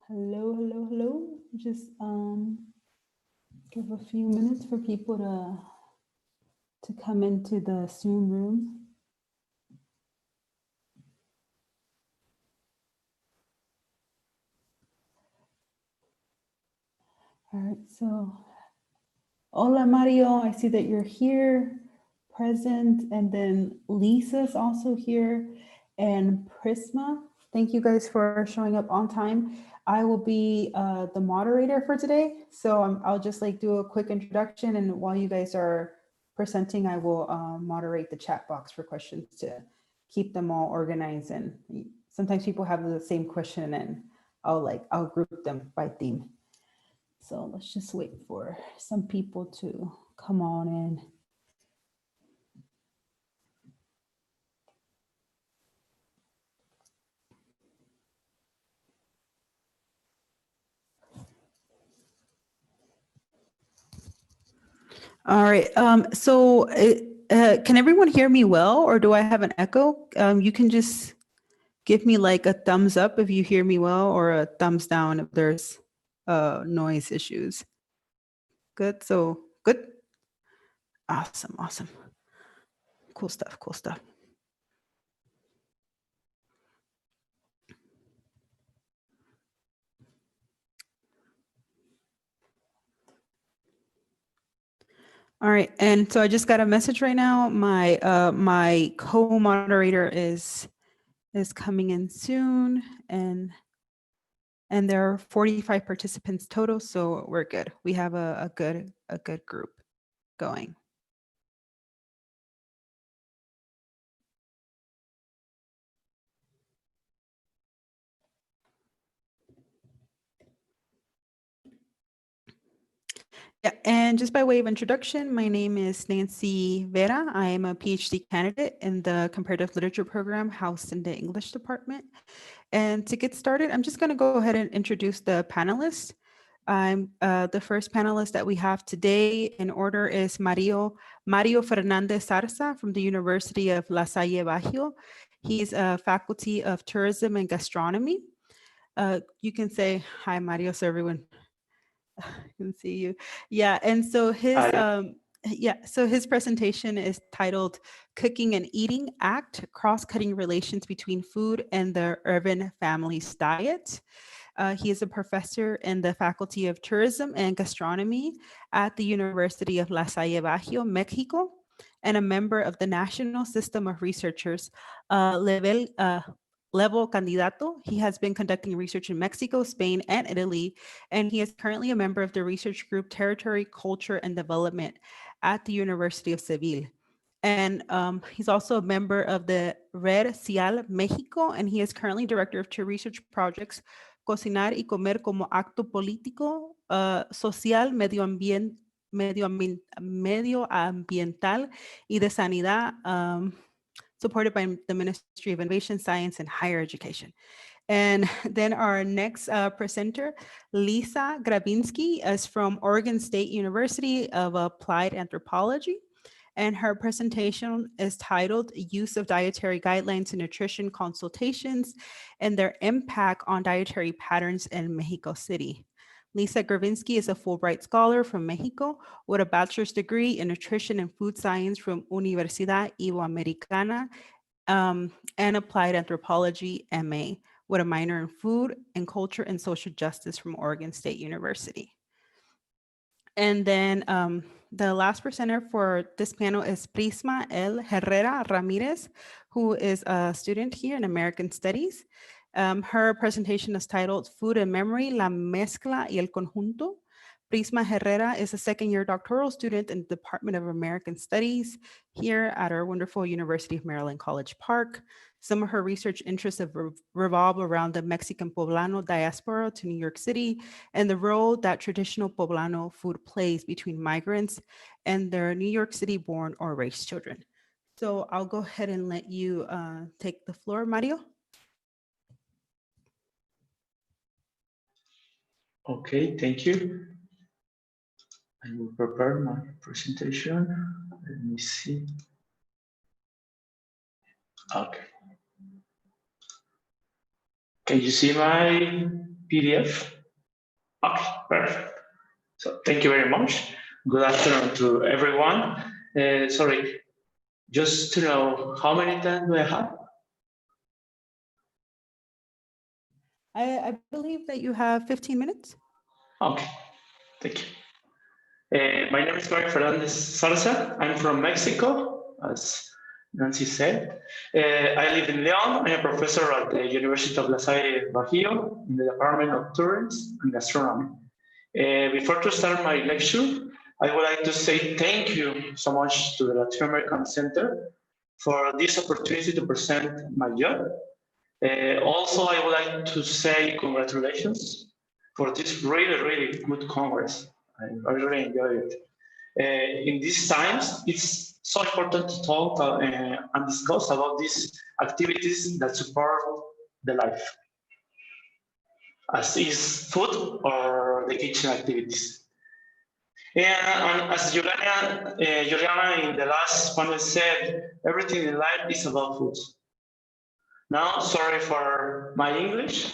Hello, hello, hello. Just give a few minutes for people to come into the Zoom room. All right, so hola Mario, I see that you're here. present. And then Lisa's also here, and Prisma. Thank you guys for showing up on time. I will be the moderator for today. So I'll just like do a quick introduction, and while you guys are presenting, I will moderate the chat box for questions to keep them all organized. And sometimes people have the same question, and I'll group them by theme. So let's just wait for some people to come on in. All right. Can everyone hear me well, or do I have an echo? You can just give me like a thumbs up if you hear me well, or a thumbs down if there's noise issues. Good. So good. Awesome. Awesome. Cool stuff. Cool stuff. All right. And so I just got a message right now. My co-moderator is coming in soon, and there are 45 participants total, so we're good. We have a good group going. Yeah, and just by way of introduction, my name is Nancy Vera. I am a PhD candidate in the Comparative Literature program housed in the English department. And to get started, I'm just going to go ahead and introduce the panelists. I'm the first panelist that we have today in order is Mario Fernandez Zarza from the University of La Salle Bajío. He's a faculty of tourism and gastronomy. You can say hi, Mario, so everyone can see you. Yeah, and so his presentation is titled Cooking and Eating Act, Cross-Cutting Relations Between Food and the Urban Family's Diet. He is a professor in the Faculty of Tourism and Gastronomy at the University of La Salle Bajío, Mexico, and a member of the National System of Researchers, Level Candidato. He has been conducting research in Mexico, Spain, and Italy, and he is currently a member of the research group Territory, Culture, and Development at the University of Seville. And he's also a member of the Red Cial Mexico, and he is currently director of two research projects, Cocinar y Comer como Acto Político, Social, Medioambiental y de Sanidad, supported by the Ministry of Innovation, Science, and Higher Education. And then our next presenter, Lisa Grabinski, is from Oregon State University of Applied Anthropology. And her presentation is titled Use of Dietary Guidelines and Nutrition Consultations and Their Impact on Dietary Patterns in Mexico City. Lisa Gravinsky is a Fulbright scholar from Mexico with a bachelor's degree in nutrition and food science from Universidad Iberoamericana and applied anthropology MA with a minor in food and culture and social justice from Oregon State University. And then the last presenter for this panel is Prisma L. Herrera Ramirez, who is a student here in American Studies. Her presentation is titled Food and Memory, La Mezcla y el Conjunto. Prisma Herrera is a second-year doctoral student in the Department of American Studies here at our wonderful University of Maryland College Park. Some of her research interests have revolved around the Mexican Poblano diaspora to New York City and the role that traditional Poblano food plays between migrants and their New York City born or raised children. So I'll go ahead and let you take the floor, Mario. Okay, thank you. I will prepare my presentation. Let me see. Okay. Can you see my PDF? Okay, perfect. So thank you very much. Good afternoon to everyone. Sorry, just to know how many times do I have? I believe that you have 15 minutes. Okay, thank you. My name is Mario Fernandez Zarza. I'm from Mexico. as Nancy said. I live in Leon. I'm a professor at the University of La Salle Bajío in the Department of Tourism and Gastronomy. Before to start my lecture, I would like to say thank you so much to the Latin American Center for this opportunity to present my job. Also, I would like to say congratulations for this really, really good Congress. I really enjoyed it. In these times, it's so important to talk and discuss about these activities that support the life, as is food or the kitchen activities. And as Juliana in the last panel said, everything in life is about food. Now, sorry for my English,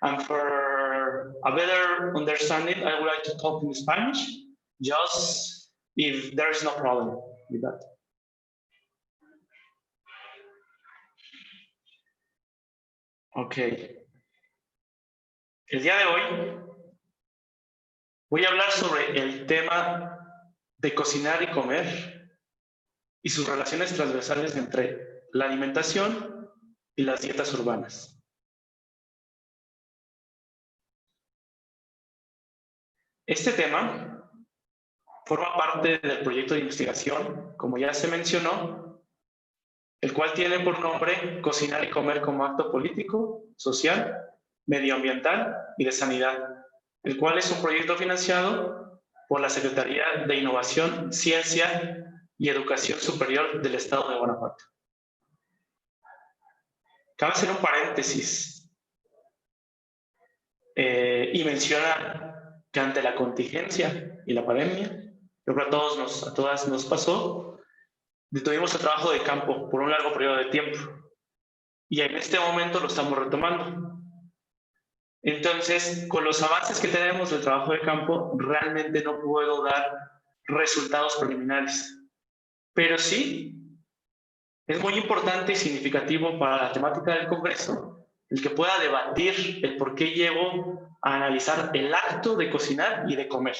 and for a better understanding, I would like to talk in Spanish, just if there is no problem with that. Okay. El día de hoy voy a hablar sobre el tema de cocinar y comer y sus relaciones transversales entre la alimentación y las dietas urbanas. Este tema forma parte del proyecto de investigación, como ya se mencionó, el cual tiene por nombre Cocinar y Comer como Acto Político, Social, Medioambiental y de Sanidad, el cual es un proyecto financiado por la Secretaría de Innovación, Ciencia y Educación Superior del Estado de Guanajuato. Cabe hacer un paréntesis y menciona que ante la contingencia y la pandemia, creo que a todas nos pasó, detuvimos el trabajo de campo por un largo periodo de tiempo y en este momento lo estamos retomando. Entonces, con los avances que tenemos del trabajo de campo, realmente no puedo dar resultados preliminares, pero sí es muy importante y significativo para la temática del Congreso el que pueda debatir el por qué llevo a analizar el acto de cocinar y de comer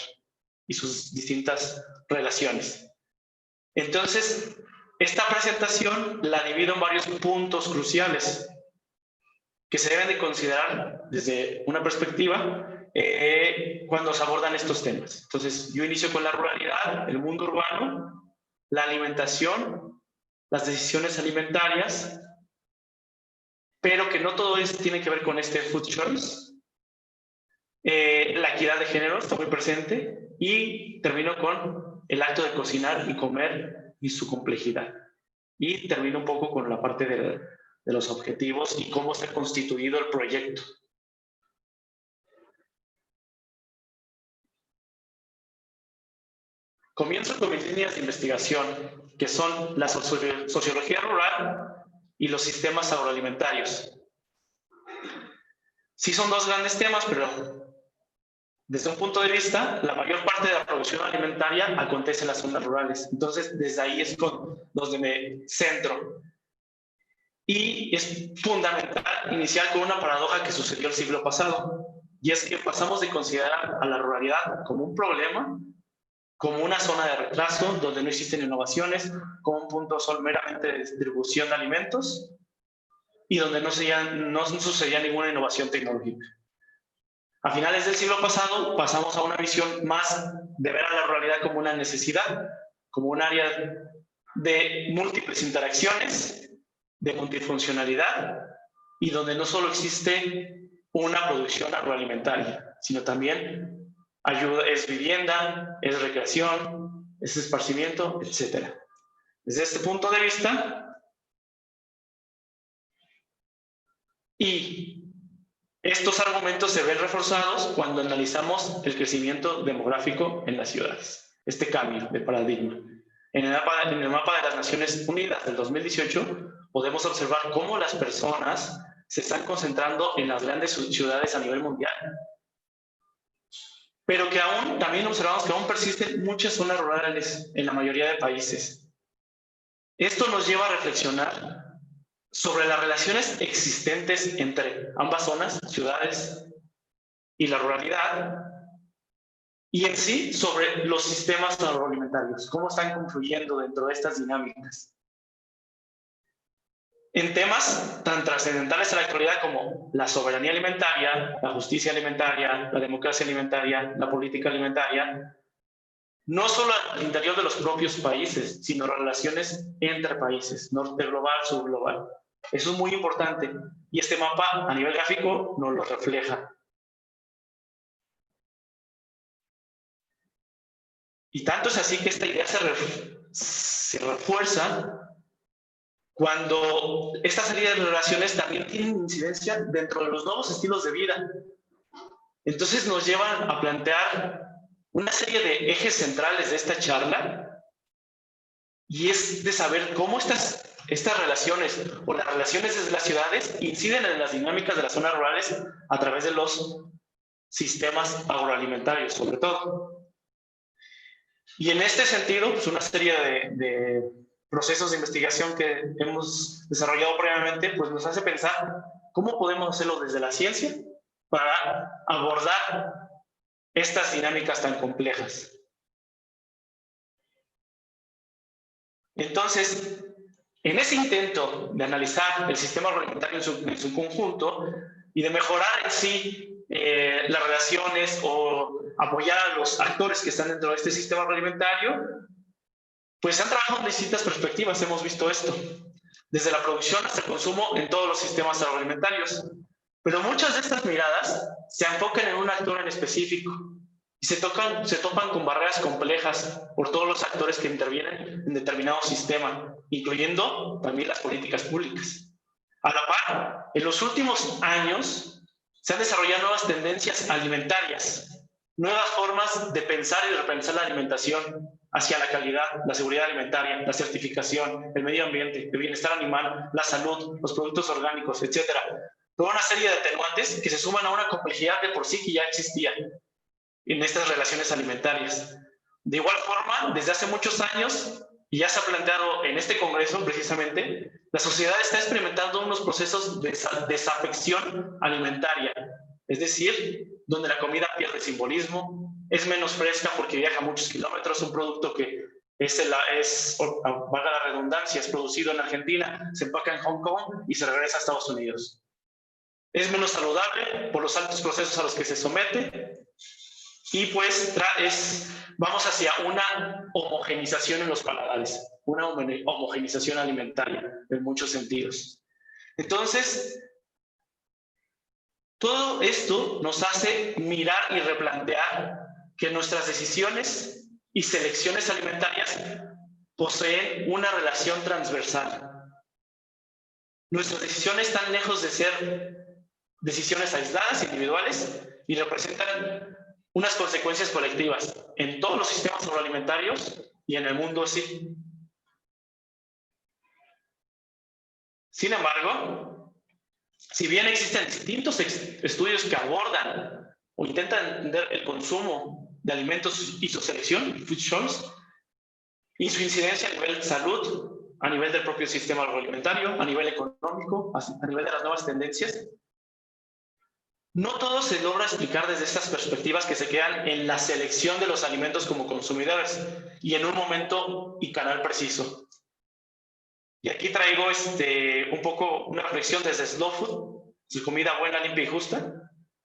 y sus distintas relaciones. Entonces, esta presentación la divido en varios puntos cruciales que se deben de considerar desde una perspectiva cuando se abordan estos temas. Entonces, yo inicio con la ruralidad, el mundo urbano, la alimentación, las decisiones alimentarias, pero que no todo eso tiene que ver con este food choice. La equidad de género está muy presente y termino con el acto de cocinar y comer y su complejidad. Y termino un poco con la parte de los objetivos y cómo se ha constituido el proyecto. Comienzo con mis líneas de investigación, que son la sociología rural y los sistemas agroalimentarios. Sí son dos grandes temas, pero desde un punto de vista, la mayor parte de la producción alimentaria acontece en las zonas rurales. Entonces, desde ahí es donde me centro. Y es fundamental iniciar con una paradoja que sucedió el siglo pasado, y es que pasamos de considerar a la ruralidad como un problema, como una zona de retraso donde no existen innovaciones, como un punto meramente de distribución de alimentos y donde no sucedía ninguna innovación tecnológica. A finales del siglo pasado pasamos a una visión más de ver a la ruralidad como una necesidad, como un área de múltiples interacciones, de multifuncionalidad y donde no solo existe una producción agroalimentaria, sino también es vivienda, es recreación, es esparcimiento, etc. Desde este punto de vista, y estos argumentos se ven reforzados cuando analizamos el crecimiento demográfico en las ciudades, este cambio de paradigma. En el mapa de las Naciones Unidas del 2018 podemos observar cómo las personas se están concentrando en las grandes ciudades a nivel mundial, pero que también observamos que aún persisten muchas zonas rurales en la mayoría de países. Esto nos lleva a reflexionar sobre las relaciones existentes entre ambas zonas, ciudades y la ruralidad, y en sí sobre los sistemas agroalimentarios, cómo están confluyendo dentro de estas dinámicas. En temas tan trascendentales a la actualidad como la soberanía alimentaria, la justicia alimentaria, la democracia alimentaria, la política alimentaria, no solo al interior de los propios países, sino relaciones entre países, norte global, sur global. Eso es muy importante y este mapa a nivel gráfico nos lo refleja. Y tanto es así que esta idea se refuerza cuando esta serie de relaciones también tienen incidencia dentro de los nuevos estilos de vida. Entonces nos llevan a plantear una serie de ejes centrales de esta charla y es de saber cómo estas relaciones o las relaciones desde las ciudades inciden en las dinámicas de las zonas rurales a través de los sistemas agroalimentarios, sobre todo. Y en este sentido, pues una serie de procesos de investigación que hemos desarrollado previamente, pues nos hace pensar cómo podemos hacerlo desde la ciencia para abordar estas dinámicas tan complejas. Entonces, en ese intento de analizar el sistema agroalimentario en su conjunto y de mejorar en sí las relaciones o apoyar a los actores que están dentro de este sistema agroalimentario, pues han trabajado en distintas perspectivas, hemos visto esto, desde la producción hasta el consumo en todos los sistemas agroalimentarios. Pero muchas de estas miradas se enfocan en un actor en específico y se topan con barreras complejas por todos los actores que intervienen en determinado sistema, incluyendo también las políticas públicas. A la par, en los últimos años se han desarrollado nuevas tendencias alimentarias, nuevas formas de pensar y de repensar la alimentación hacia la calidad, la seguridad alimentaria, la certificación, el medio ambiente, el bienestar animal, la salud, los productos orgánicos, etc. Toda una serie de atenuantes que se suman a una complejidad de por sí que ya existía en estas relaciones alimentarias. De igual forma, desde hace muchos años, y ya se ha planteado en este congreso precisamente, la sociedad está experimentando unos procesos de desafección alimentaria, es decir, donde la comida pierde simbolismo, es menos fresca porque viaja muchos kilómetros, un producto que valga la redundancia, es producido en Argentina, se empaca en Hong Kong y se regresa a Estados Unidos. Es menos saludable por los altos procesos a los que se somete y pues vamos hacia una homogenización en los paladares, una homogenización alimentaria en muchos sentidos. Entonces, todo esto nos hace mirar y replantear que nuestras decisiones y selecciones alimentarias poseen una relación transversal. Nuestras decisiones están lejos de ser decisiones aisladas, individuales, y representan unas consecuencias colectivas en todos los sistemas agroalimentarios y en el mundo así. Sin embargo, si bien existen distintos estudios que abordan o intentan entender el consumo de alimentos y su selección, food choice, y su incidencia a nivel de salud, a nivel del propio sistema agroalimentario, a nivel económico, a nivel de las nuevas tendencias, no todo se logra explicar desde estas perspectivas que se quedan en la selección de los alimentos como consumidores y en un momento y canal preciso. Y aquí traigo un poco una reflexión desde Slow Food, su comida buena, limpia y justa,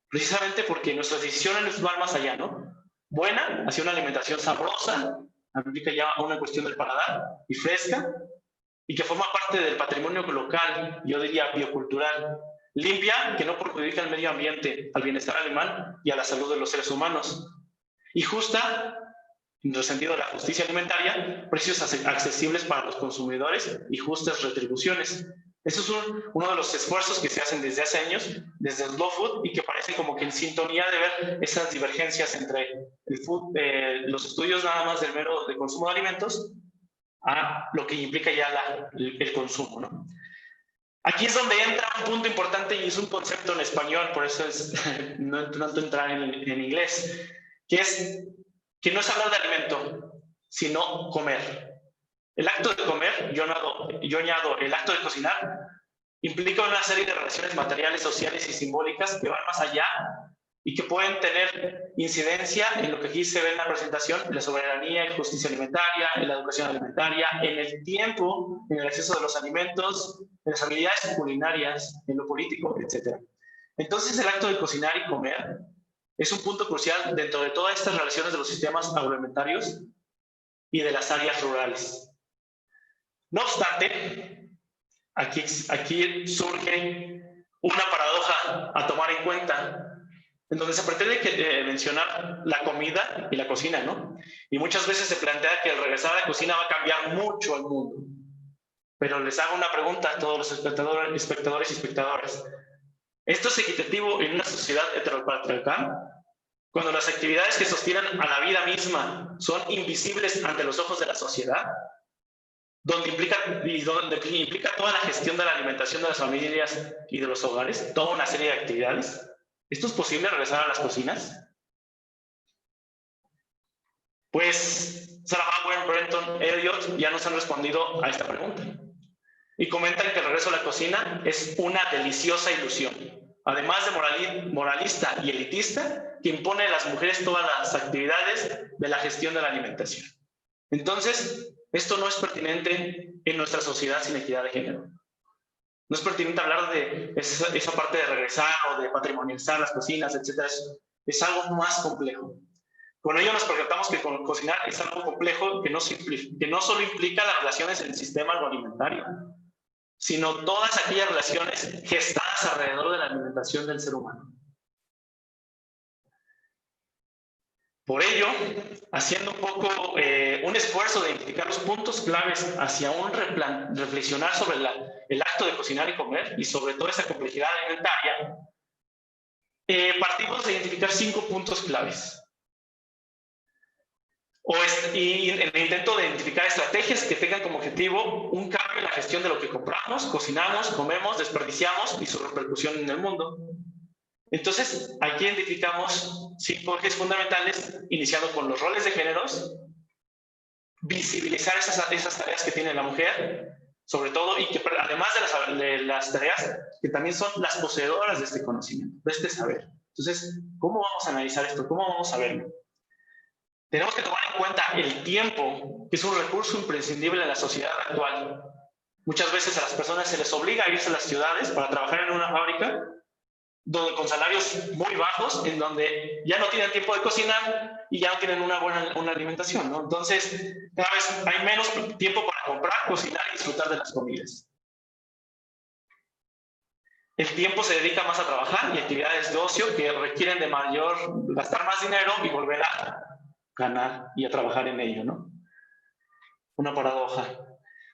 precisamente porque nuestras decisiones van más allá, ¿no? Buena, hacia una alimentación sabrosa, implica ya una cuestión del paladar, y fresca, y que forma parte del patrimonio local, yo diría biocultural. Limpia, que no perjudica al medio ambiente, al bienestar animal y a la salud de los seres humanos. Y justa, en el sentido de la justicia alimentaria, precios accesibles para los consumidores y justas retribuciones. Eso es uno de los esfuerzos que se hacen desde hace años, desde el Slow Food, y que parece como que en sintonía de ver esas divergencias entre los estudios nada más del mero de consumo de alimentos a lo que implica ya el consumo, ¿no? Aquí es donde entra un punto importante y es un concepto en español, por eso no entrar en inglés, que no es hablar de alimento, sino comer. El acto de comer, yo añado el acto de cocinar, implica una serie de relaciones materiales, sociales y simbólicas que van más allá y que pueden tener incidencia en lo que aquí se ve en la presentación, en la soberanía, en justicia alimentaria, en la educación alimentaria, en el tiempo, en el acceso de los alimentos, en las habilidades culinarias, en lo político, etc. Entonces, el acto de cocinar y comer es un punto crucial dentro de todas estas relaciones de los sistemas agroalimentarios y de las áreas rurales. No obstante, aquí surge una paradoja a tomar en cuenta, en donde se pretende mencionar la comida y la cocina, ¿no? Y muchas veces se plantea que el regresar a la cocina va a cambiar mucho el mundo. Pero les hago una pregunta a todos los espectadores y espectadoras. ¿Esto es equitativo en una sociedad heteropatriarcal? Cuando las actividades que sostienen a la vida misma son invisibles ante los ojos de la sociedad, donde implica toda la gestión de la alimentación de las familias y de los hogares, toda una serie de actividades. ¿Esto es posible regresar a las cocinas? Pues Sarah Bauer, Brenton, Elliot ya nos han respondido a esta pregunta. Y comentan que el regreso a la cocina es una deliciosa ilusión, además de moralista y elitista, que impone a las mujeres todas las actividades de la gestión de la alimentación. Entonces, esto no es pertinente en nuestra sociedad sin equidad de género. No es pertinente hablar de esa parte de regresar o de patrimonializar las cocinas, etc. Es algo más complejo. Con ello nos percatamos que cocinar es algo complejo que no solo implica las relaciones en el sistema agroalimentario, sino todas aquellas relaciones gestadas alrededor de la alimentación del ser humano. Por ello, haciendo un poco un esfuerzo de identificar los puntos claves hacia un reflexionar sobre el acto de cocinar y comer y sobre toda esa complejidad alimentaria, partimos de identificar 5 puntos claves. Y en el intento de identificar estrategias que tengan como objetivo un cambio en la gestión de lo que compramos, cocinamos, comemos, desperdiciamos y su repercusión en el mundo. Entonces, aquí identificamos 5 ejes fundamentales, iniciando con los roles de géneros, visibilizar esas tareas que tiene la mujer, sobre todo, y que además de las tareas que también son las poseedoras de este conocimiento, de este saber. Entonces, ¿cómo vamos a analizar esto? ¿Cómo vamos a verlo? Tenemos que tomar en cuenta el tiempo, que es un recurso imprescindible en la sociedad actual. Muchas veces a las personas se les obliga a irse a las ciudades para trabajar en una fábrica con salarios muy bajos, en donde ya no tienen tiempo de cocinar y ya no tienen una buena alimentación, ¿no? Entonces, cada vez hay menos tiempo para comprar, cocinar y disfrutar de las comidas. El tiempo se dedica más a trabajar y actividades de ocio que requieren de gastar más dinero y volver a ganar y a trabajar en ello, ¿no? Una paradoja.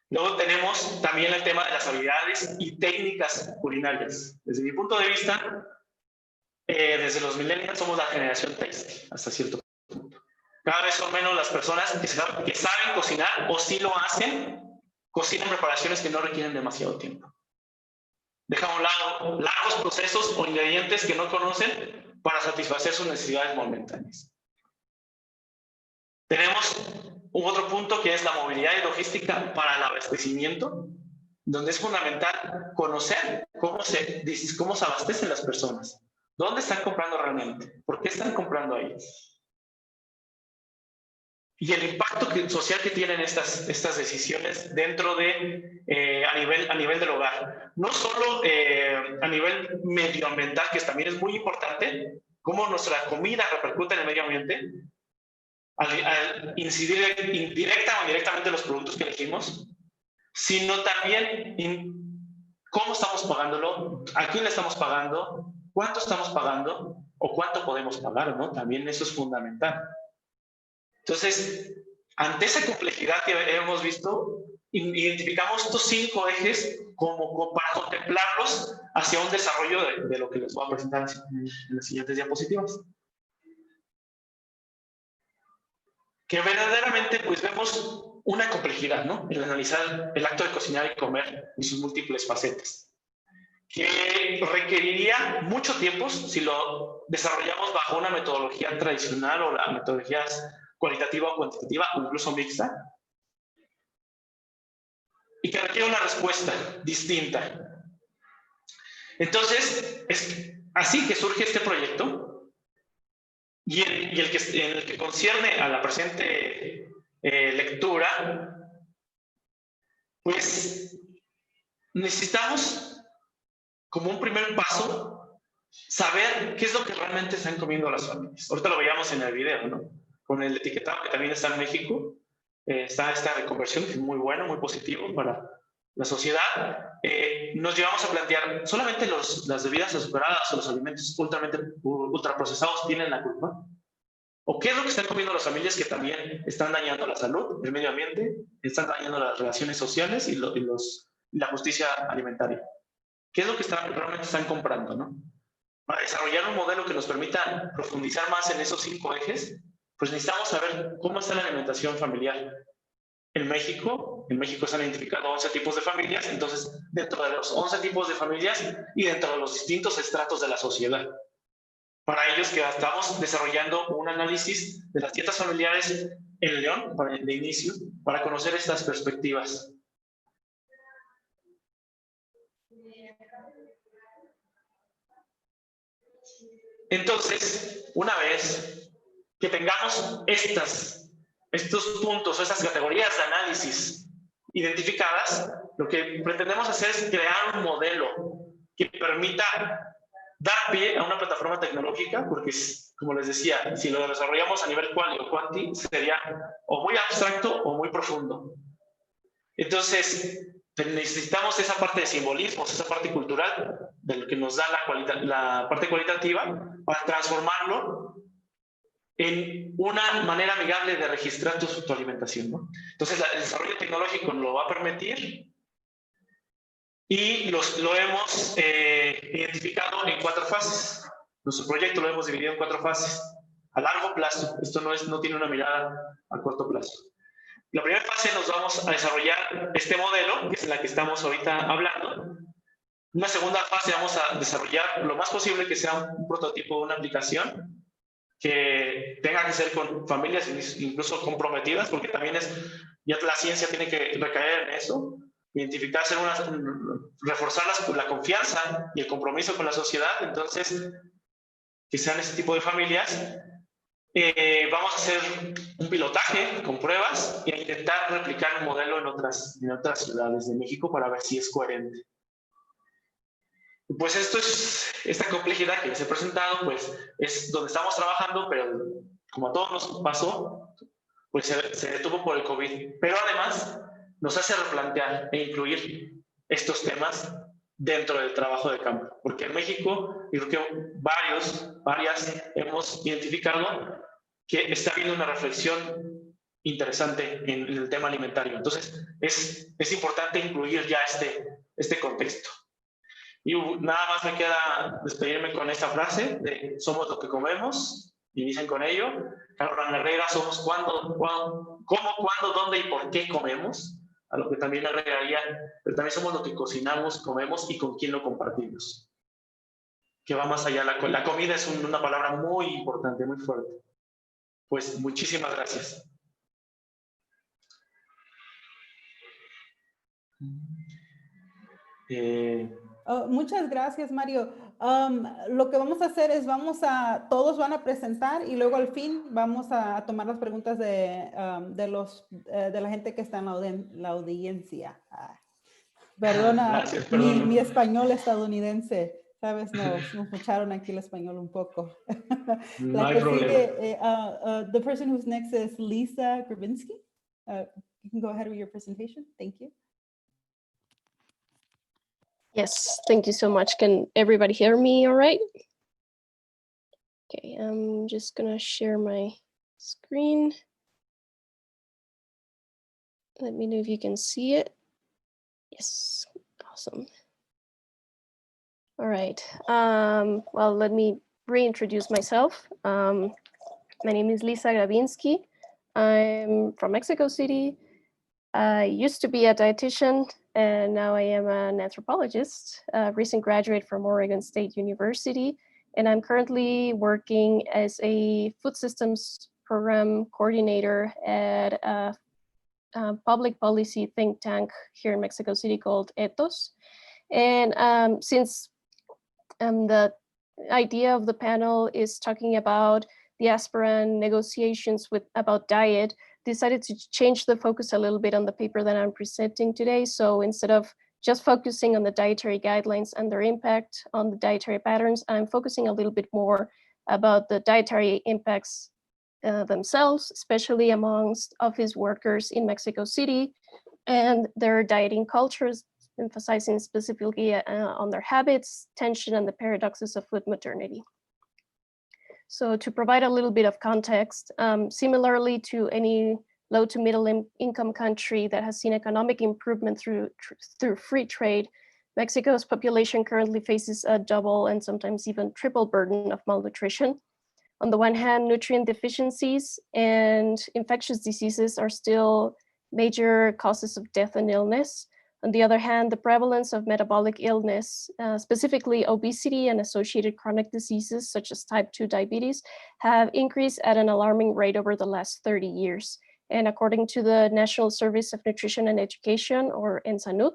Luego tenemos también el tema de las habilidades y técnicas culinarias. Desde mi punto de vista, desde los millennials somos la generación textil, hasta cierto punto. Cada vez son menos las personas que saben cocinar, o si lo hacen, cocinan preparaciones que no requieren demasiado tiempo. Dejan a un lado largos procesos o ingredientes que no conocen para satisfacer sus necesidades momentáneas. Tenemos otro punto que es la movilidad y logística para el abastecimiento, donde es fundamental conocer cómo se abastecen las personas, dónde están comprando realmente, por qué están comprando ahí, y el impacto social que tienen estas decisiones dentro de a nivel del hogar. No solo a nivel medioambiental, que también es muy importante, cómo nuestra comida repercute en el medio ambiente, al incidir indirecta o indirectamente en los productos que elegimos, sino también en cómo estamos pagándolo, a quién le estamos pagando, cuánto estamos pagando o cuánto podemos pagar, ¿no? También eso es fundamental. Entonces, ante esa complejidad que hemos visto, identificamos estos 5 ejes como para contemplarlos hacia un desarrollo de lo que les voy a presentar en las siguientes diapositivas. Que verdaderamente pues vemos una complejidad, ¿no? En analizar el acto de cocinar y comer y sus múltiples facetas, que requeriría mucho tiempo si lo desarrollamos bajo una metodología tradicional o la metodología cualitativa o cuantitativa o incluso mixta, y que requiere una respuesta distinta. Entonces, es así que surge este proyecto, en el que concierne a la presente lectura, pues necesitamos, como un primer paso, saber qué es lo que realmente están comiendo las familias. Ahorita lo veíamos en el video, ¿no? Con el etiquetado que también está en México, está esta reconversión que es muy bueno, muy positivo para la sociedad. Nos llevamos a plantear, ¿solamente las bebidas azucaradas o los alimentos ultraprocesados tienen la culpa? ¿O qué es lo que están comiendo las familias que también están dañando la salud, el medio ambiente, están dañando las relaciones sociales y la justicia alimentaria? ¿Qué es lo que realmente están comprando, no? Para desarrollar un modelo que nos permita profundizar más en esos 5 ejes, pues necesitamos saber cómo está la alimentación familiar. En México se han identificado 11 tipos de familias, entonces dentro de los 11 tipos de familias y dentro de los distintos estratos de la sociedad. Para ellos que estamos desarrollando un análisis de las dietas familiares en León, de inicio, para conocer estas perspectivas. Entonces, una vez que tengamos estos puntos o estas categorías de análisis identificadas, lo que pretendemos hacer es crear un modelo que permita dar pie a una plataforma tecnológica, porque, como les decía, si lo desarrollamos a nivel quali o quanti, sería o muy abstracto o muy profundo. Entonces, necesitamos esa parte de simbolismos, esa parte cultural, de lo que nos da la parte cualitativa, para transformarlo en una manera amigable de registrar tu alimentación, ¿no? Entonces, el desarrollo tecnológico lo va a permitir y lo hemos identificado en 4 fases. Nuestro proyecto lo hemos dividido en 4 fases. A largo plazo, esto no tiene una mirada a corto plazo. La primera fase nos vamos a desarrollar este modelo, que es en la que estamos ahorita hablando. Una segunda fase vamos a desarrollar lo más posible que sea un prototipo de una aplicación que tenga que ser con familias incluso comprometidas, porque también ya la ciencia tiene que recaer en eso, identificar, reforzar la confianza y el compromiso con la sociedad, entonces que sean ese tipo de familias. Vamos a hacer un pilotaje con pruebas e intentar replicar el modelo en otras ciudades de México para ver si es coherente. Pues esta complejidad que les he presentado, pues es donde estamos trabajando, pero como a todos nos pasó, pues se detuvo por el COVID. Pero además nos hace replantear e incluir estos temas dentro del trabajo de campo. Porque en México, yo creo que varias hemos identificado que está habiendo una reflexión interesante en el tema alimentario. Entonces, es importante incluir ya este contexto. Y nada más me queda despedirme con esta frase de somos lo que comemos, y dicen con ello, Carlos Herrera, somos cómo, cuándo, dónde y por qué comemos, a lo que también agregaría, pero también somos lo que cocinamos, comemos y con quién lo compartimos. Que va más allá, la comida es una palabra muy importante, muy fuerte. Pues muchísimas gracias. Muchas gracias, Mario. Lo que vamos a hacer es todos van a presentar y luego al fin vamos a tomar las preguntas de la gente que está en la audiencia. Perdona, Gracias, mi español estadounidense, ¿sabes? Nos echaron aquí el español un poco. No La hay que problema. sigue, the person who's next is Lisa Grabinsky. You can go ahead with your presentation. Thank you. Yes, thank you so much. Can everybody hear me all right? Okay, I'm just gonna share my screen. Let me know if you can see it. Yes, awesome. All right, well, let me reintroduce myself. My name is Lisa Grabinsky. I'm from Mexico City. I used to be a dietitian, and now I am an anthropologist, a recent graduate from Oregon State University, and I'm currently working as a food systems program coordinator at a public policy think tank here in Mexico City called Ethos. And since the idea of the panel is talking about diaspora and negotiations about diet, decided to change the focus a little bit on the paper that I'm presenting today. So instead of just focusing on the dietary guidelines and their impact on the dietary patterns, I'm focusing a little bit more about the dietary impacts themselves, especially amongst office workers in Mexico City and their dieting cultures, emphasizing specifically on their habits, tension, and the paradoxes of food modernity. So to provide a little bit of context, similarly to any low to middle income country that has seen economic improvement through free trade, Mexico's population currently faces a double and sometimes even triple burden of malnutrition. On the one hand, nutrient deficiencies and infectious diseases are still major causes of death and illness. On the other hand, the prevalence of metabolic illness, specifically obesity and associated chronic diseases such as type 2 diabetes, have increased at an alarming rate over the last 30 years. And according to the National Service of Nutrition and Education, or NSANUT,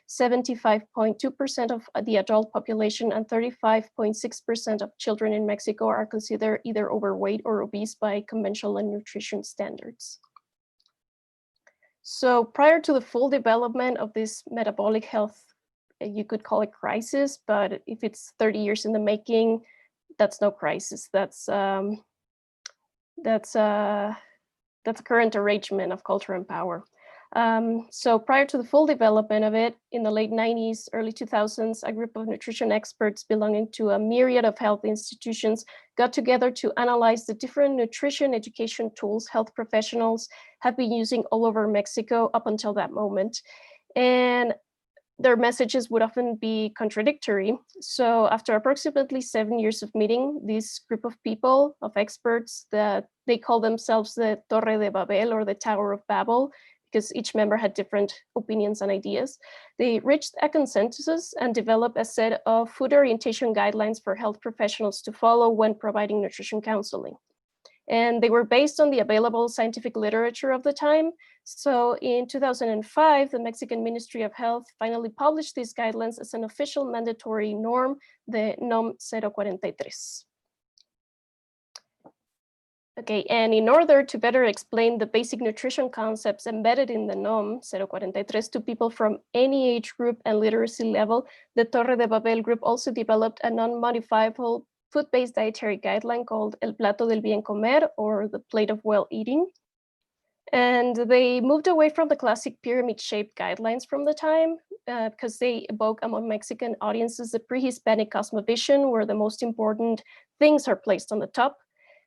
75.2% of the adult population and 35.6% of children in Mexico are considered either overweight or obese by conventional nutrition standards. So prior to the full development of this metabolic health, you could call it crisis, but if it's 30 years in the making, that's no crisis. That's a current arrangement of culture and power. So prior to the full development of it, in the late 90s, early 2000s, a group of nutrition experts belonging to a myriad of health institutions got together to analyze the different nutrition education tools health professionals have been using all over Mexico up until that moment. And their messages would often be contradictory. So after approximately 7 years of meeting, this group of people, of experts, that they call themselves the Torre de Babel, or the Tower of Babel, because each member had different opinions and ideas, they reached a consensus and developed a set of food orientation guidelines for health professionals to follow when providing nutrition counseling. And they were based on the available scientific literature of the time. So in 2005, the Mexican Ministry of Health finally published these guidelines as an official mandatory norm, the NOM 043. Okay, and in order to better explain the basic nutrition concepts embedded in the NOM 043 to people from any age group and literacy level, the Torre de Babel group also developed a non-modifiable food-based dietary guideline called El Plato del Bien Comer, or the Plate of Well Eating. And they moved away from the classic pyramid-shaped guidelines from the time because they evoke among Mexican audiences the pre-Hispanic cosmovision, where the most important things are placed on the top.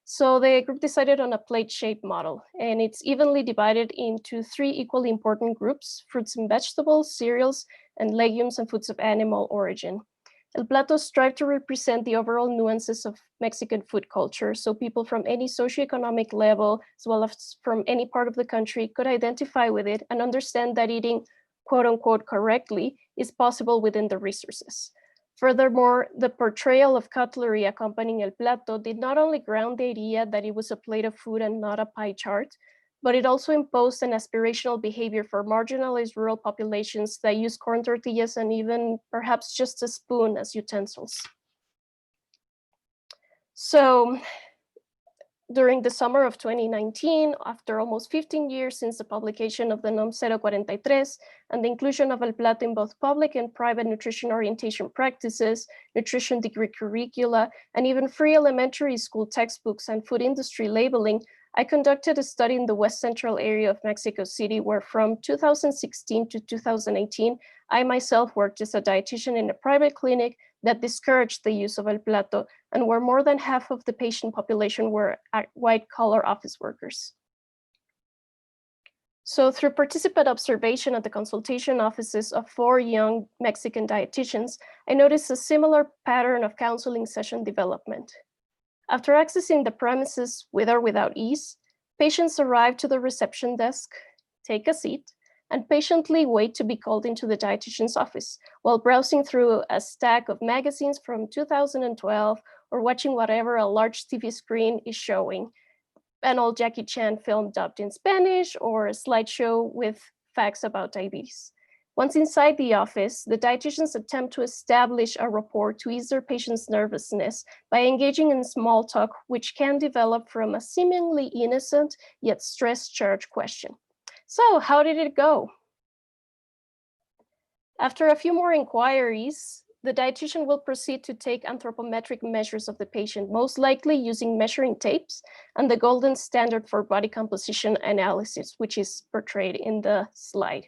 So the group decided on a plate-shaped model, and it's evenly divided into 3 equally important groups: fruits and vegetables, cereals, and legumes and foods of animal origin. El Plato strive to represent the overall nuances of Mexican food culture, so people from any socioeconomic level, as well as from any part of the country, could identify with it and understand that eating quote-unquote correctly is possible within the resources. Furthermore, the portrayal of cutlery accompanying El Plato did not only ground the idea that it was a plate of food and not a pie chart, but it also imposed an aspirational behavior for marginalized rural populations that use corn tortillas and even perhaps just a spoon as utensils. So during the summer of 2019, after almost 15 years since the publication of the NOM 043 and the inclusion of El Plato in both public and private nutrition orientation practices, nutrition degree curricula, and even free elementary school textbooks and food industry labeling, I conducted a study in the West Central area of Mexico City, where from 2016 to 2018, I myself worked as a dietitian in a private clinic that discouraged the use of El Plato, and where more than half of the patient population were white-collar office workers. So through participant observation at the consultation offices of 4 young Mexican dietitians, I noticed a similar pattern of counseling session development. After accessing the premises with or without ease, patients arrive to the reception desk, take a seat, and patiently wait to be called into the dietitian's office while browsing through a stack of magazines from 2012 or watching whatever a large TV screen is showing, an old Jackie Chan film dubbed in Spanish or a slideshow with facts about diabetes. Once inside the office, the dietitians attempt to establish a rapport to ease their patient's nervousness by engaging in small talk, which can develop from a seemingly innocent yet stress-charged question. So, how did it go? After a few more inquiries, the dietitian will proceed to take anthropometric measures of the patient, most likely using measuring tapes and the golden standard for body composition analysis, which is portrayed in the slide.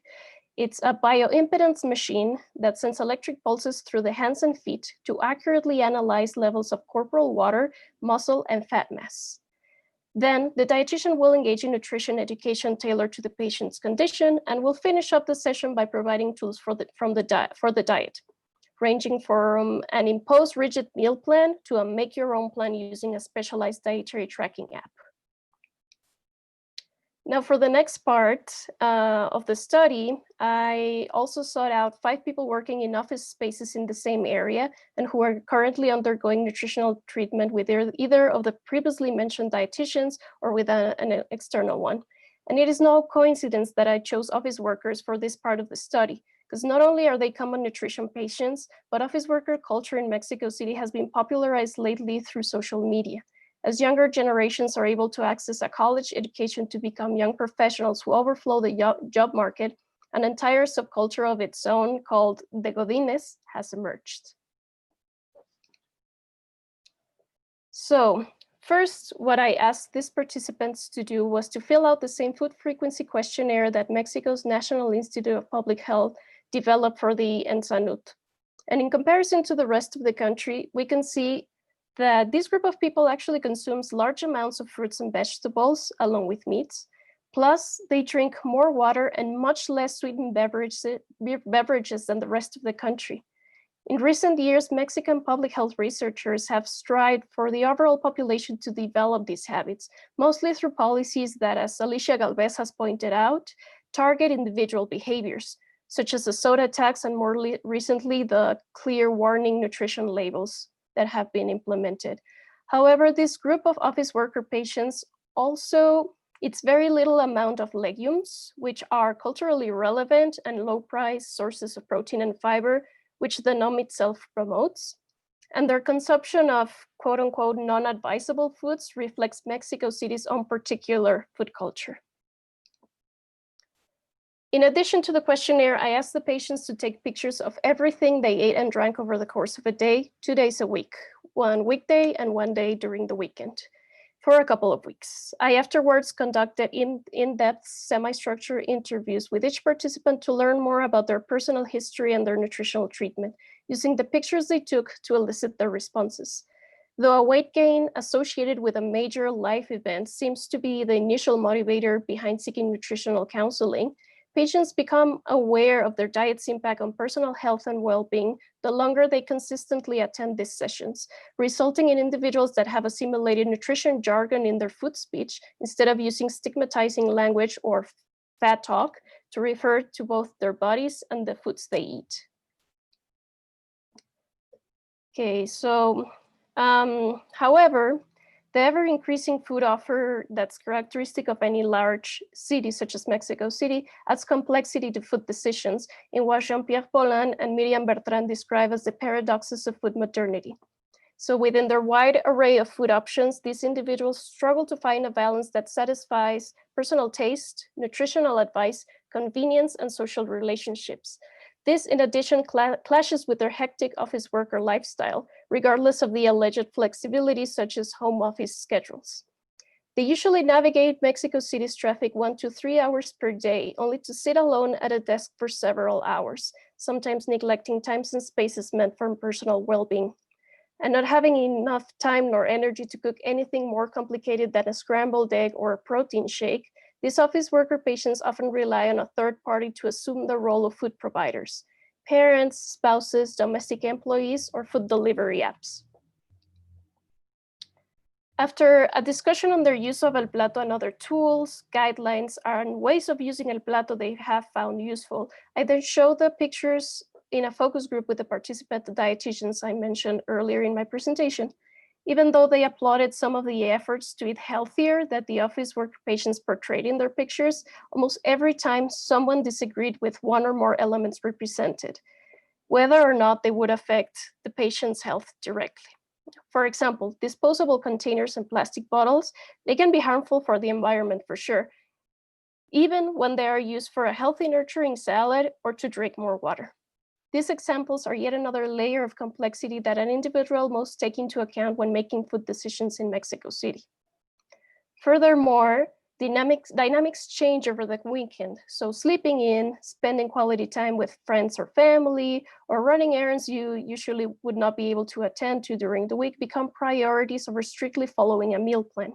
It's a bioimpedance machine that sends electric pulses through the hands and feet to accurately analyze levels of corporal water, muscle, and fat mass. Then the dietitian will engage in nutrition education tailored to the patient's condition and will finish up the session by providing tools for the diet, ranging from an imposed rigid meal plan to a make your own plan using a specialized dietary tracking app. Now for the next part of the study, I also sought out 5 people working in office spaces in the same area and who are currently undergoing nutritional treatment with either of the previously mentioned dietitians or with an external one. And it is no coincidence that I chose office workers for this part of the study, because not only are they common nutrition patients, but office worker culture in Mexico City has been popularized lately through social media. As younger generations are able to access a college education to become young professionals who overflow the job market, an entire subculture of its own called the Godines has emerged. So first, what I asked these participants to do was to fill out the same food frequency questionnaire that Mexico's National Institute of Public Health developed for the ENSANUT. And in comparison to the rest of the country, we can see that this group of people actually consumes large amounts of fruits and vegetables along with meats. Plus, they drink more water and much less sweetened beverages than the rest of the country. In recent years, Mexican public health researchers have strived for the overall population to develop these habits, mostly through policies that, as Alicia Galvez has pointed out, target individual behaviors, such as the soda tax and more recently, the clear warning nutrition labels that have been implemented. However, this group of office worker patients also eats very little amount of legumes, which are culturally relevant and low price sources of protein and fiber, which the NOM itself promotes. And their consumption of quote unquote non-advisable foods reflects Mexico City's own particular food culture. In addition to the questionnaire, I asked the patients to take pictures of everything they ate and drank over the course of a day, 2 days a week, 1 weekday and 1 day during the weekend, for a couple of weeks. I afterwards conducted in-depth semi-structured interviews with each participant to learn more about their personal history and their nutritional treatment, using the pictures they took to elicit their responses. Though a weight gain associated with a major life event seems to be the initial motivator behind seeking nutritional counseling, patients become aware of their diet's impact on personal health and well-being the longer they consistently attend these sessions, resulting in individuals that have assimilated nutrition jargon in their food speech instead of using stigmatizing language or fat talk to refer to both their bodies and the foods they eat. Okay, so however, the ever-increasing food offer that's characteristic of any large city, such as Mexico City, adds complexity to food decisions in what Jean-Pierre Paulin and Miriam Bertrand describe as the paradoxes of food modernity. So within their wide array of food options, these individuals struggle to find a balance that satisfies personal taste, nutritional advice, convenience, and social relationships. This, in addition, clashes with their hectic office worker lifestyle, regardless of the alleged flexibility such as home office schedules. They usually navigate Mexico City's traffic 1 to 3 hours per day, only to sit alone at a desk for several hours, sometimes neglecting times and spaces meant for personal well-being. And not having enough time nor energy to cook anything more complicated than a scrambled egg or a protein shake, these office worker patients often rely on a third party to assume the role of food providers: parents, spouses, domestic employees, or food delivery apps. After a discussion on their use of El Plato and other tools, guidelines, and ways of using El Plato they have found useful, I then show the pictures in a focus group with the participant dietitians I mentioned earlier in my presentation. Even though they applauded some of the efforts to eat healthier that the office work patients portrayed in their pictures, almost every time someone disagreed with one or more elements represented, whether or not they would affect the patient's health directly. For example, disposable containers and plastic bottles, they can be harmful for the environment for sure, even when they are used for a healthy nurturing salad or to drink more water. These examples are yet another layer of complexity that an individual must take into account when making food decisions in Mexico City. Furthermore, dynamics change over the weekend. So sleeping in, spending quality time with friends or family, or running errands you usually would not be able to attend to during the week become priorities over strictly following a meal plan.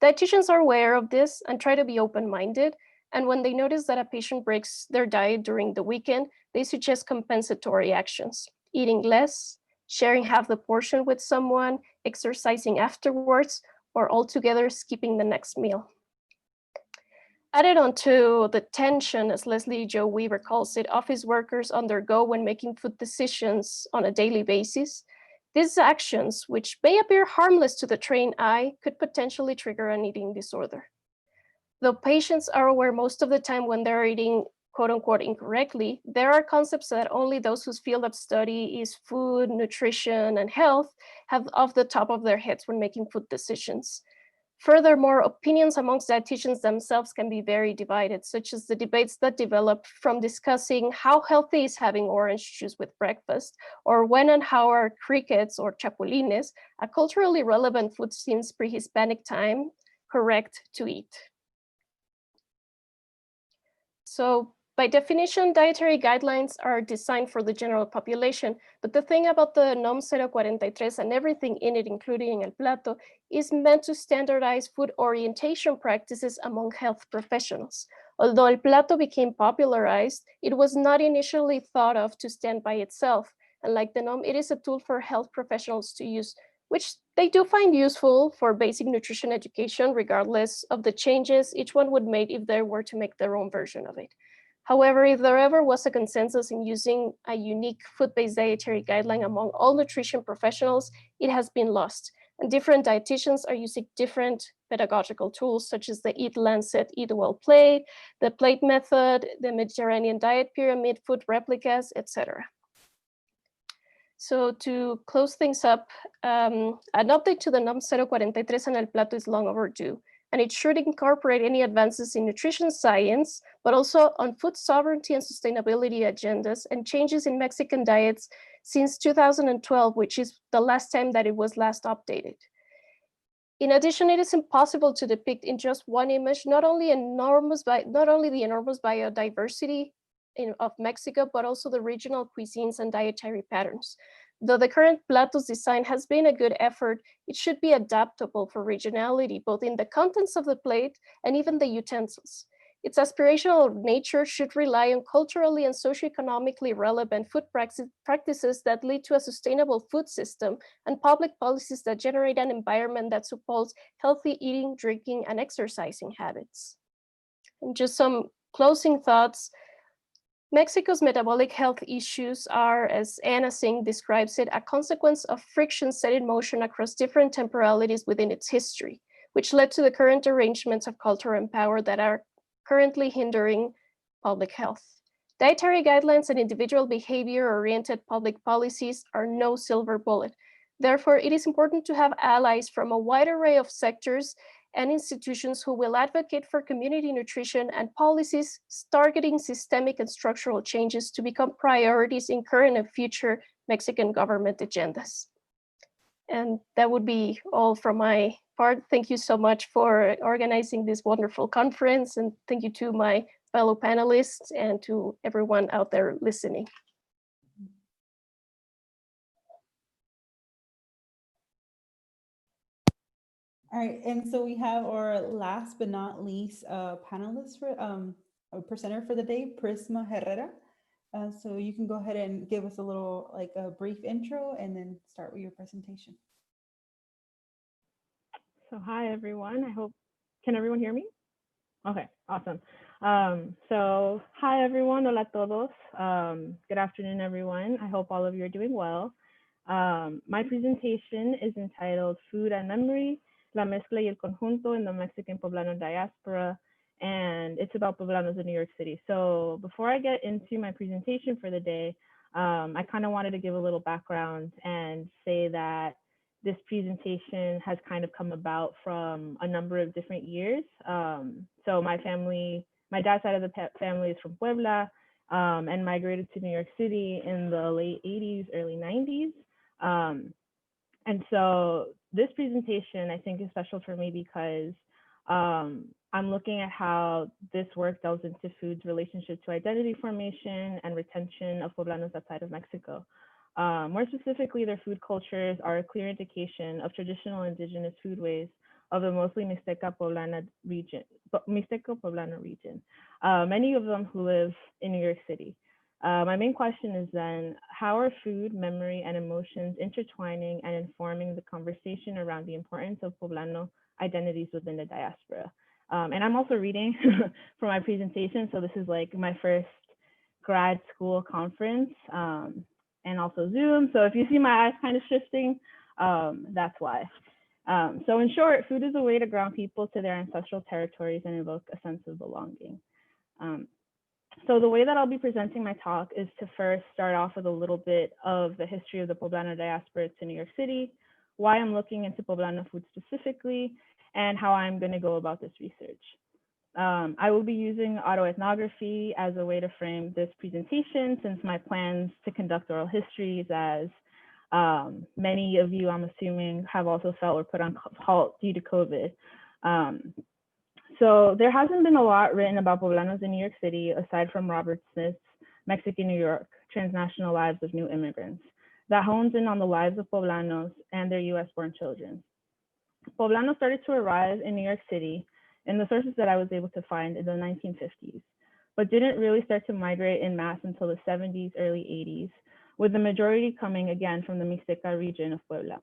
Dietitians are aware of this and try to be open-minded, and when they notice that a patient breaks their diet during the weekend, they suggest compensatory actions, eating less, sharing half the portion with someone, exercising afterwards, or altogether skipping the next meal. Added onto the tension, as Leslie Jo Weaver calls it, office workers undergo when making food decisions on a daily basis, these actions, which may appear harmless to the trained eye, could potentially trigger an eating disorder. Though patients are aware most of the time when they're eating quote unquote incorrectly, there are concepts that only those whose field of study is food, nutrition, and health have off the top of their heads when making food decisions. Furthermore, opinions amongst dietitians themselves can be very divided, such as the debates that develop from discussing how healthy is having orange juice with breakfast, or when and how are crickets or chapulines, a culturally relevant food since pre-Hispanic time, correct to eat. So by definition, dietary guidelines are designed for the general population, but the thing about the NOM 043 and everything in it, including El Plato, is meant to standardize food orientation practices among health professionals. Although El Plato became popularized, it was not initially thought of to stand by itself. And like the NOM, it is a tool for health professionals to use, which they do find useful for basic nutrition education, regardless of the changes each one would make if they were to make their own version of it. However, if there ever was a consensus in using a unique food-based dietary guideline among all nutrition professionals, it has been lost. And different dietitians are using different pedagogical tools, such as the Eat Lancet, Eat Well Plate, the plate method, the Mediterranean diet pyramid, food replicas, etc. So to close things up, an update to the NOM 043 and El Plato is long overdue, and it should incorporate any advances in nutrition science, but also on food sovereignty and sustainability agendas and changes in Mexican diets since 2012, which is the last time that it was last updated. In addition, it is impossible to depict in just one image not only the enormous biodiversity of Mexico, but also the regional cuisines and dietary patterns. Though the current Plato's design has been a good effort, it should be adaptable for regionality, both in the contents of the plate and even the utensils. Its aspirational nature should rely on culturally and socioeconomically relevant food practices that lead to a sustainable food system and public policies that generate an environment that supports healthy eating, drinking, and exercising habits. And just some closing thoughts. Mexico's metabolic health issues are, as Anna Singh describes it, a consequence of friction set in motion across different temporalities within its history, which led to the current arrangements of culture and power that are currently hindering public health. Dietary guidelines and individual behavior-oriented public policies are no silver bullet. Therefore, it is important to have allies from a wide array of sectors and institutions who will advocate for community nutrition and policies targeting systemic and structural changes to become priorities in current and future Mexican government agendas. And that would be all from my part. Thank you so much for organizing this wonderful conference, and thank you to my fellow panelists and to everyone out there listening. All right, and so we have our last but not least panelist for a presenter for the day, Prisma Herrera. So you can go ahead and give us a little, like a brief intro and then start with your presentation. So hi everyone, can everyone hear me? Okay, awesome. So hi everyone, hola todos. Good afternoon everyone. I hope all of you are doing well. My presentation is entitled Food and Memory, La Mezcla y el Conjunto in the Mexican Poblano Diaspora, and it's about poblanos in New York City. So before I get into my presentation for the day, I kind of wanted to give a little background and say that this presentation has kind of come about from a number of different years. So my dad's side of the family is from Puebla, and migrated to New York City in the late 80s, early 90s. And so this presentation, I think, is special for me because I'm looking at how this work delves into food's relationship to identity formation and retention of poblanos outside of Mexico. More specifically, their food cultures are a clear indication of traditional indigenous foodways of the mostly Mixteco Poblana region, many of them who live in New York City. My main question is then, how are food, memory, and emotions intertwining and informing the conversation around the importance of Poblano identities within the diaspora? And I'm also reading for my presentation, so this is like my first grad school conference, and also Zoom. So if you see my eyes kind of shifting, that's why. So in short, food is a way to ground people to their ancestral territories and evoke a sense of belonging. So the way that I'll be presenting my talk is to first start off with a little bit of the history of the Poblano diaspora to New York City, why I'm looking into Poblano food specifically, and how I'm going to go about this research. I will be using autoethnography as a way to frame this presentation, since my plans to conduct oral histories, as many of you, I'm assuming, have also felt were put on halt due to COVID. So there hasn't been a lot written about poblanos in New York City, aside from Robert Smith's Mexican New York, Transnational Lives of New Immigrants, that hones in on the lives of poblanos and their US-born children. Poblanos started to arrive in New York City in the sources that I was able to find in the 1950s, but didn't really start to migrate in mass until the 70s, early 80s, with the majority coming again from the Mixteca region of Puebla.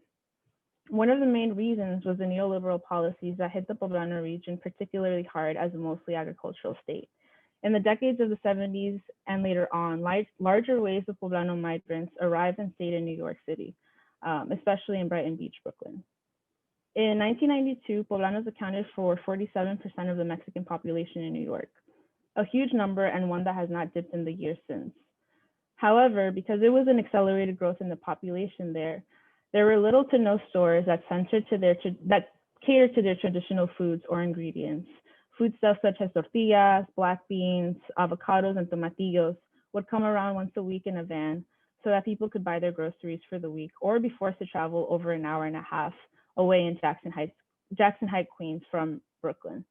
One of the main reasons was the neoliberal policies that hit the Poblano region particularly hard as a mostly agricultural state. In the decades of the 70s and later on, larger waves of Poblano migrants arrived and stayed in New York City, especially in Brighton Beach, Brooklyn. In 1992, Poblanos accounted for 47% of the Mexican population in New York, a huge number and one that has not dipped in the years since. However, because it was an accelerated growth in the population there were little to no stores that catered to their traditional foods or ingredients. Foodstuffs such as tortillas, black beans, avocados, and tomatillos would come around once a week in a van so that people could buy their groceries for the week or be forced to travel over an hour and a half away in Jackson Heights, Queens from Brooklyn.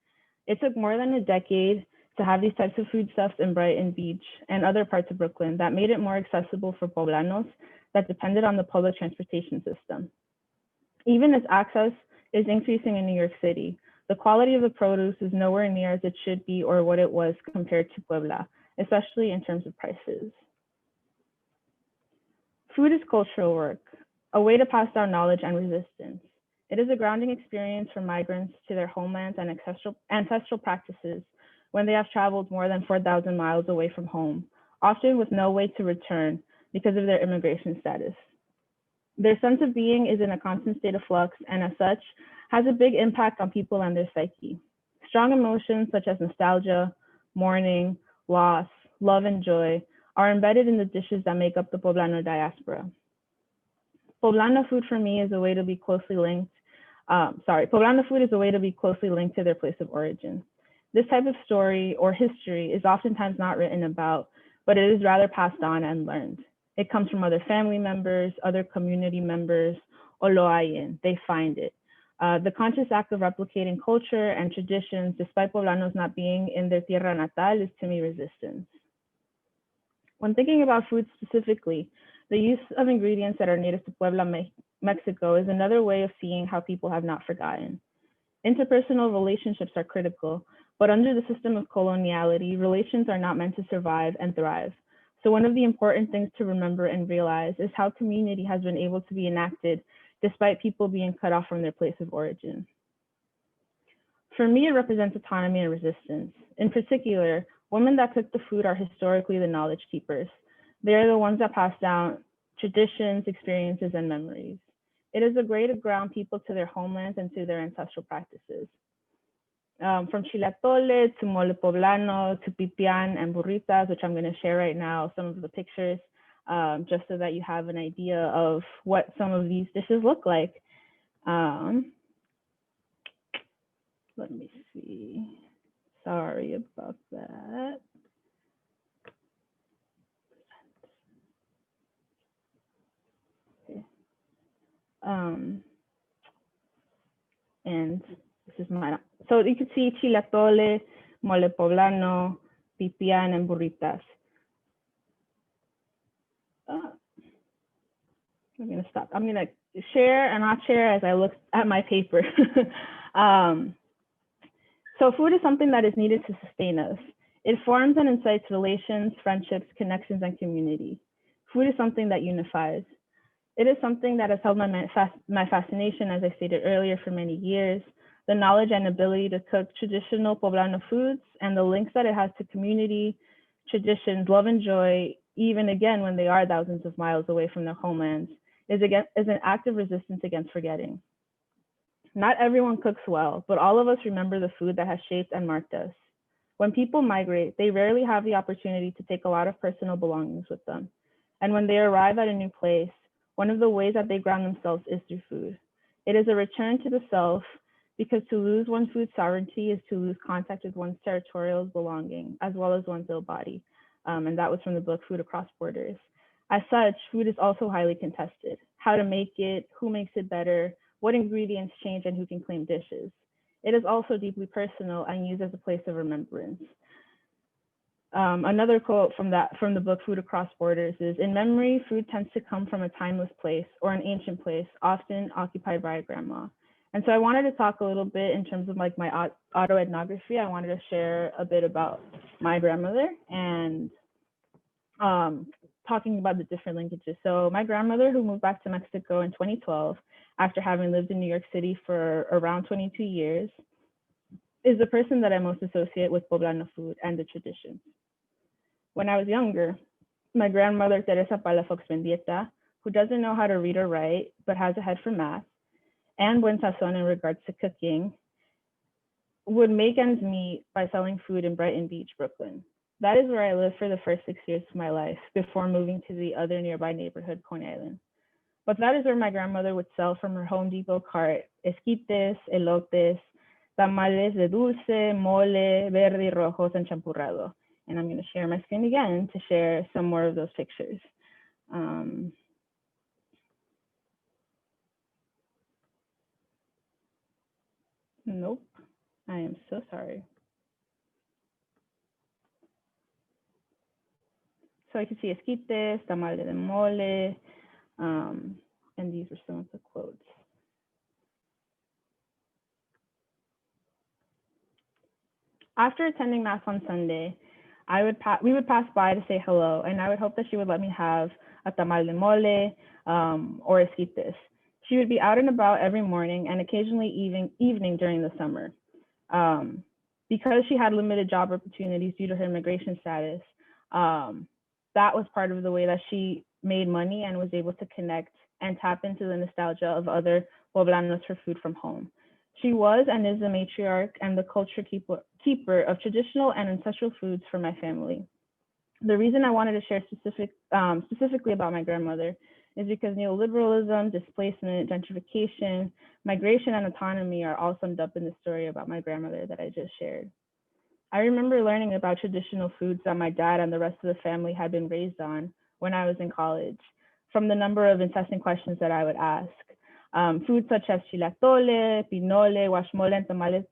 It took more than a decade to have these types of foodstuffs in Brighton Beach and other parts of Brooklyn that made it more accessible for poblanos that depended on the public transportation system. Even as access is increasing in New York City, the quality of the produce is nowhere near as it should be or what it was compared to Puebla, especially in terms of prices. Food is cultural work, a way to pass down knowledge and resistance. It is a grounding experience for migrants to their homelands and ancestral practices when they have traveled more than 4,000 miles away from home, often with no way to return because of their immigration status. Their sense of being is in a constant state of flux, and as such, has a big impact on people and their psyche. Strong emotions such as nostalgia, mourning, loss, love, and joy are embedded in the dishes that make up the Poblano diaspora. Poblano food for me is a way to be closely linked. Poblano food is a way to be closely linked to their place of origin. This type of story or history is oftentimes not written about, but it is rather passed on and learned. It comes from other family members, other community members, o lo hayan, they find it. The conscious act of replicating culture and traditions, despite poblanos not being in their tierra natal, is to me resistance. When thinking about food specifically, the use of ingredients that are native to Puebla, Mexico is another way of seeing how people have not forgotten. Interpersonal relationships are critical, but under the system of coloniality, relations are not meant to survive and thrive. So one of the important things to remember and realize is how community has been able to be enacted despite people being cut off from their place of origin. For me, it represents autonomy and resistance. In particular, women that cook the food are historically the knowledge keepers. They are the ones that pass down traditions, experiences, and memories. It is a way to ground people to their homelands and to their ancestral practices. From chilatole to mole poblano to pipián and burritas, which I'm going to share right now, some of the pictures, just so that you have an idea of what some of these dishes look like. Let me see. Sorry about that. Okay. And this is mine. So you can see chilatole, mole poblano, pipián, and burritas. I'm gonna stop. I'm gonna share and not share as I look at my paper. So food is something that is needed to sustain us. It forms and incites relations, friendships, connections, and community. Food is something that unifies. It is something that has held my fascination, as I stated earlier, for many years. The knowledge and ability to cook traditional Poblano foods and the links that it has to community, traditions, love and joy, even again when they are thousands of miles away from their homelands, is an act of resistance against forgetting. Not everyone cooks well, but all of us remember the food that has shaped and marked us. When people migrate, they rarely have the opportunity to take a lot of personal belongings with them. And when they arrive at a new place, one of the ways that they ground themselves is through food. It is a return to the self, because to lose one's food sovereignty is to lose contact with one's territorial belonging, as well as one's own body. And that was from the book Food Across Borders. As such, food is also highly contested. How to make it, who makes it better, what ingredients change, and who can claim dishes. It is also deeply personal and used as a place of remembrance. Another quote from the book Food Across Borders is, in memory, food tends to come from a timeless place or an ancient place, often occupied by a grandma. And so I wanted to talk a little bit in terms of like my autoethnography. I wanted to share a bit about my grandmother and talking about the different linkages. So my grandmother, who moved back to Mexico in 2012, after having lived in New York City for around 22 years, is the person that I most associate with Poblano food and the traditions. When I was younger, my grandmother, Teresa Palafox Mendieta, who doesn't know how to read or write, but has a head for math, and buen sazon in regards to cooking, would make ends meet by selling food in Brighton Beach, Brooklyn. That is where I lived for the first 6 years of my life before moving to the other nearby neighborhood, Coney Island. But that is where my grandmother would sell from her Home Depot cart esquites, elotes, tamales de dulce, mole, verde, rojos, and champurrado. And I'm going to share my screen again to share some more of those pictures. Nope, I am so sorry. So I can see esquites, tamale de mole, and these are some of the quotes. After attending Mass on Sunday, we would pass by to say hello, and I would hope that she would let me have a tamal de mole or esquites. She would be out and about every morning and occasionally evening during the summer. Because she had limited job opportunities due to her immigration status, that was part of the way that she made money and was able to connect and tap into the nostalgia of other Poblanos for food from home. She was and is the matriarch and the culture keeper of traditional and ancestral foods for my family. The reason I wanted to share specifically about my grandmother is because neoliberalism, displacement, gentrification, migration, and autonomy are all summed up in the story about my grandmother that I just shared. I remember learning about traditional foods that my dad and the rest of the family had been raised on when I was in college, from the number of incessant questions that I would ask. Foods such as chilatole, pinole, guachmole, and tamales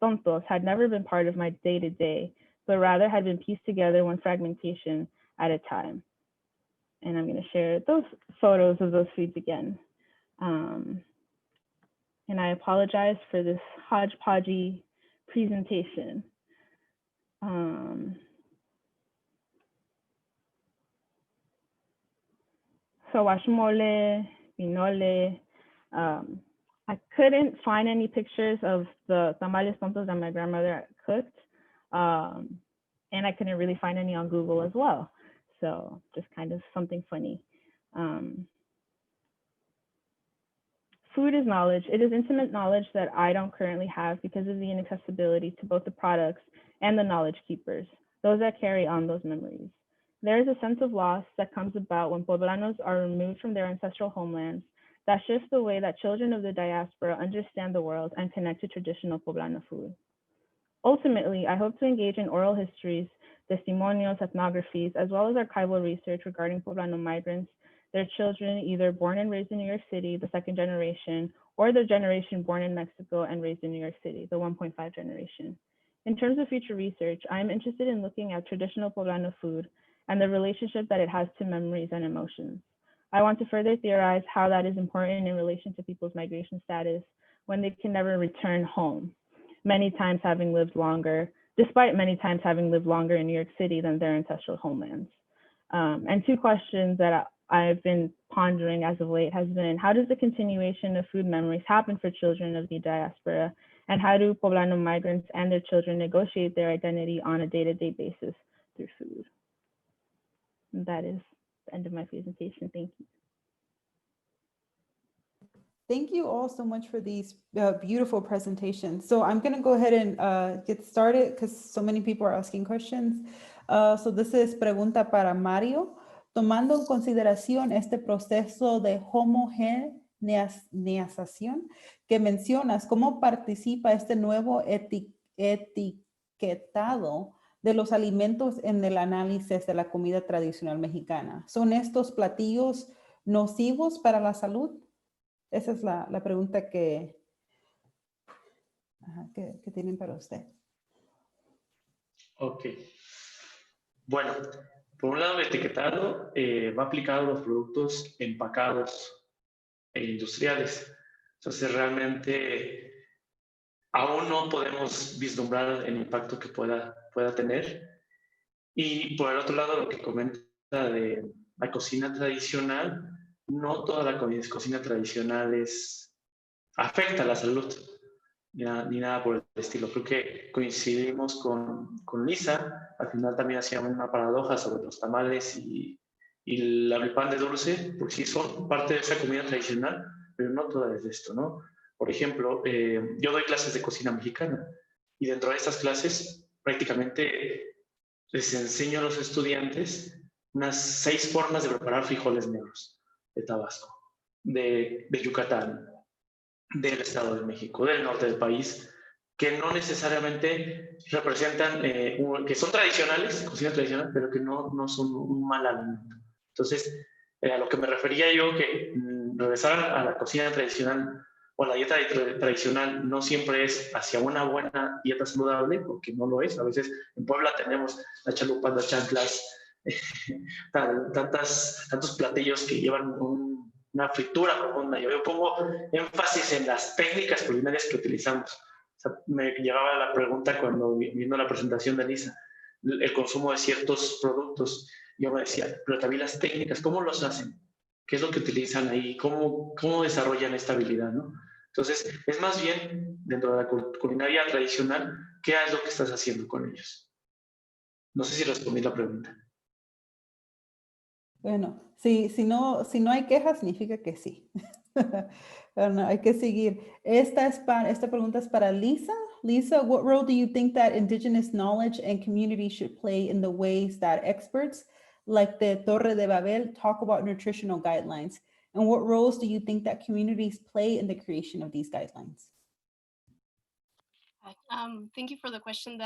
tontos had never been part of my day-to-day, but rather had been pieced together one fragmentation at a time. And I'm going to share those photos of those foods again. And I apologize for this hodgepodgey presentation. So guachmole, pinole. I couldn't find any pictures of the tamales tontos that my grandmother cooked. And I couldn't really find any on Google as well. So just kind of something funny. Um, Food is knowledge. It is intimate knowledge that I don't currently have because of the inaccessibility to both the products and the knowledge keepers, those that carry on those memories. There is a sense of loss that comes about when Poblanos are removed from their ancestral homelands that shifts the way that children of the diaspora understand the world and connect to traditional Poblano food. Ultimately, I hope to engage in oral histories, testimonials, ethnographies, as well as archival research regarding Poblano migrants, their children either born and raised in New York City, the second generation, or the generation born in Mexico and raised in New York City, the 1.5 generation. In terms of future research, I am interested in looking at traditional Poblano food and the relationship that it has to memories and emotions. I want to further theorize how that is important in relation to people's migration status when they can never return home, many times having lived longer, despite many times having lived longer in New York City than their ancestral homelands. And two questions that I've been pondering as of late has been, how does the continuation of food memories happen for children of the diaspora? And how do Poblano migrants and their children negotiate their identity on a day-to-day basis through food? And that is the end of my presentation. Thank you. Thank you all so much for these beautiful presentations. So I'm going to go ahead and get started because so many people are asking questions. So this is pregunta para Mario. Tomando en consideración este proceso de homogeneización que mencionas, ¿cómo participa este nuevo etiquetado de los alimentos en el análisis de la comida tradicional mexicana? ¿Son estos platillos nocivos para la salud? Esa es la pregunta que tienen para usted. Ok. Bueno, por un lado, el etiquetado va aplicado a los productos empacados e industriales. Entonces, realmente aún no podemos vislumbrar el impacto que pueda tener. Y por el otro lado, lo que comenta de la cocina tradicional, no toda la cocina tradicional afecta a la salud, ni nada por el estilo. Creo que coincidimos con Lisa. Al final también hacíamos una paradoja sobre los tamales y el pan de dulce, porque sí son parte de esa comida tradicional, pero no toda es de esto, ¿no? Por ejemplo, yo doy clases de cocina mexicana y dentro de estas clases prácticamente les enseño a los estudiantes unas 6 formas de preparar frijoles negros de Tabasco, de Yucatán, del Estado de México, del norte del país, que no necesariamente representan, que son tradicionales, cocina tradicional, pero que no son un mal alimento. Entonces, a lo que me refería yo, que regresar a la cocina tradicional o la dieta tradicional no siempre es hacia una buena dieta saludable, porque no lo es. A veces en Puebla tenemos la chalupa, las chanclas, tantos platillos que llevan una fritura profunda. Yo pongo énfasis en las técnicas culinarias que utilizamos. O sea, me llevaba la pregunta cuando viendo la presentación de Lisa, el consumo de ciertos productos. Yo me decía, pero también las técnicas, ¿cómo los hacen? ¿Qué es lo que utilizan ahí? ¿Cómo desarrollan esta habilidad, no? Entonces, es más bien, dentro de la culinaria tradicional, ¿qué es lo que estás haciendo con ellos? No sé si respondí la pregunta. Bueno, si no hay quejas, significa que sí. Pero no, hay que seguir. Esta pregunta es para Lisa. Lisa, what role do you think that indigenous knowledge and community should play in the ways that experts like the Torre de Babel talk about nutritional guidelines? And what roles do you think that communities play in the creation of these guidelines? Thank you for the question.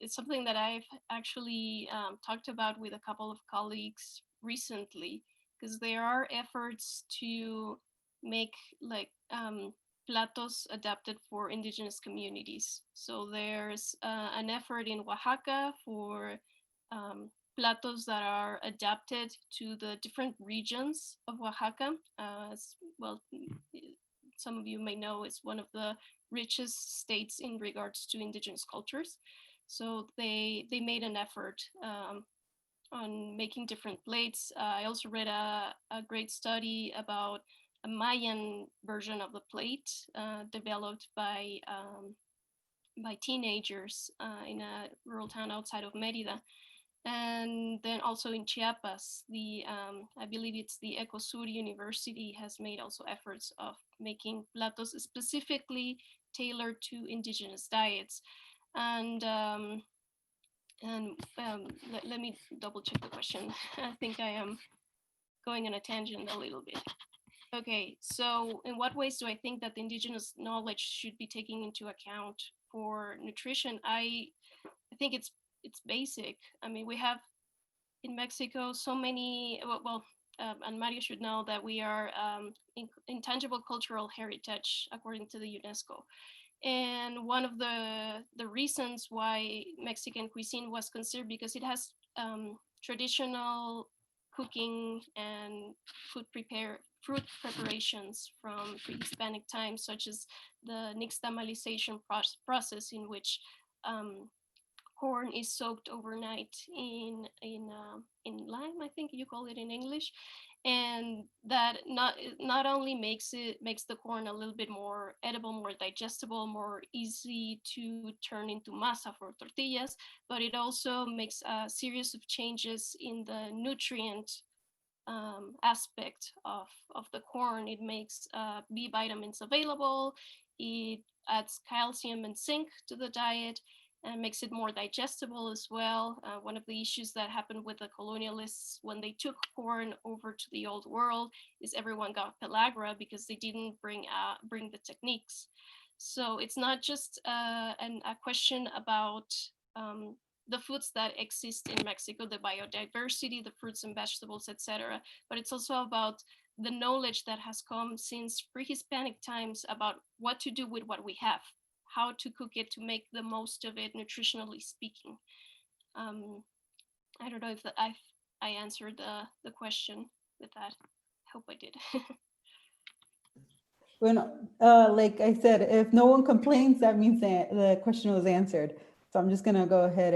It's something that I've actually talked about with a couple of colleagues recently, because there are efforts to make like platos adapted for indigenous communities. So there's an effort in Oaxaca for platos that are adapted to the different regions of Oaxaca. Well, some of you may know it's one of the richest states in regards to indigenous cultures. So they made an effort on making different plates. I also read a great study about a Mayan version of the plate developed by teenagers in a rural town outside of Mérida. And then also in Chiapas, I believe it's the Ecosur University has made also efforts of making platos specifically tailored to indigenous diets. And let me double check the question. I think I am going on a tangent a little bit. Okay, so in what ways do I think that the indigenous knowledge should be taken into account for nutrition? I think it's basic. I mean, we have in Mexico so many, and Mario should know that we are intangible cultural heritage according to the UNESCO. And one of the reasons why Mexican cuisine was considered, because it has traditional cooking and fruit preparations from pre-Hispanic times, such as the nixtamalization process, in which corn is soaked overnight in lime, I think you call it in English, and that not only makes the corn a little bit more edible, more digestible, more easy to turn into masa for tortillas, but it also makes a series of changes in the nutrient aspect of the corn. It makes B vitamins available. It adds calcium and zinc to the diet and makes it more digestible as well. One of the issues that happened with the colonialists when they took corn over to the old world is everyone got pellagra because they didn't bring the techniques. So it's not just a question about the foods that exist in Mexico, the biodiversity, the fruits and vegetables, etc. But it's also about the knowledge that has come since pre-Hispanic times about what to do with what we have, how to cook it to make the most of it, nutritionally speaking. I don't know if I answered the question with that. I hope I did. Well, like I said, if no one complains, that means that the question was answered. So I'm just gonna go ahead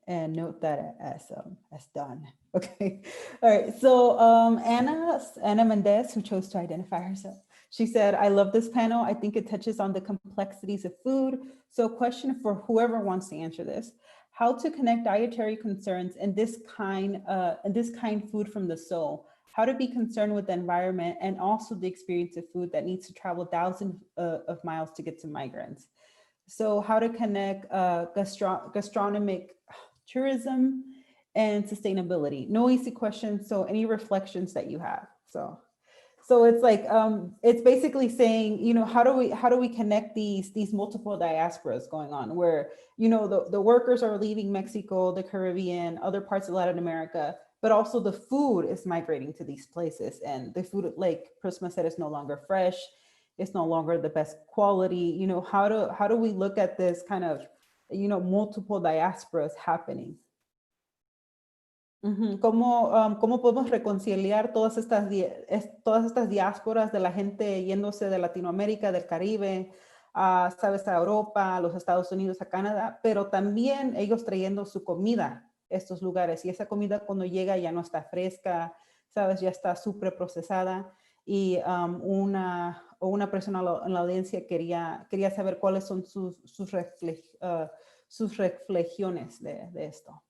and note that as done. Okay. All right. So Anna Mendez, who chose to identify herself, she said, "I love this panel. I think it touches on the complexities of food. So question for whoever wants to answer this: how to connect dietary concerns and this kind food from the soul? How to be concerned with the environment and also the experience of food that needs to travel thousands of miles to get to migrants. So how to connect gastronomic tourism and sustainability. No easy questions. So any reflections that you have. So it's like, it's basically saying, you know, how do we connect these multiple diasporas going on where, you know, the workers are leaving Mexico, the Caribbean, other parts of Latin America, but also the food is migrating to these places, and the food, like Prisma said, is no longer fresh. It's no longer the best quality. You know, how do we look at this kind of, you know, multiple diasporas happening? ¿Cómo podemos reconciliar todas estas diásporas de la gente yéndose de Latinoamérica, del Caribe, sabes, a Europa, a los Estados Unidos, a Canadá, pero también ellos trayendo su comida a estos lugares, y esa comida cuando llega ya no está fresca, sabes, ya está súper procesada, y una persona en la audiencia quería saber cuáles son sus reflexiones de esto.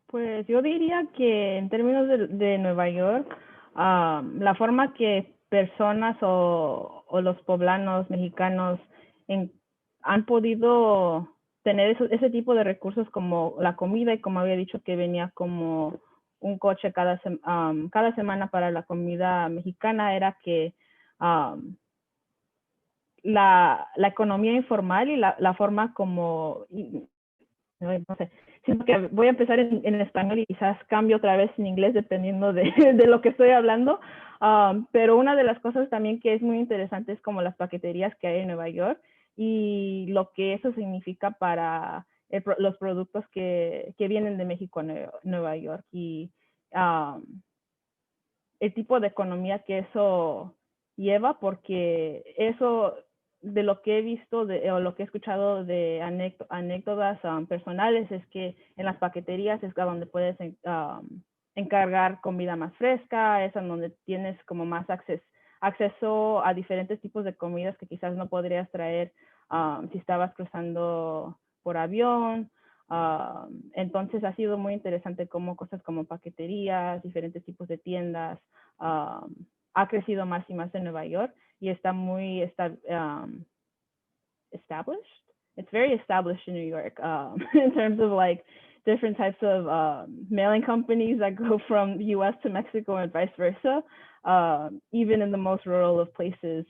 Pues yo diría que en términos de Nueva York, la forma que personas o los poblanos mexicanos han podido tener ese tipo de recursos como la comida, y como había dicho que venía como un coche cada semana para la comida mexicana, era que la economía informal y la forma como, no sé, siento que voy a empezar en español y quizás cambio otra vez en inglés dependiendo de lo que estoy hablando, pero una de las cosas también que es muy interesante es como las paqueterías que hay en Nueva York y lo que eso significa para los productos que vienen de México a Nueva York, y el tipo de economía que eso lleva, porque eso, de lo que he visto o lo que he escuchado de anécdotas personales, es que en las paqueterías es donde puedes encargar comida más fresca, es en donde tienes como más acceso a diferentes tipos de comidas que quizás no podrías traer si estabas cruzando por avión. Entonces ha sido muy interesante cómo cosas como paqueterías, diferentes tipos de tiendas, ha crecido más y más en Nueva York y está muy established. It's very established in New York in terms of like different types of mailing companies that go from the US to Mexico and vice versa, even in the most rural of places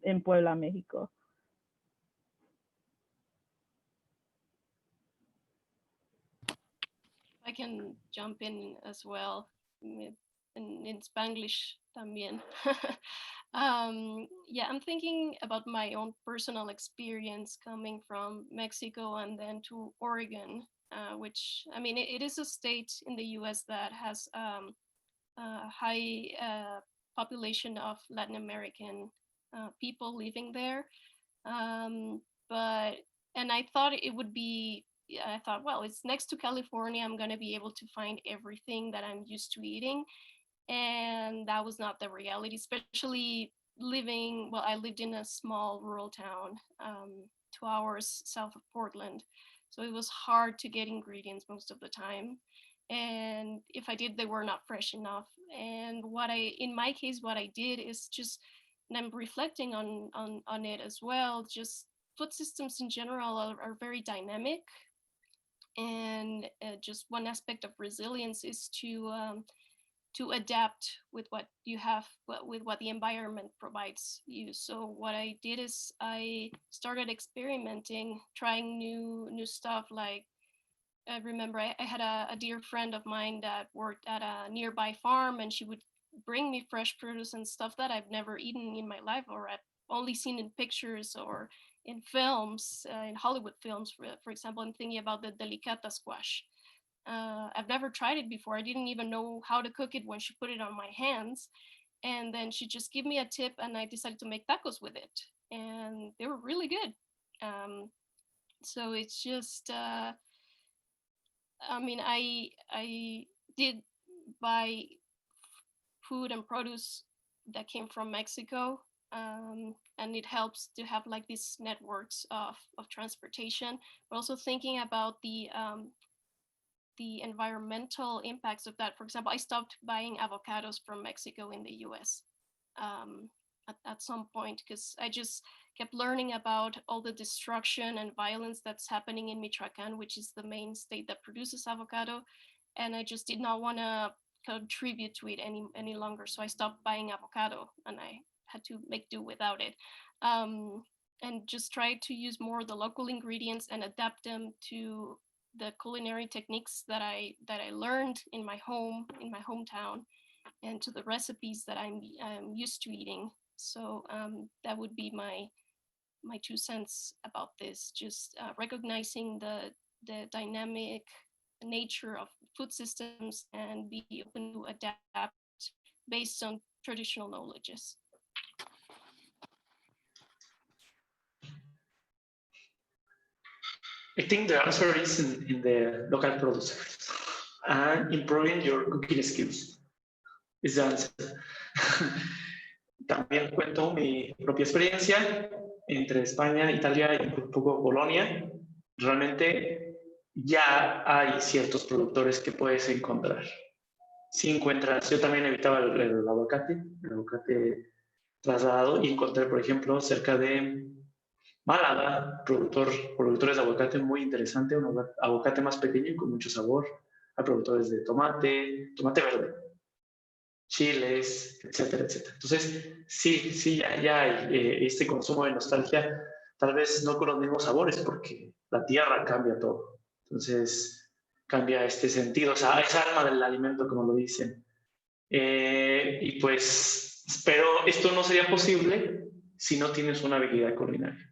in Puebla, Mexico. I can jump in as well in Spanglish también. Yeah, I'm thinking about my own personal experience coming from Mexico and then to Oregon, which, I mean, it is a state in the US that has a high population of Latin American people living there. And I thought it would be, I thought, well, it's next to California. I'm going to be able to find everything that I'm used to eating. And that was not the reality, especially living, well, I lived in a small rural town, 2 hours south of Portland. So it was hard to get ingredients most of the time. And if I did, they were not fresh enough. And in my case, what I did is just, and I'm reflecting on it as well, just food systems in general are very dynamic. And just one aspect of resilience is to adapt with what you have, with what the environment provides you. So what I did is I started experimenting, trying new stuff. Like I remember I had a dear friend of mine that worked at a nearby farm, and she would bring me fresh produce and stuff that I've never eaten in my life, or I've only seen in pictures or in films, in Hollywood films, for example. I'm thinking about the delicata squash. I've never tried it before. I didn't even know how to cook it when she put it on my hands. And then she just gave me a tip, and I decided to make tacos with it. And they were really good. So it's just, I mean, I did buy food and produce that came from Mexico. And it helps to have like these networks of transportation, but also thinking about the environmental impacts of that. For example, I stopped buying avocados from Mexico in the US at some point, because I just kept learning about all the destruction and violence that's happening in Michoacan, which is the main state that produces avocado. And I just did not want to contribute to it any longer. So I stopped buying avocado, and I had to make do without it. And just try to use more of the local ingredients and adapt them to the culinary techniques that I learned in my hometown, and to the recipes that I'm used to eating. So that would be my 2 cents about this. Just recognizing the dynamic nature of food systems and be open to adapt based on traditional knowledges. I think the answer is in the local producers and improving your cooking skills is the answer. También cuento mi propia experiencia entre España, Italia y un poco Polonia. Realmente ya hay ciertos productores que puedes encontrar. Si encuentras, yo también evitaba el aguacate trasladado, y encontré, por ejemplo, cerca de Málaga, productores de aguacate muy interesante, un aguacate más pequeño y con mucho sabor. Hay productores de tomate verde, chiles, etcétera, etcétera. Entonces, sí, ya hay este consumo de nostalgia, tal vez no con los mismos sabores, porque la tierra cambia todo. Entonces, cambia este sentido, o sea, es alma del alimento, como lo dicen. Y pues, pero esto no sería posible si no tienes una habilidad culinaria.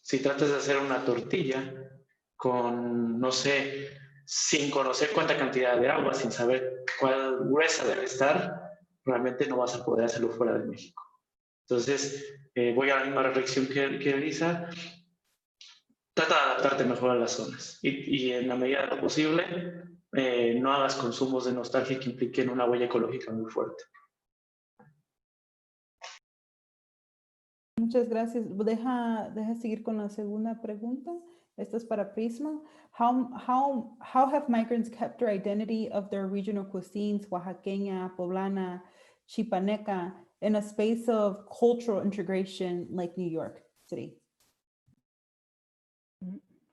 Si tratas de hacer una tortilla con, no sé, sin conocer cuánta cantidad de agua, sin saber cuál gruesa debe estar, realmente no vas a poder hacerlo fuera de México. Entonces, voy a la misma reflexión que Elisa. Trata de adaptarte mejor a las zonas y en la medida de lo posible, no hagas consumos de nostalgia que impliquen una huella ecológica muy fuerte. Muchas gracias. Deja seguir con la segunda pregunta. Esta es para Prisma. How have migrants kept their identity of their regional cuisines, Oaxaqueña, Poblana, Chipaneca, in a space of cultural integration like New York City?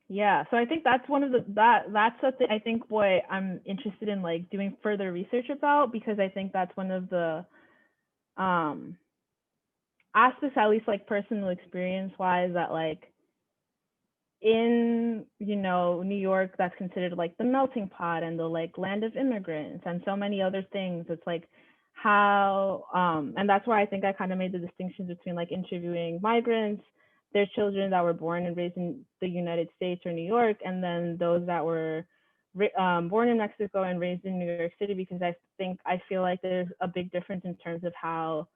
Yeah, so I think that's one of that's something I think what I'm interested in like doing further research about, because I think that's one of the aspects, at least like personal experience wise, that like in New York, that's considered like the melting pot and the like land of immigrants and so many other things. It's like how and that's why I think I kind of made the distinctions between like interviewing migrants, their children that were born and raised in the United States or New York, and then those that were born in Mexico and raised in New York City, because I feel like there's a big difference in terms of how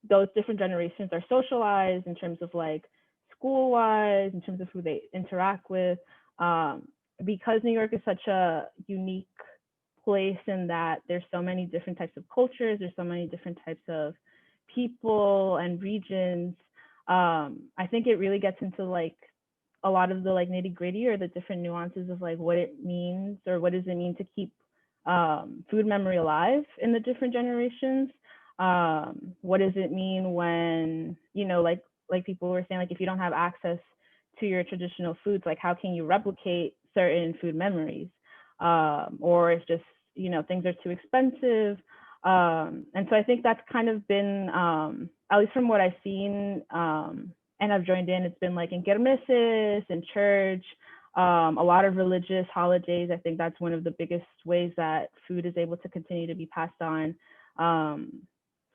those different generations are socialized, in terms of like school-wise, in terms of who they interact with, because New York is such a unique place in that there's so many different types of cultures, there's so many different types of people and regions. I think it really gets into like a lot of the like nitty-gritty or the different nuances of like what it means, or what does it mean to keep food memory alive in the different generations. What does it mean when, like people were saying, like if you don't have access to your traditional foods, like how can you replicate certain food memories? Or if just, things are too expensive. And so I think that's kind of been, at least from what I've seen, and I've joined in, it's been like in kermeses, in church, a lot of religious holidays. I think that's one of the biggest ways that food is able to continue to be passed on,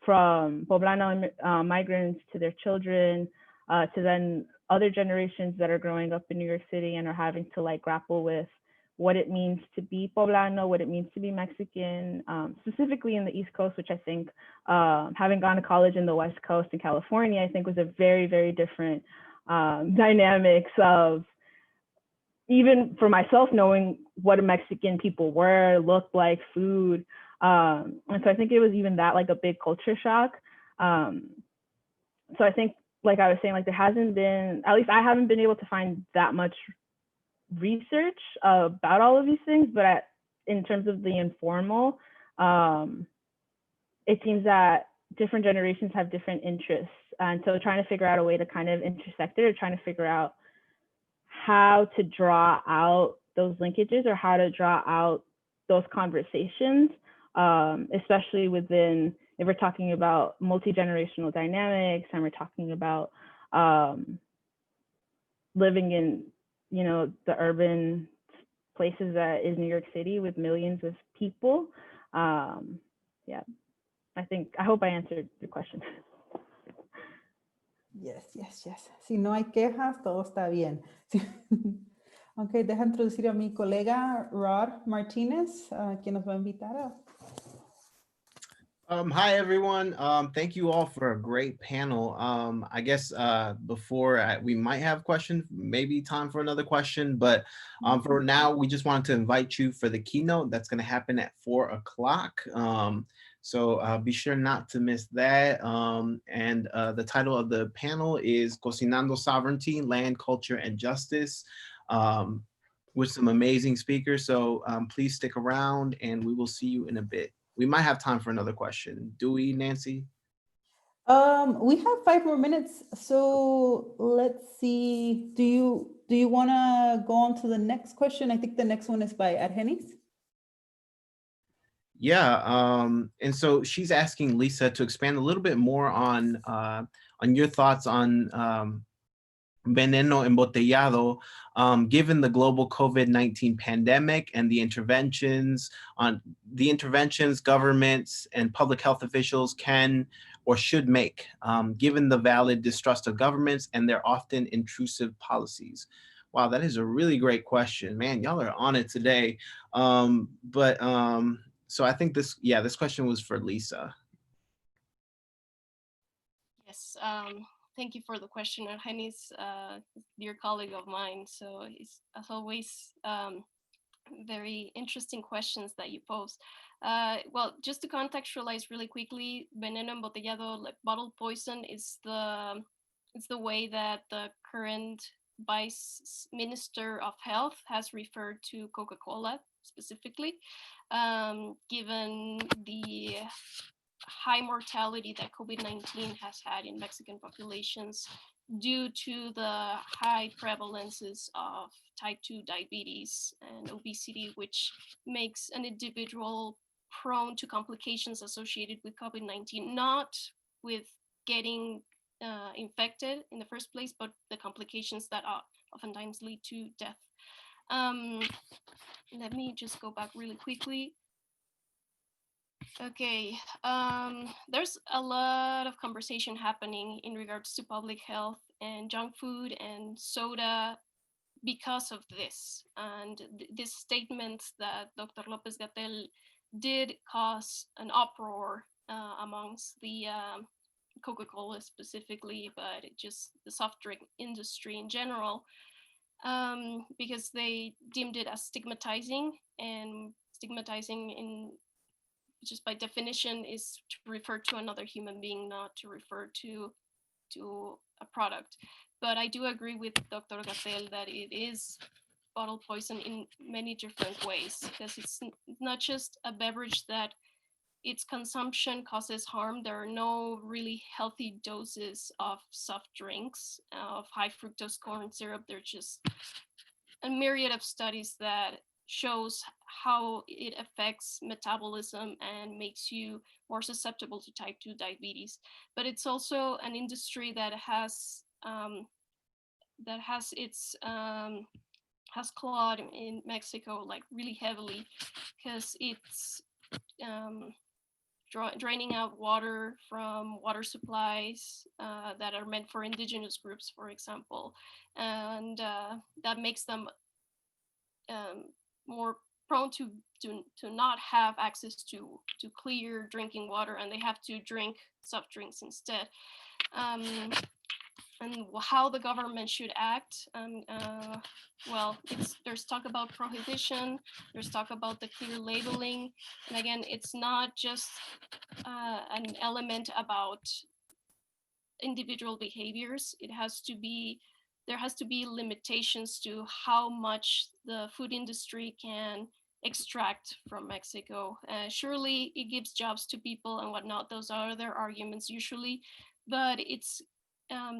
from Poblano migrants to their children, to then other generations that are growing up in New York City and are having to like grapple with what it means to be Poblano, what it means to be Mexican, specifically in the East Coast, which I think, having gone to college in the West Coast in California, I think was a very, very different dynamics of, even for myself, knowing what Mexican people were, looked like, food. And so I think it was even that like a big culture shock. So I think, like I was saying, like there hasn't been, at least I haven't been able to find that much research about all of these things, but in terms of the informal, it seems that different generations have different interests. And so trying to figure out a way to kind of intersect it, or trying to figure out how to draw out those linkages, or how to draw out those conversations, especially within, if we're talking about multi-generational dynamics and we're talking about living in, the urban places that is New York City with millions of people. Yeah, I hope I answered your question. Yes. Si no hay quejas, todo está bien. Ok, deja introducir a mi colega Rod Martinez, quien nos va a invitar. Hi, everyone. Thank you all for a great panel. I guess before we might have questions, maybe time for another question, but for now, we just wanted to invite you for the keynote that's going to happen at 4 o'clock. So be sure not to miss that. And the title of the panel is Cocinando Sovereignty, Land, Culture, and Justice, with some amazing speakers. So please stick around and we will see you in a bit. We might have time for another question. Do we, Nancy? We have 5 more minutes. So let's see. Do you want to go on to the next question? I think the next one is by Argenis. Yeah, and so she's asking Lisa to expand a little bit more on your thoughts on veneno embotellado, given the global COVID-19 pandemic and the interventions governments and public health officials can or should make, given the valid distrust of governments and their often intrusive policies. Wow, that is a really great question, man. Y'all are on it today. So I think this question was for Lisa. Yes, thank you for the question. Argenis, dear colleague of mine. So it's, as always, very interesting questions that you pose. Well, just to contextualize really quickly, veneno embotellado, like bottled poison, is the way that the current Vice Minister of Health has referred to Coca-Cola specifically, given the high mortality that COVID-19 has had in Mexican populations due to the high prevalences of type 2 diabetes and obesity, which makes an individual prone to complications associated with COVID-19, not with getting infected in the first place, but the complications that oftentimes lead to death. Let me just go back really quickly. Okay, there's a lot of conversation happening in regards to public health and junk food and soda because of this. And this statement that Dr. Lopez Gatell did cause an uproar amongst the Coca-Cola specifically, but just the soft drink industry in general, because they deemed it as stigmatizing, and stigmatizing in just by definition is to refer to another human being, not to refer to a product. But I do agree with Dr. Gatell that it is bottle poison in many different ways, because it's not just a beverage that its consumption causes harm. There are no really healthy doses of soft drinks, of high fructose corn syrup. There's just a myriad of studies that shows how it affects metabolism and makes you more susceptible to type 2 diabetes. But it's also an industry that has has clawed in Mexico like really heavily, because it's draining out water from water supplies that are meant for indigenous groups, for example, and that makes them more prone to not have access to clear drinking water, and they have to drink soft drinks instead. And how the government should act, well, there's talk about prohibition, there's talk about the clear labeling, and again, it's not just an element about individual behaviors. There has to be limitations to how much the food industry can extract from Mexico. Surely it gives jobs to people and whatnot. Those are their arguments usually, but it's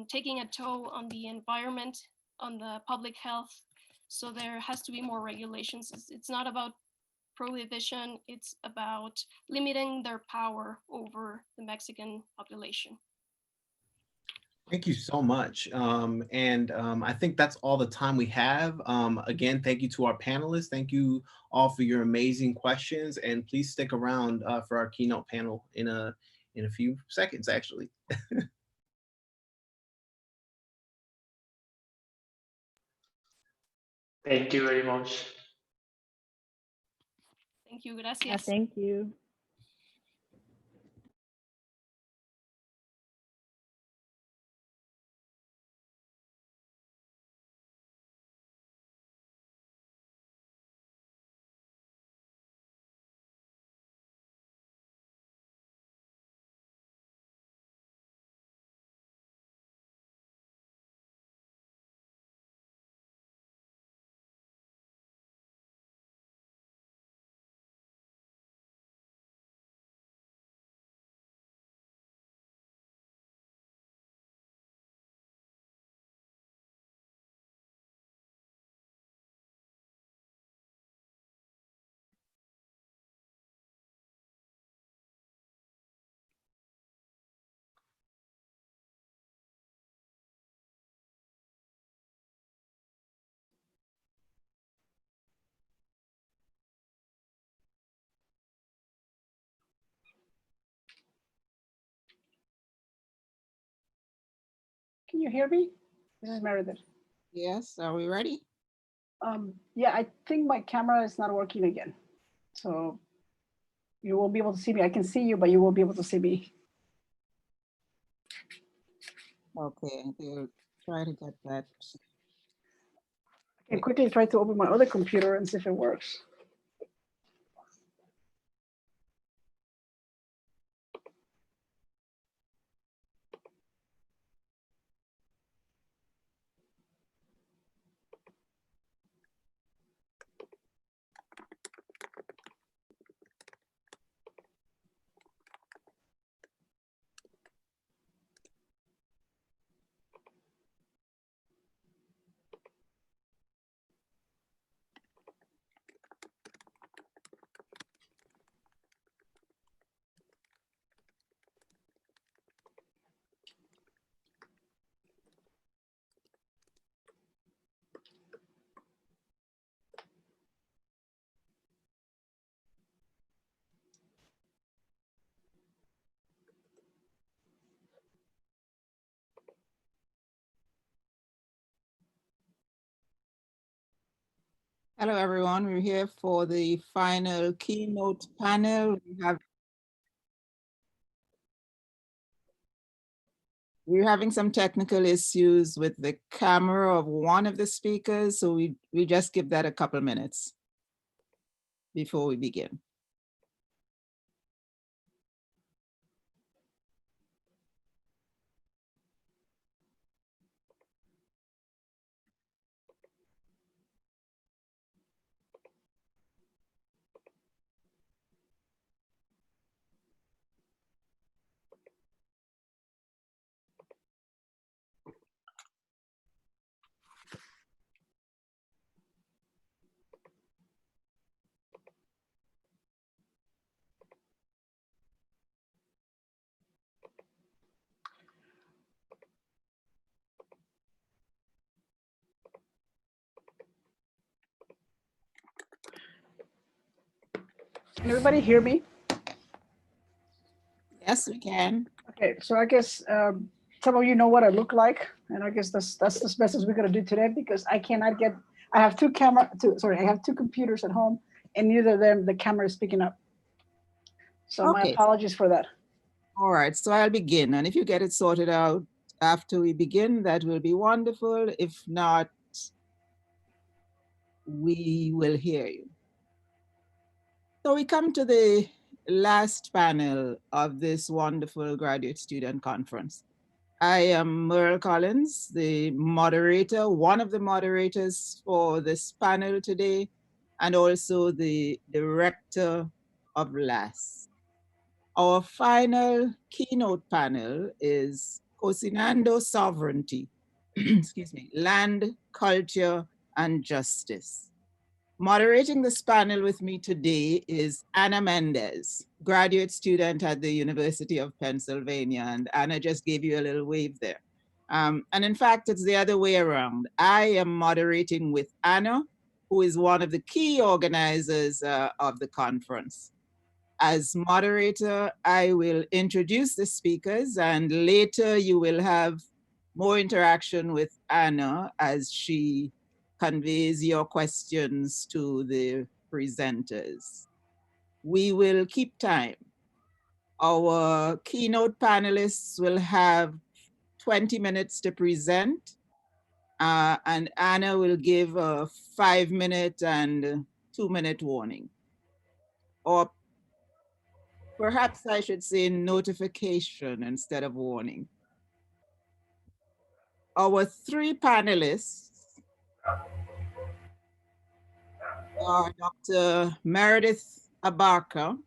taking a toll on the environment, on the public health. So there has to be more regulations. It's not about prohibition, it's about limiting their power over the Mexican population. Thank you so much. I think that's all the time we have. Again, thank you to our panelists. Thank you all for your amazing questions, and please stick around for our keynote panel in a few seconds, actually. Thank you very much. Thank you, gracias. Thank you. Can you hear me? This is Meredith. Yes, are we ready? Yeah, I think my camera is not working again. So you won't be able to see me. I can see you, but you won't be able to see me. Okay, we'll try to get that. I can quickly try to open my other computer and see if it works. Hello, everyone. We're here for the final keynote panel. We're having some technical issues with the camera of one of the speakers, so we just give that a couple minutes before we begin. Can everybody hear me? Yes, we can. Okay, so I guess some of you know what I look like, and I guess that's the best as we're gonna do today because I cannot get. I have I have two computers at home, and neither of them the camera is picking up. So my Okay. apologies for that. All right, so I'll begin, and if you get it sorted out after we begin, that will be wonderful. If not, we will hear you. So we come to the last panel of this wonderful graduate student conference. I am Merle Collins, the moderator, one of the moderators for this panel today, and also the director of LAS. Our final keynote panel is Cocinando Sovereignty, excuse me, Land, Culture, and Justice. Moderating this panel with me today is Anna Mendez, graduate student at the University of Pennsylvania. And Anna just gave you a little wave there. And in fact, it's the other way around. I am moderating with Anna, who is one of the key organizers of the conference. As moderator, I will introduce the speakers, and later you will have more interaction with Anna as she conveys your questions to the presenters. We will keep time. Our keynote panelists will have 20 minutes to present, and Anna will give a 5-minute and 2-minute warning. Or perhaps I should say notification instead of warning. Our 3 panelists are Dr. Meredith Abarca,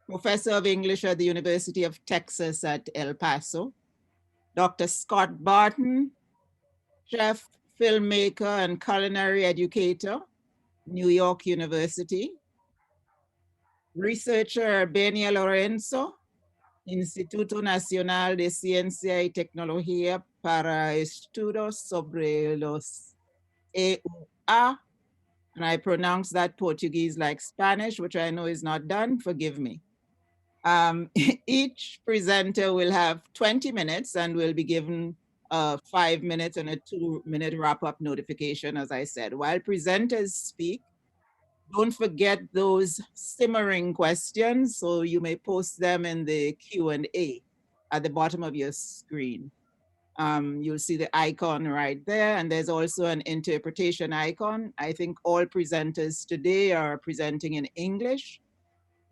Professor of English at the University of Texas at El Paso, Dr. Scott Barton, chef, filmmaker, and culinary educator, New York University, researcher Benia Lorenzo, Instituto Nacional de Ciencia y Tecnología para Estudios sobre los EUA, and I pronounce that Portuguese like Spanish, which I know is not done, forgive me. Each presenter will have 20 minutes and will be given 5 minutes and a 2-minute wrap-up notification, as I said. While presenters speak, don't forget those simmering questions, so you may post them in the Q&A at the bottom of your screen. You'll see the icon right there, and there's also an interpretation icon. I think all presenters today are presenting in English,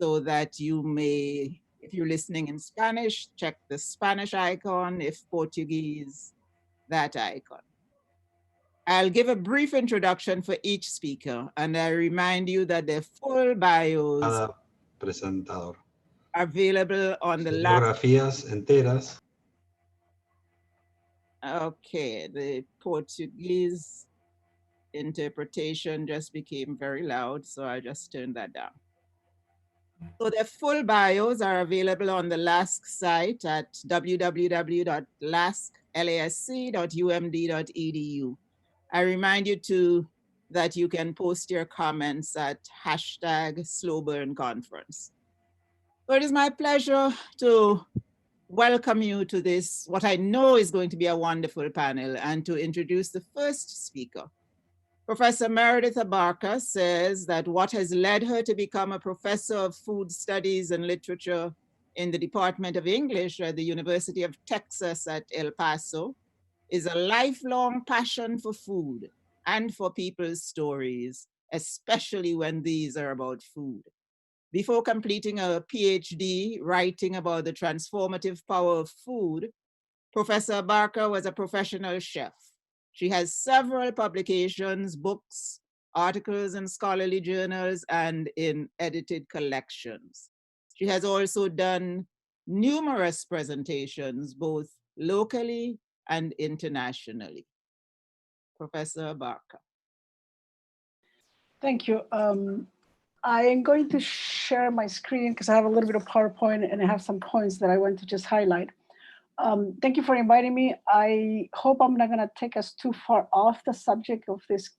so that you may, if you're listening in Spanish, check the Spanish icon, if Portuguese, that icon. I'll give a brief introduction for each speaker, and I remind you that their full bios Cada presentador. are available on the last. Biografías enteras. Okay, the Portuguese interpretation just became very loud, so I just turned that down. So their full bios are available on the LASK site at www.lasc.umd.edu. I remind you too that you can post your comments at #SlowBurnConference. So it is my pleasure to welcome you to this, what I know is going to be a wonderful panel, and to introduce the first speaker. Professor Meredith Abarca says that what has led her to become a professor of food studies and literature in the Department of English at the University of Texas at El Paso is a lifelong passion for food and for people's stories, especially when these are about food. Before completing a PhD writing about the transformative power of food, Professor Barker was a professional chef. She has several publications, books, articles in scholarly journals, and in edited collections. She has also done numerous presentations, both locally and internationally. Professor Barker. Thank you. I am going to share my screen because I have a little bit of PowerPoint and I have some points that I want to just highlight. Thank you for inviting me. I hope I'm not going to take us too far off the subject of this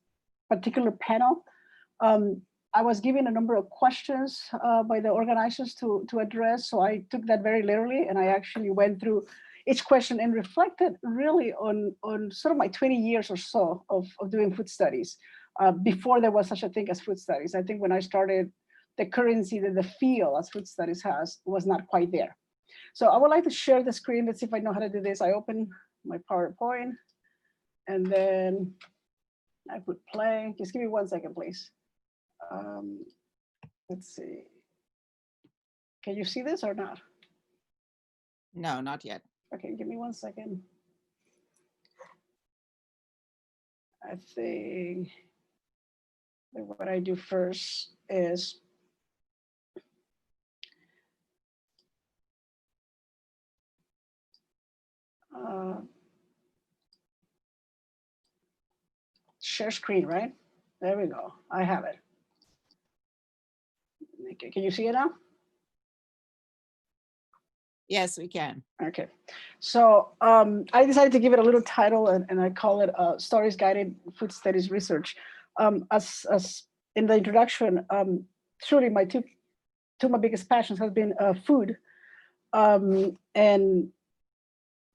particular panel. I was given a number of questions by the organizers to address, so I took that very literally, and I actually went through each question and reflected really on sort of my 20 years or so of doing food studies. Before there was such a thing as food studies. I think when I started, the currency that the field as food studies has was not quite there. So I would like to share the screen. Let's see if I know how to do this. I open my PowerPoint and then I put play. Just give me 1 second, please. Let's see. Can you see this or not? No, not yet. Okay, give me 1 second. I think what I do first is share screen, right? There we go. I have it. Okay, can you see it now? Yes, we can. Okay, so I decided to give it a little title, and I call it Stories Guided Food Studies Research. As in the introduction, truly two of my biggest passions has been food and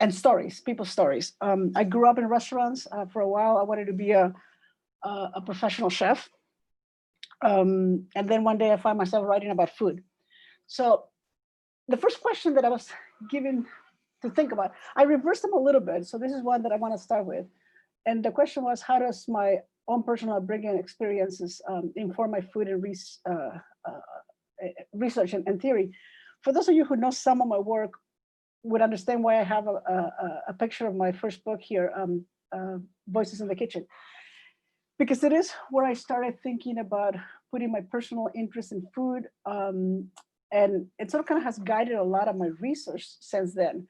stories, people's stories. I grew up in restaurants for a while. I wanted to be a professional chef. And then one day I find myself writing about food. So the first question that I was given to think about, I reversed them a little bit. So this is one that I want to start with. And the question was, how does my own personal upbringing experiences inform my food and research and theory? For those of you who know some of my work would understand why I have a picture of my first book here, Voices in the Kitchen. Because it is where I started thinking about putting my personal interest in food. And it sort of kind of has guided a lot of my research since then.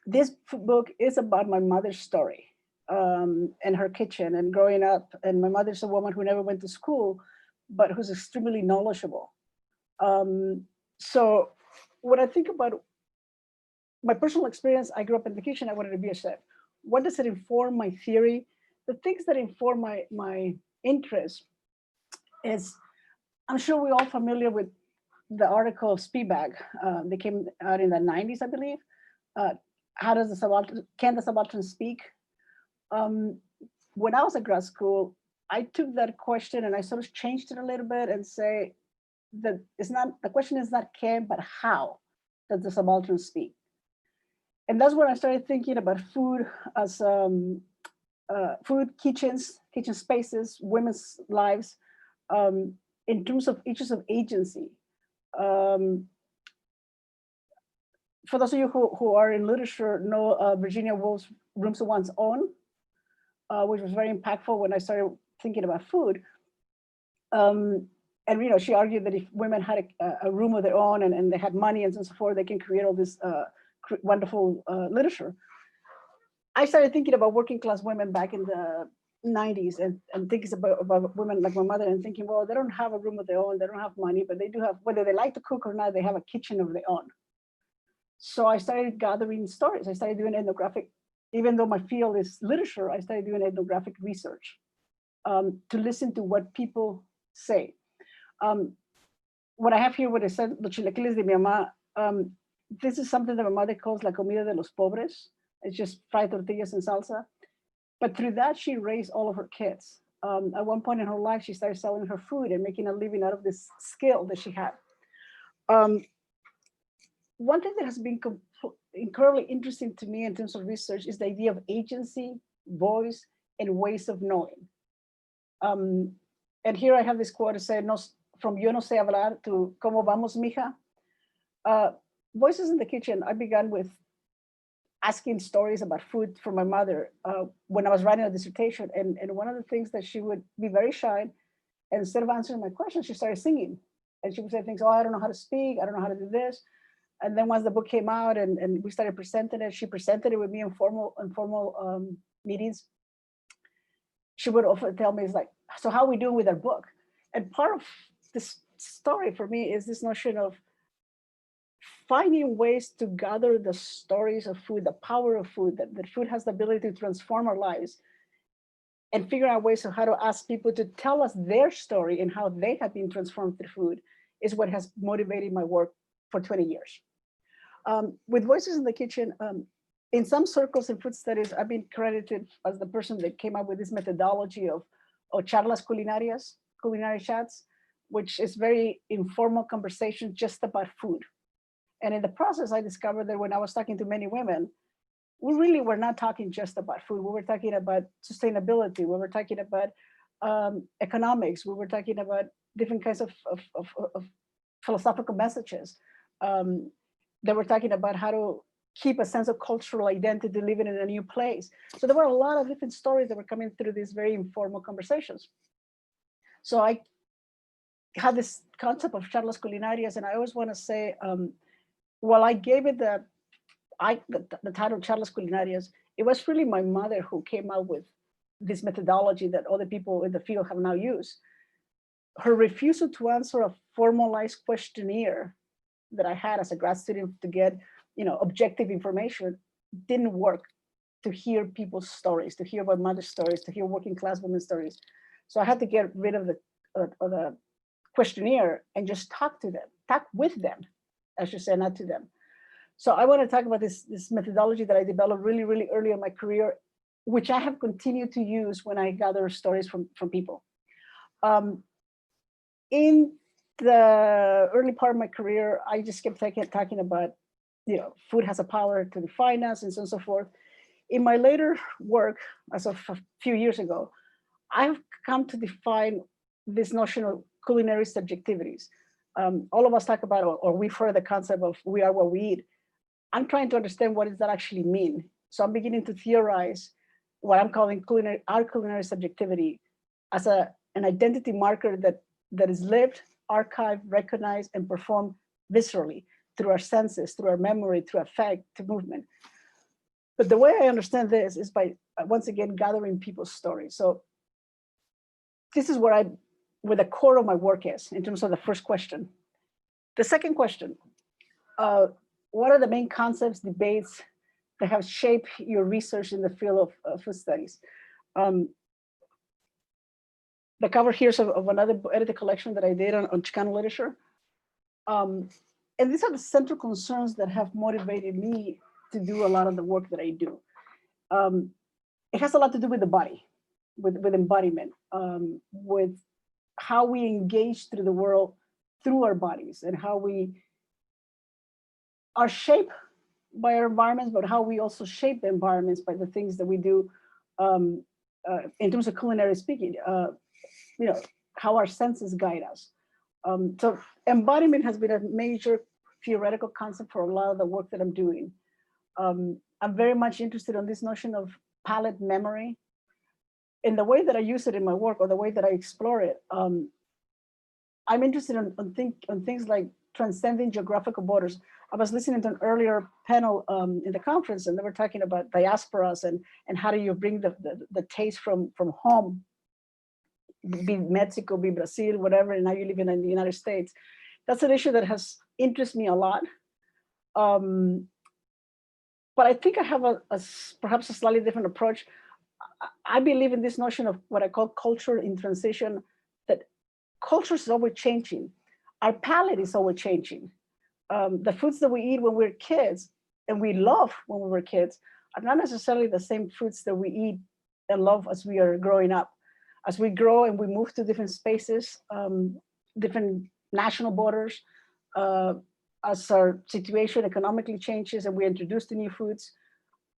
This book is about my mother's story and her kitchen and growing up. And my mother's a woman who never went to school, but who's extremely knowledgeable. So when I think about my personal experience, I grew up in the kitchen. I wanted to be a chef. What does it inform my theory? The things that inform my interest is, I'm sure we're all familiar with the article of Spivak. They came out in the 90s, I believe. How does the subaltern, can the subaltern speak? When I was at grad school, I took that question and I sort of changed it a little bit and say that it's not, the question is not can, but how does the subaltern speak? And that's when I started thinking about food as food, kitchens, kitchen spaces, women's lives, in terms of issues of agency. For those of you who are in literature, know Virginia Woolf's Rooms of One's Own, which was very impactful when I started thinking about food. And you know, she argued that if women had a room of their own and they had money and so forth, they can create all this wonderful literature. I started thinking about working class women back in the 90s and thinking about women like my mother and thinking, well, they don't have a room of their own, they don't have money, but they do have, whether they like to cook or not, they have a kitchen of their own. So I started gathering stories. I started doing ethnographic, even though my field is literature, I started doing ethnographic research to listen to what people say. What I have here, what I said, los chilaquiles de mi mamá, this is something that my mother calls la comida de los pobres. It's just fried tortillas and salsa. But through that, she raised all of her kids. At one point in her life, she started selling her food and making a living out of this skill that she had. One thing that has been incredibly interesting to me in terms of research is the idea of agency, voice, and ways of knowing. And here I have this quote that said, from yo no sé hablar to cómo vamos, mija. Voices in the kitchen, I began with asking stories about food from my mother when I was writing a dissertation. And one of the things that she would be very shy, and instead of answering my questions, she started singing. And she would say things, oh, I don't know how to speak, I don't know how to do this. And then once the book came out and we started presenting it, she presented it with me in formal meetings. She would often tell me, it's like, so how are we doing with our book? And part of this story for me is this notion of finding ways to gather the stories of food, the power of food, that food has the ability to transform our lives, and figure out ways of how to ask people to tell us their story and how they have been transformed through food is what has motivated my work for 20 years. With Voices in the Kitchen, in some circles in food studies, I've been credited as the person that came up with this methodology of charlas culinarias, culinary chats, which is very informal conversation just about food. And in the process, I discovered that when I was talking to many women, we really were not talking just about food. We were talking about sustainability. We were talking about economics. We were talking about different kinds of philosophical messages. They were talking about how to keep a sense of cultural identity living in a new place. So there were a lot of different stories that were coming through these very informal conversations. So I had this concept of charlas culinarias, and I always want to say, while I gave it the title Charlas Culinarias, it was really my mother who came up with this methodology that other people in the field have now used. Her refusal to answer a formalized questionnaire that I had as a grad student to get, objective information didn't work to hear people's stories, to hear my mother's stories, to hear working class women's stories. So I had to get rid of the questionnaire and just talk to them, talk with them, I should say, not to them. So I want to talk about this methodology that I developed really, really early in my career, which I have continued to use when I gather stories from people. In the early part of my career, I just kept talking about, food has a power to define us and so on and so forth. In my later work, as of a few years ago, I've come to define this notion of culinary subjectivities. All of us talk about, or we've heard the concept of we are what we eat. I'm trying to understand what does that actually mean. So I'm beginning to theorize what I'm calling our culinary subjectivity as an identity marker that is lived, archived, recognized, and performed viscerally through our senses, through our memory, through affect, to movement. But the way I understand this is by, once again, gathering people's stories. So this is where the core of my work is in terms of the first question. The second question, what are the main concepts, debates that have shaped your research in the field of food studies? The cover here is of another edited collection that I did on Chicano literature. And these are the central concerns that have motivated me to do a lot of the work that I do. It has a lot to do with the body, with embodiment, with how we engage through the world through our bodies, and how we are shaped by our environments, but how we also shape the environments by the things that we do in terms of culinary speaking, you know, how our senses guide us. So embodiment has been a major theoretical concept for a lot of the work that I'm doing. I'm very much interested in this notion of palate memory. In the way that I use it in my work, or the way that I explore it, I'm interested in things like transcending geographical borders. I was listening to an earlier panel in the conference, and they were talking about diasporas and how do you bring the taste from home, be Mexico, be Brazil, whatever, and now you live in the United States. That's an issue that has interested me a lot. But I think I have perhaps a slightly different approach. I believe in this notion of what I call culture in transition, that culture is always changing. Our palate is always changing. The foods that we eat when we're kids and we love when we were kids are not necessarily the same foods that we eat and love as we are growing up. As we grow and we move to different spaces, different national borders, as our situation economically changes and we're introduced to new foods,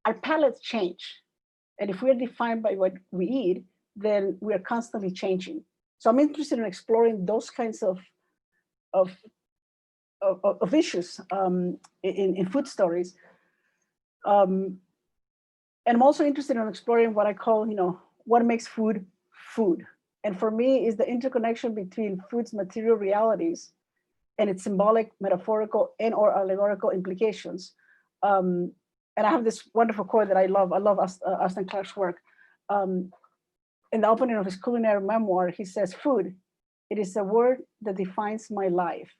our palates change. And if we're defined by what we eat, then we're constantly changing. So I'm interested in exploring those kinds of issues in food stories. And I'm also interested in exploring what I call, you know, what makes food food. And for me, is the interconnection between food's material realities and its symbolic, metaphorical, and or allegorical implications. And I have this wonderful quote that I love. I love Austin Clarke's work. In the opening of his culinary memoir, he says, "Food, it is a word that defines my life."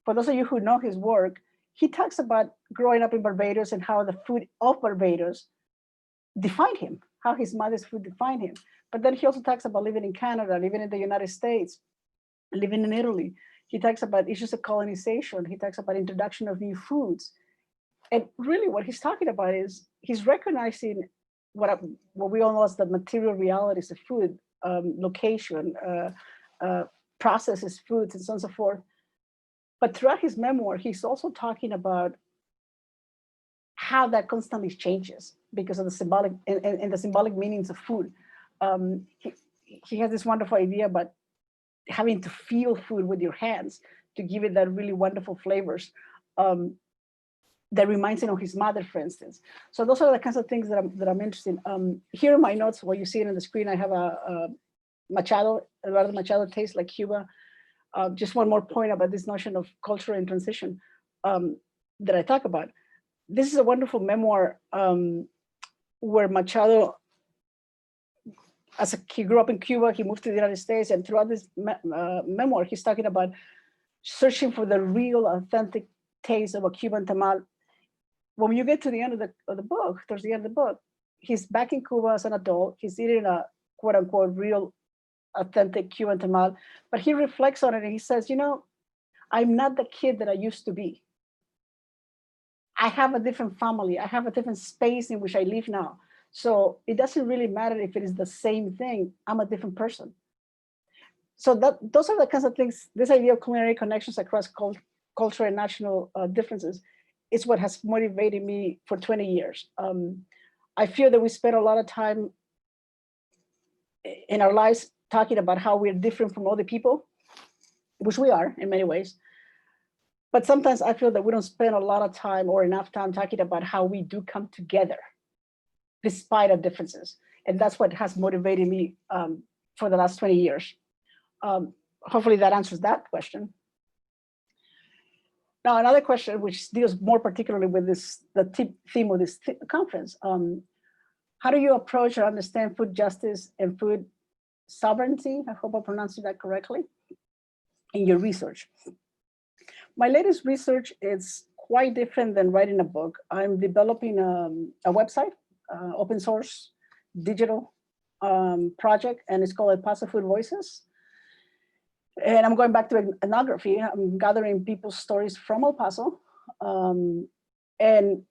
For those of you who know his work, he talks about growing up in Barbados and how the food of Barbados defined him, how his mother's food defined him. But then he also talks about living in Canada, living in the United States, living in Italy. He talks about issues of colonization. He talks about introduction of new foods. And really what he's talking about is he's recognizing what we all know as the material realities of food, location, processes, foods, and so on and so forth. But throughout his memoir, he's also talking about how that constantly changes because of the symbolic and the symbolic meanings of food. He has this wonderful idea about having to feel food with your hands to give it that really wonderful flavors. That reminds him of his mother, for instance. So those are the kinds of things that I'm interested in. Here in my notes, what you see it on the screen, I have a Machado, Eduardo Machado, Tastes Like Cuba. Just one more point about this notion of culture and transition that I talk about. This is a wonderful memoir where Machado, he grew up in Cuba, he moved to the United States, and throughout this memoir, he's talking about searching for the real, authentic taste of a Cuban tamal. When you get to the end of the book, towards the end of the book, he's back in Cuba as an adult. He's eating a quote unquote real, authentic Cuban tamal, but he reflects on it and he says, you know, I'm not the kid that I used to be. I have a different family. I have a different space in which I live now. So it doesn't really matter if it is the same thing. I'm a different person. So those are the kinds of things, this idea of culinary connections across cultural and national differences is what has motivated me for 20 years. I feel that we spend a lot of time in our lives talking about how we're different from other people, which we are in many ways. But sometimes I feel that we don't spend a lot of time or enough time talking about how we do come together despite our differences. And that's what has motivated me for the last 20 years. Hopefully that answers that question. Now, another question which deals more particularly with the theme of this conference. How do you approach or understand food justice and food sovereignty? I hope I pronounced that correctly in your research. My latest research is quite different than writing a book. I'm developing a website, open source, digital project, and it's called El Paso Food Voices. And I'm going back to ethnography. I'm gathering people's stories from El Paso. And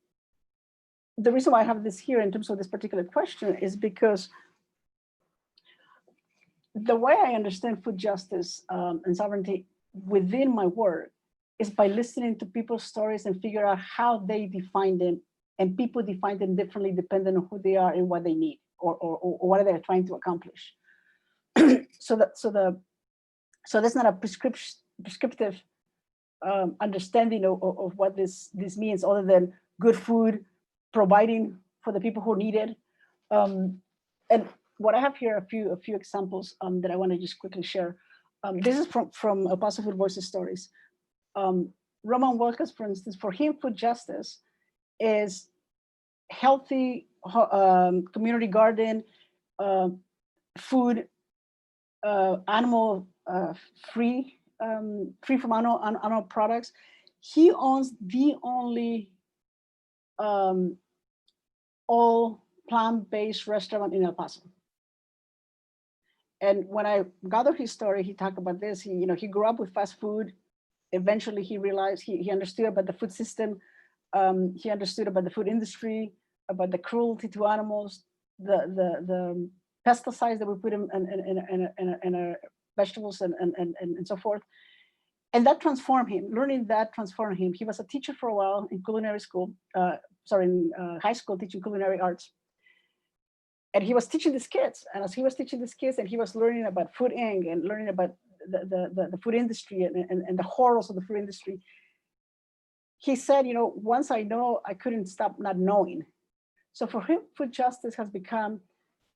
the reason why I have this here in terms of this particular question is because the way I understand food justice and sovereignty within my work is by listening to people's stories and figure out how they define them, and people define them differently depending on who they are and what they need, or what they're trying to accomplish. So that's not a prescriptive understanding of what this means, other than good food, providing for the people who need it. And what I have here, a few examples that I want to just quickly share. This is from El Paso Food Voices Stories. Roman Walker's, for instance, for him, food justice is healthy community garden, food, animal free, free from animal products. He owns the only all plant-based restaurant in El Paso. And when I gathered his story, he talked about this. He grew up with fast food. Eventually, he realized he understood about the food system. He understood about the food industry, about the cruelty to animals, the pesticides that we put in our vegetables and so forth. And that transformed him. Learning that transformed him. He was a teacher for a while in culinary school, in high school, teaching culinary arts. And he was teaching these kids. And as he was teaching these kids, and he was learning about Food Inc. and learning about the food industry and the horrors of the food industry, he said, once I know, I couldn't stop not knowing. So for him, food justice has become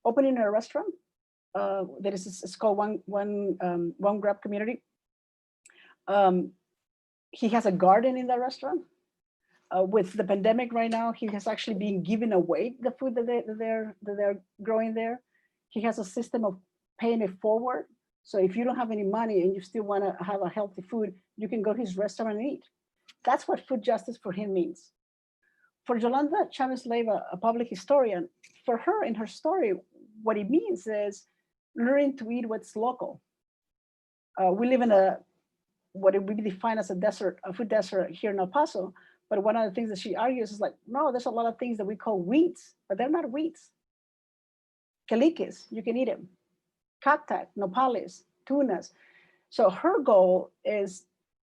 opening a restaurant that is, it's called One Grab Community. He has a garden in the restaurant. With the pandemic right now, he has actually been giving away the food that they're growing there. He has a system of paying it forward. So if you don't have any money and you still want to have a healthy food, you can go to his restaurant and eat. That's what food justice for him means. For Yolanda Chavez Leiva, a public historian, for her, in her story, what it means is learning to eat what's local. We live in what we define as a food desert here in El Paso. But one of the things that she argues is like, no, there's a lot of things that we call weeds, but they're not weeds. Calicas, you can eat them. Cacti, nopales, tunas. So her goal is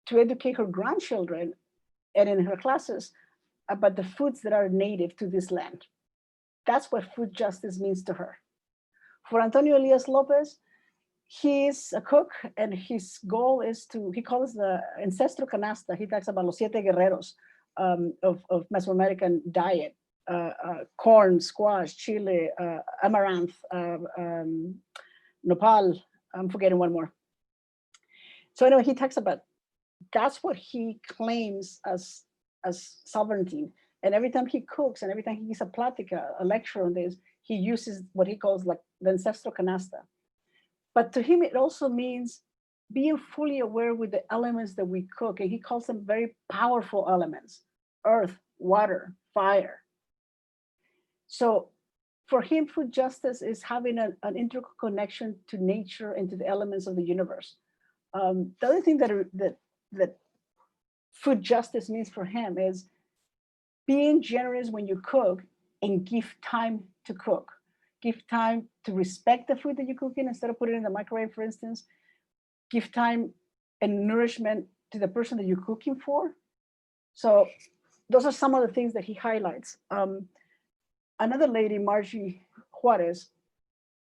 to educate her grandchildren and in her classes about the foods that are native to this land. That's what food justice means to her. For Antonio Elias Lopez, he's a cook, and his goal is he calls the ancestral canasta. He talks about los siete guerreros of Mesoamerican diet, corn, squash, chile, amaranth, nopal, I'm forgetting one more. So anyway, he talks about, that's what he claims as sovereignty. And every time he cooks and every time he gives a plática, a lecture on this, he uses what he calls like the ancestral canasta. But to him, it also means being fully aware with the elements that we cook. And he calls them very powerful elements: earth, water, fire. So for him, food justice is having an integral connection to nature and to the elements of the universe. The other thing that food justice means for him is being generous when you cook and give time to cook. Give time to respect the food that you're cooking instead of putting it in the microwave, for instance. Give time and nourishment to the person that you're cooking for. So those are some of the things that he highlights. Another lady, Margie Juarez,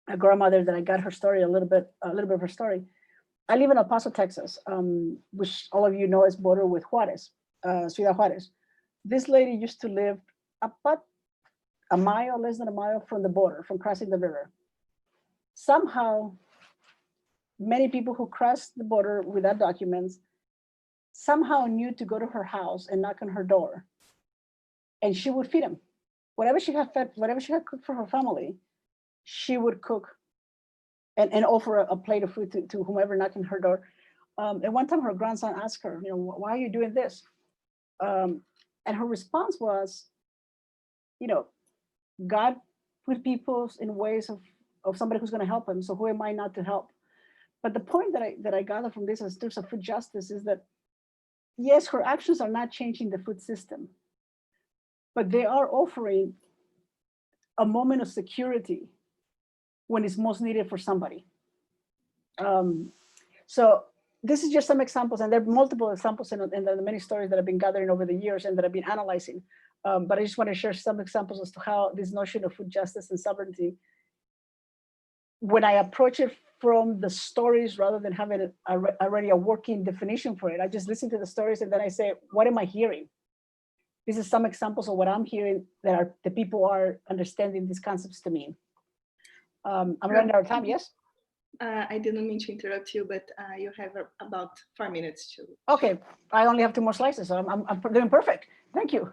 a grandmother that I got her story, a little bit of her story. I live in El Paso, Texas, which all of you know is bordered with Juarez, Ciudad Juarez. This lady used to live about a mile, less than a mile from the border, from crossing the river. Somehow, many people who crossed the border without documents somehow knew to go to her house and knock on her door, and she would feed them. Whatever she had fed, whatever she had cooked for her family, she would cook and offer a plate of food to whomever knocked on her door. And one time her grandson asked her, why are you doing this? And her response was, God put people in ways of somebody who's going to help him. So who am I not to help? But the point that I gather from this in terms of food justice is that, yes, her actions are not changing the food system, but they are offering a moment of security when it's most needed for somebody. So this is just some examples, and there are multiple examples in the many stories that I've been gathering over the years and that I've been analyzing. But I just want to share some examples as to how this notion of food justice and sovereignty, when I approach it from the stories rather than having already a working definition for it, I just listen to the stories and then I say, what am I hearing? This is some examples of what I'm hearing that the people are understanding these concepts to mean. I'm running out of time, yes? I didn't mean to interrupt you, but you have about 4 minutes to. Okay, I only have 2 more slices, so I'm doing perfect. Thank you.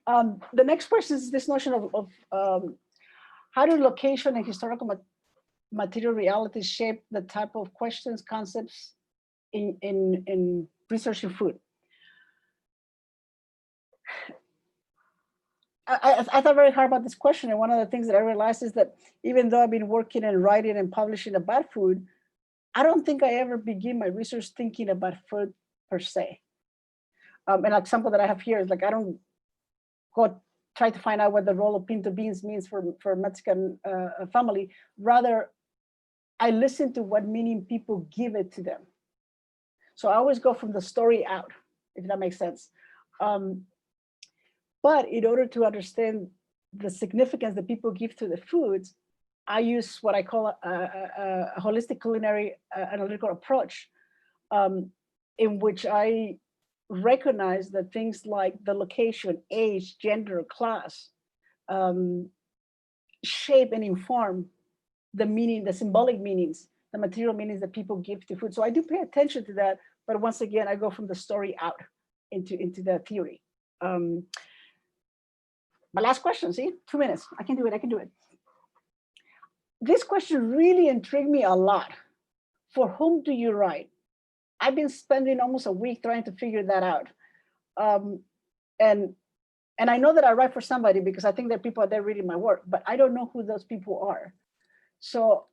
The next question is this notion of how do location and historical material realities shape the type of questions, concepts in researching food? I thought very hard about this question, and one of the things that I realized is that even though I've been working and writing and publishing about food, I don't think I ever begin my research thinking about food per se. An example that I have here is like, I don't go try to find out what the role of pinto beans means for Mexican family. Rather, I listen to what meaning people give it to them. So I always go from the story out, if that makes sense. But in order to understand the significance that people give to the foods, I use what I call a holistic culinary analytical approach, in which I recognize that things like the location, age, gender, class, shape and inform the meaning, the symbolic meanings, the material meanings that people give to food. So I do pay attention to that, but once again, I go from the story out into the theory. My last question, see, 2 minutes. I can do it. This question really intrigued me a lot. For whom do you write? I've been spending almost a week trying to figure that out. And I know that I write for somebody because I think that people are there reading my work, but I don't know who those people are. So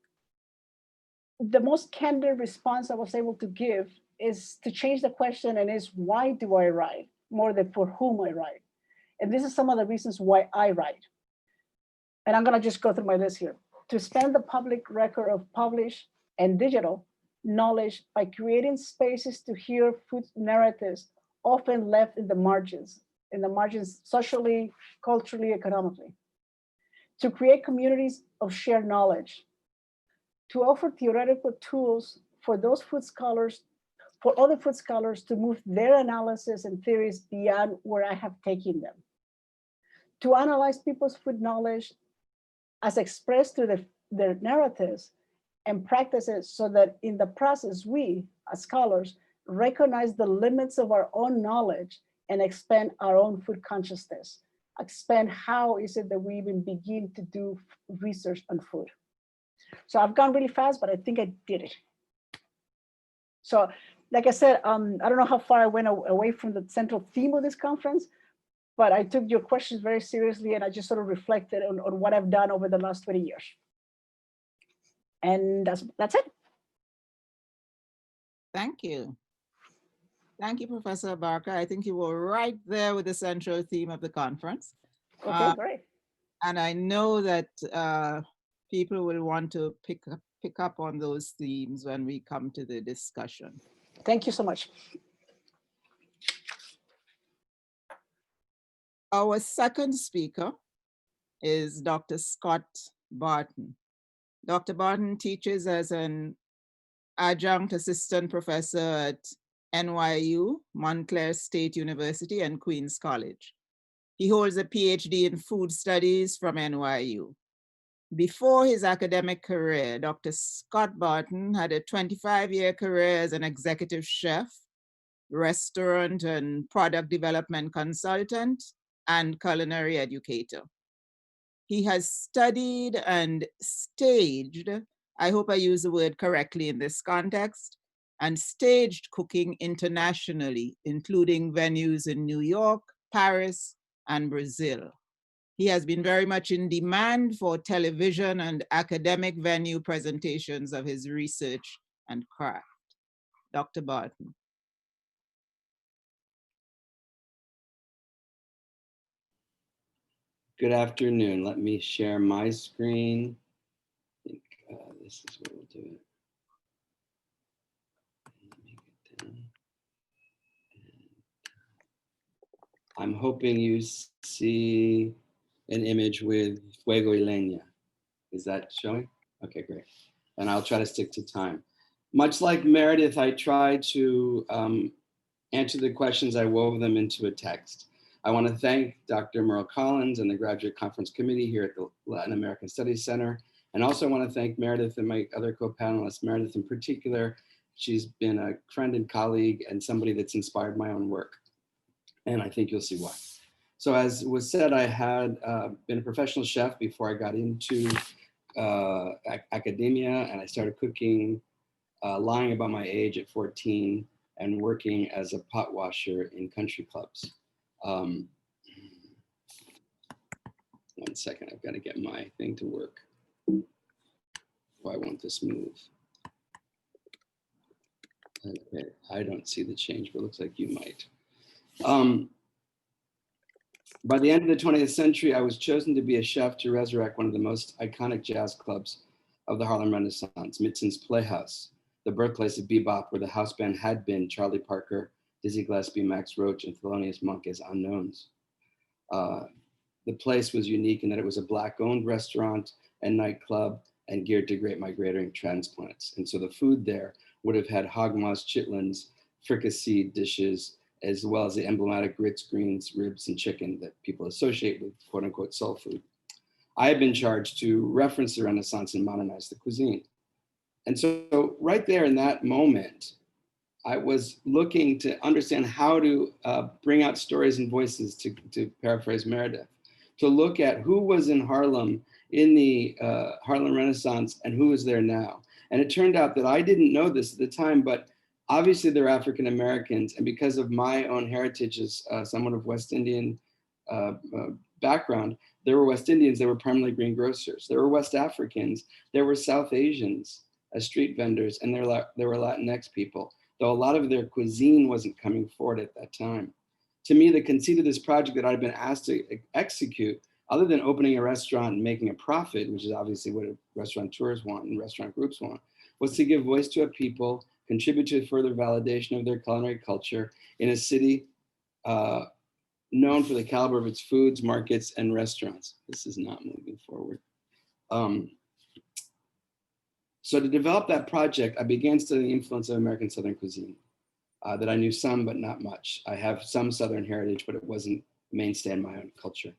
the most candid response I was able to give is to change the question, and is why do I write more than for whom I write? And this is some of the reasons why I write. And I'm gonna just go through my list here. To expand the public record of published and digital knowledge by creating spaces to hear food narratives often left in the margins socially, culturally, economically. To create communities of shared knowledge. To offer theoretical tools for those food scholars, for other food scholars to move their analysis and theories beyond where I have taken them. To analyze people's food knowledge as expressed through their narratives and practices, so that in the process, we as scholars recognize the limits of our own knowledge and expand our own food consciousness. Expand how is it that we even begin to do research on food. So I've gone really fast, but I think I did it. So like I said, I don't know how far I went away from the central theme of this conference, but I took your questions very seriously, and I just sort of reflected on what I've done over the last 20 years. And that's it. Thank you. Thank you, Professor Barker. I think you were right there with the central theme of the conference. Okay, great. And I know that people will want to pick up on those themes when we come to the discussion. Thank you so much. Our second speaker is Dr. Scott Barton. Dr. Barton teaches as an adjunct assistant professor at NYU, Montclair State University, and Queens College. He holds a PhD in food studies from NYU. Before his academic career, Dr. Scott Barton had a 25-year career as an executive chef, restaurant and product development consultant, and culinary educator. He has studied and staged, I hope I use the word correctly in this context, and staged cooking internationally, including venues in New York, Paris, and Brazil. He has been very much in demand for television and academic venue presentations of his research and craft. Dr. Barton. Good afternoon. Let me share my screen. I think this is where we'll do it. I'm hoping you see an image with Fuego y Leña. Is that showing? Okay, great. And I'll try to stick to time. Much like Meredith, I tried to answer the questions, I wove them into a text. I want to thank Dr. Merle Collins and the Graduate Conference Committee here at the Latin American Studies Center. And also I want to thank Meredith and my other co-panelists, Meredith in particular. She's been a friend and colleague and somebody that's inspired my own work. And I think you'll see why. So as was said, I had been a professional chef before I got into academia, and I started cooking, lying about my age at 14 and working as a pot washer in country clubs. 1 second, I've got to get my thing to work. Why won't this move? Okay, I don't see the change, but it looks like you might. By the end of the 20th century, I was chosen to be a chef to resurrect one of the most iconic jazz clubs of the Harlem Renaissance, Mitson's Playhouse, the birthplace of bebop, where the house band had been Charlie Parker, Dizzy Gillespie, Max Roach, and Thelonious Monk as unknowns. The place was unique in that it was a Black-owned restaurant and nightclub and geared to great migrating transplants. And so the food there would have had hog maws, chitlins, fricasseed dishes, as well as the emblematic grits, greens, ribs, and chicken that people associate with quote unquote soul food. I have been charged to reference the Renaissance and modernize the cuisine. And so right there in that moment, I was looking to understand how to bring out stories and voices, to paraphrase Meredith, to look at who was in Harlem in the Harlem Renaissance and who was there now. And it turned out that I didn't know this at the time, but obviously they're African Americans. And because of my own heritage as someone of West Indian background, there were West Indians, they were primarily greengrocers. There were West Africans, there were South Asians as street vendors, and there were Latinx people, though a lot of their cuisine wasn't coming forward at that time. To me, the conceit of this project that I'd been asked to execute, other than opening a restaurant and making a profit, which is obviously what restaurateurs want and restaurant groups want, was to give voice to a people, contribute to further validation of their culinary culture in a city known for the caliber of its foods, markets, and restaurants. This is not moving forward. So to develop that project, I began studying the influence of American Southern cuisine that I knew some, but not much. I have some Southern heritage, but it wasn't mainstay in my own culture.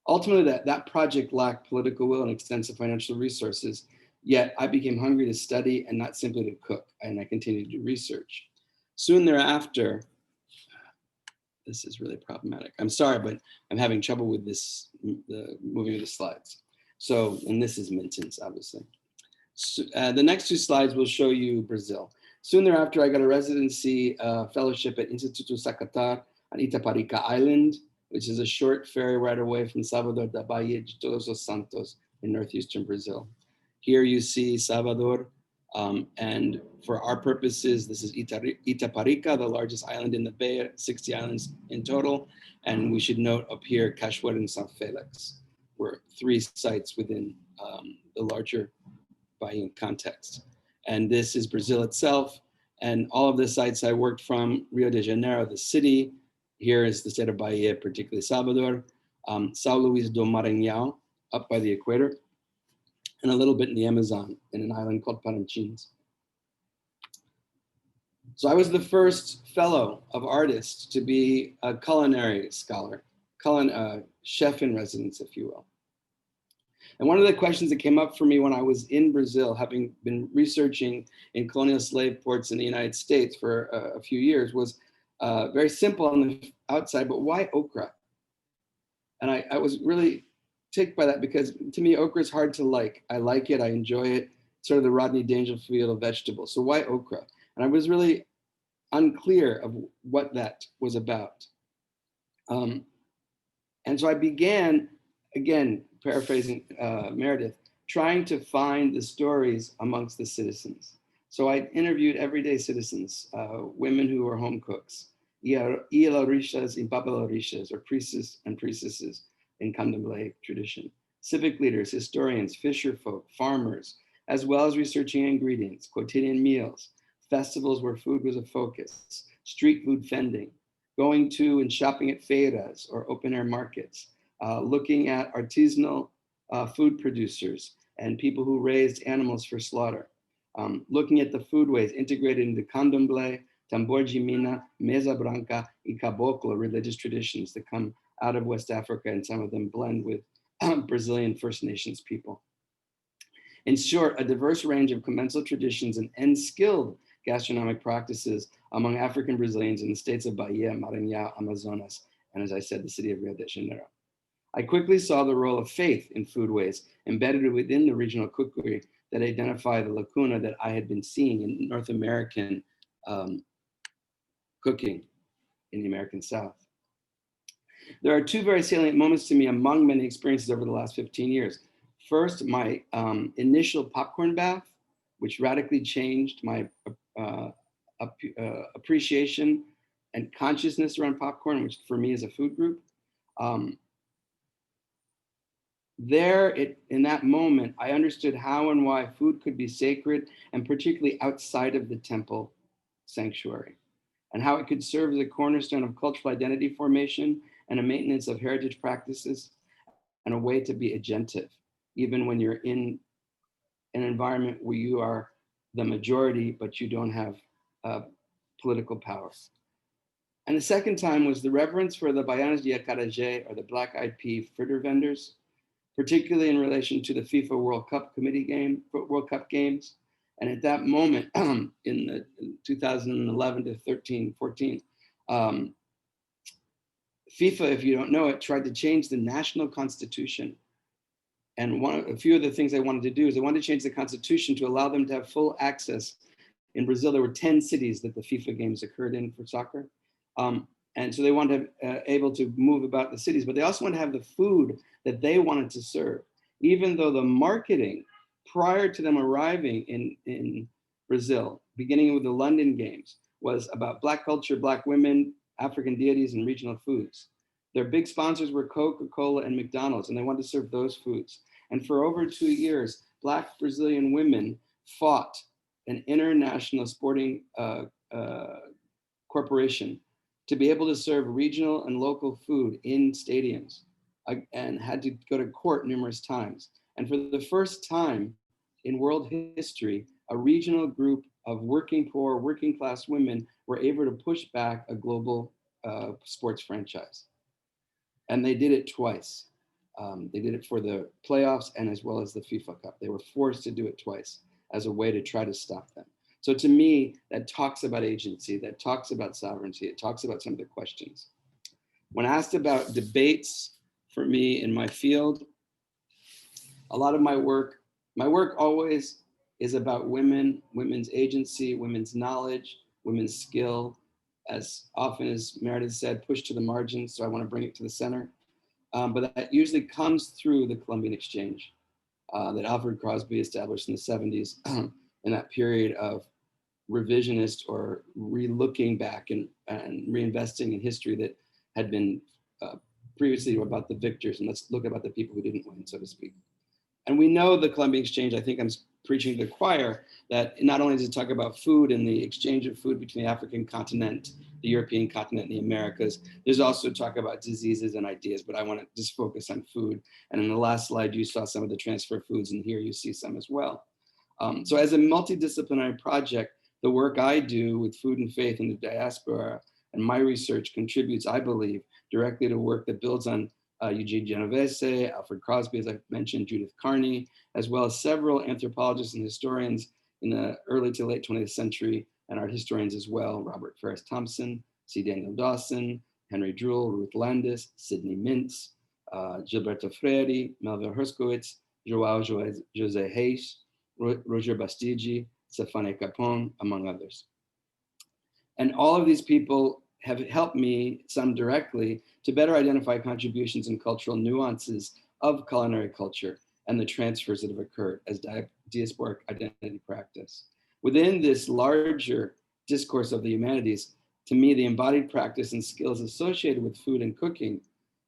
Ultimately, that project lacked political will and extensive financial resources, yet I became hungry to study and not simply to cook, and I continued to do research. Soon thereafter, this is really problematic. I'm sorry, but I'm having trouble with this, moving of the slides. So, and this is Minton's, obviously. So, the next two slides will show you Brazil. Soon thereafter, I got a residency fellowship at Instituto Sacatar on Itaparica Island, which is a short ferry ride away from Salvador da Bahia de Todos os Santos in northeastern Brazil. Here you see Salvador, and for our purposes, this is Itaparica, the largest island in the bay, 60 islands in total. And we should note up here, Cachoeira and São Felix were 3 sites within the larger Bahian context. And this is Brazil itself. And all of the sites I worked from, Rio de Janeiro, the city. Here is the state of Bahia, particularly Salvador. São Luís do Maranhão, up by the equator. And a little bit in the Amazon, in an island called Parintins. So I was the first fellow of artists to be a culinary scholar, chef in residence, if you will. And one of the questions that came up for me when I was in Brazil, having been researching in colonial slave ports in the United States for a few years, was very simple on the outside, but why okra? And I was really ticked by that because to me, okra is hard to like. I like it, I enjoy it, sort of the Rodney Dangerfield of vegetables. So why okra? And I was really unclear of what that was about. And so I began, again, paraphrasing Meredith, trying to find the stories amongst the citizens. So I interviewed everyday citizens, women who were home cooks, Ialorishas and Papalorishas, or priests and priestesses in Candomblé tradition, civic leaders, historians, fisher folk, farmers, as well as researching ingredients, quotidian meals, festivals where food was a focus, street food vending, going to and shopping at feiras or open air markets, looking at artisanal food producers and people who raised animals for slaughter, looking at the foodways integrated into candomblé, tambor de mina, mesa branca, and caboclo religious traditions that come out of West Africa, and some of them blend with Brazilian First Nations people. In short, a diverse range of commensal traditions and skilled gastronomic practices among African Brazilians in the states of Bahia, Maranhão, Amazonas, and as I said, the city of Rio de Janeiro. I quickly saw the role of faith in foodways embedded within the regional cookery that identify the lacuna that I had been seeing in North American cooking in the American South. There are two very salient moments to me among many experiences over the last 15 years. First, my initial popcorn bath, which radically changed my appreciation and consciousness around popcorn, which for me is a food group. In that moment, I understood how and why food could be sacred, and particularly outside of the temple sanctuary, and how it could serve as a cornerstone of cultural identity formation and a maintenance of heritage practices, and a way to be agentive, even when you're in an environment where you are the majority, but you don't have political power. And the second time was the reverence for the Baianos de Acarajé, or the Black Eyed Pea fritter vendors, particularly in relation to the FIFA World Cup World Cup games. And at that moment, in the 2011 to 13, 14, FIFA, if you don't know it, tried to change the national constitution. And a few of the things they wanted to do is they wanted to change the constitution to allow them to have full access. In Brazil, there were 10 cities that the FIFA games occurred in for soccer. And so they wanted to able to move about the cities, but they also wanted to have the food that they wanted to serve, even though the marketing prior to them arriving in Brazil, beginning with the London Games, was about Black culture, Black women, African deities, and regional foods. Their big sponsors were Coca-Cola and McDonald's, and they wanted to serve those foods. And for over 2 years, Black Brazilian women fought an international sporting corporation to be able to serve regional and local food in stadiums, and had to go to court numerous times. And for the first time in world history, a regional group of working poor, working class women were able to push back a global sports franchise. And they did it twice. They did it for the playoffs and as well as the FIFA Cup. They were forced to do it twice as a way to try to stop them. So to me, that talks about agency, that talks about sovereignty, it talks about some of the questions. When asked about debates for me in my field, a lot of my work always is about women, women's agency, women's knowledge, women's skill, as often as Meredith said, pushed to the margins, so I want to bring it to the center. But that usually comes through the Columbian Exchange that Alfred Crosby established in the 70s in that period of revisionist or re-looking back and reinvesting in history that had been previously about the victors, and let's look about the people who didn't win, so to speak. And we know the Columbian Exchange, I think I'm preaching to the choir, that not only does it talk about food and the exchange of food between the African continent, the European continent, and the Americas, there's also talk about diseases and ideas, but I want to just focus on food. And in the last slide, you saw some of the transfer foods, and here you see some as well. So as a multidisciplinary project, the work I do with food and faith in the diaspora and my research contributes, I believe, directly to work that builds on Eugene Genovese, Alfred Crosby, as I mentioned, Judith Carney, as well as several anthropologists and historians in the early to late 20th century, and art historians as well, Robert Ferris Thompson, C. Daniel Dawson, Henry Drull, Ruth Landis, Sidney Mintz, Gilberto Freire, Melville Herskowitz, João José Reis, Roger Bastigi, Stefania Capon, among others. And all of these people have helped me, some directly, to better identify contributions and cultural nuances of culinary culture and the transfers that have occurred as diasporic identity practice. Within this larger discourse of the humanities, to me, the embodied practice and skills associated with food and cooking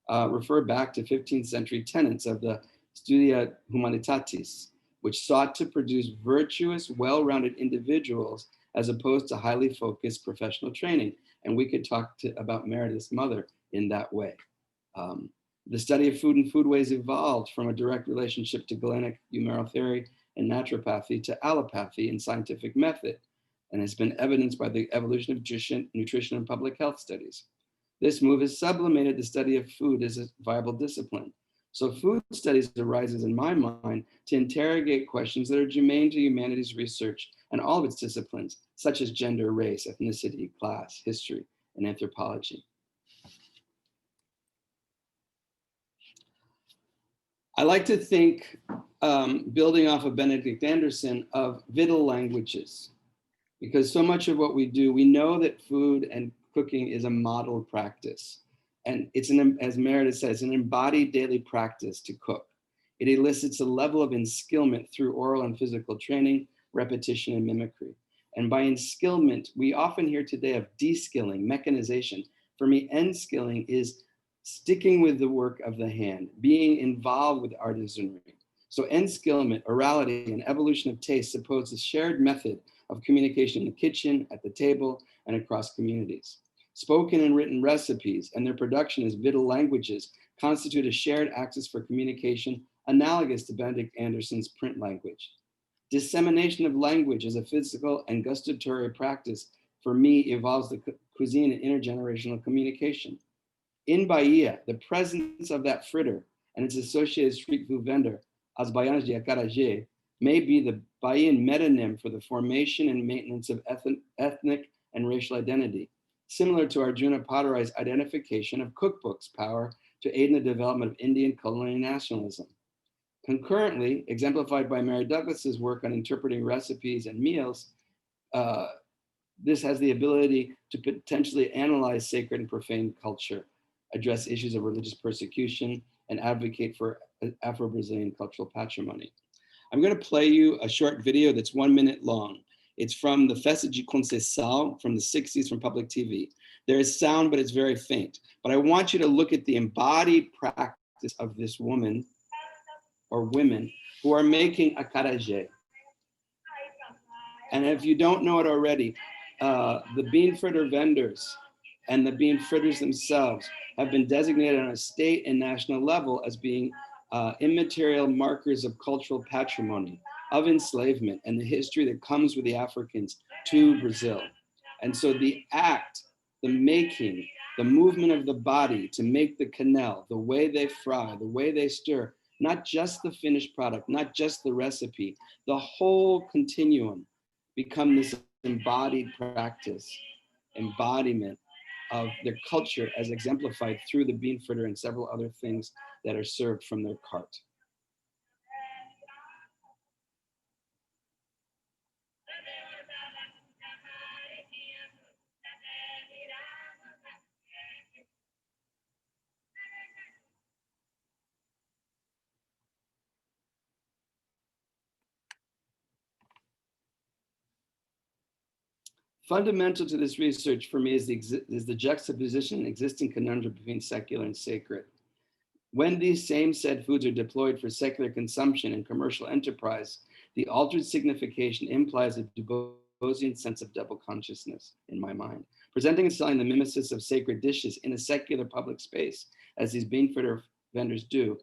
refer back to 15th century tenets of the Studia Humanitatis, which sought to produce virtuous, well-rounded individuals as opposed to highly focused professional training. And we could talk about Meredith's mother in that way. The study of food and foodways evolved from a direct relationship to galenic humoral theory and naturopathy to allopathy and scientific method, and has been evidenced by the evolution of nutrition and public health studies. This move has sublimated the study of food as a viable discipline. So food studies arises in my mind to interrogate questions that are germane to humanities research and all of its disciplines, such as gender, race, ethnicity, class, history, and anthropology. I like to think, building off of Benedict Anderson, of vital languages, because so much of what we do, we know that food and cooking is a model practice. And it's, as Meredith says, an embodied daily practice to cook. It elicits a level of enskillment through oral and physical training, repetition, and mimicry. And by enskillment, we often hear today of de-skilling, mechanization. For me, enskilling is sticking with the work of the hand, being involved with artisanry. So enskillment, orality, and evolution of taste suppose a shared method of communication in the kitchen, at the table, and across communities. Spoken and written recipes and their production as vital languages constitute a shared axis for communication analogous to Benedict Anderson's print language. Dissemination of language as a physical and gustatory practice, for me, evolves the cuisine and intergenerational communication. In Bahia, the presence of that fritter and its associated street food vendor, As Baianas de Acarajé, may be the Bahian metonym for the formation and maintenance of ethnic and racial identity, similar to Arjuna Padurai's identification of cookbooks' power to aid in the development of Indian culinary nationalism. Concurrently, exemplified by Mary Douglas's work on interpreting recipes and meals, this has the ability to potentially analyze sacred and profane culture, address issues of religious persecution, and advocate for Afro-Brazilian cultural patrimony. I'm going to play you a short video that's 1 minute long. It's from the Festa de Conceição from the 60s from public TV. There is sound, but it's very faint. But I want you to look at the embodied practice of this woman or women who are making acarajé. And if you don't know it already, the bean fritter vendors and the bean fritters themselves have been designated on a state and national level as being immaterial markers of cultural patrimony, of enslavement, and the history that comes with the Africans to Brazil. And so the act, the making, the movement of the body to make the quenelle, the way they fry, the way they stir, not just the finished product, not just the recipe, the whole continuum become this embodied practice, embodiment of their culture as exemplified through the bean fritter and several other things that are served from their cart. Fundamental to this research for me is the juxtaposition and existing conundrum between secular and sacred. When these same said foods are deployed for secular consumption and commercial enterprise, the altered signification implies a Dubosian sense of double consciousness in my mind, presenting and selling the mimesis of sacred dishes in a secular public space, as these bean fritter vendors do,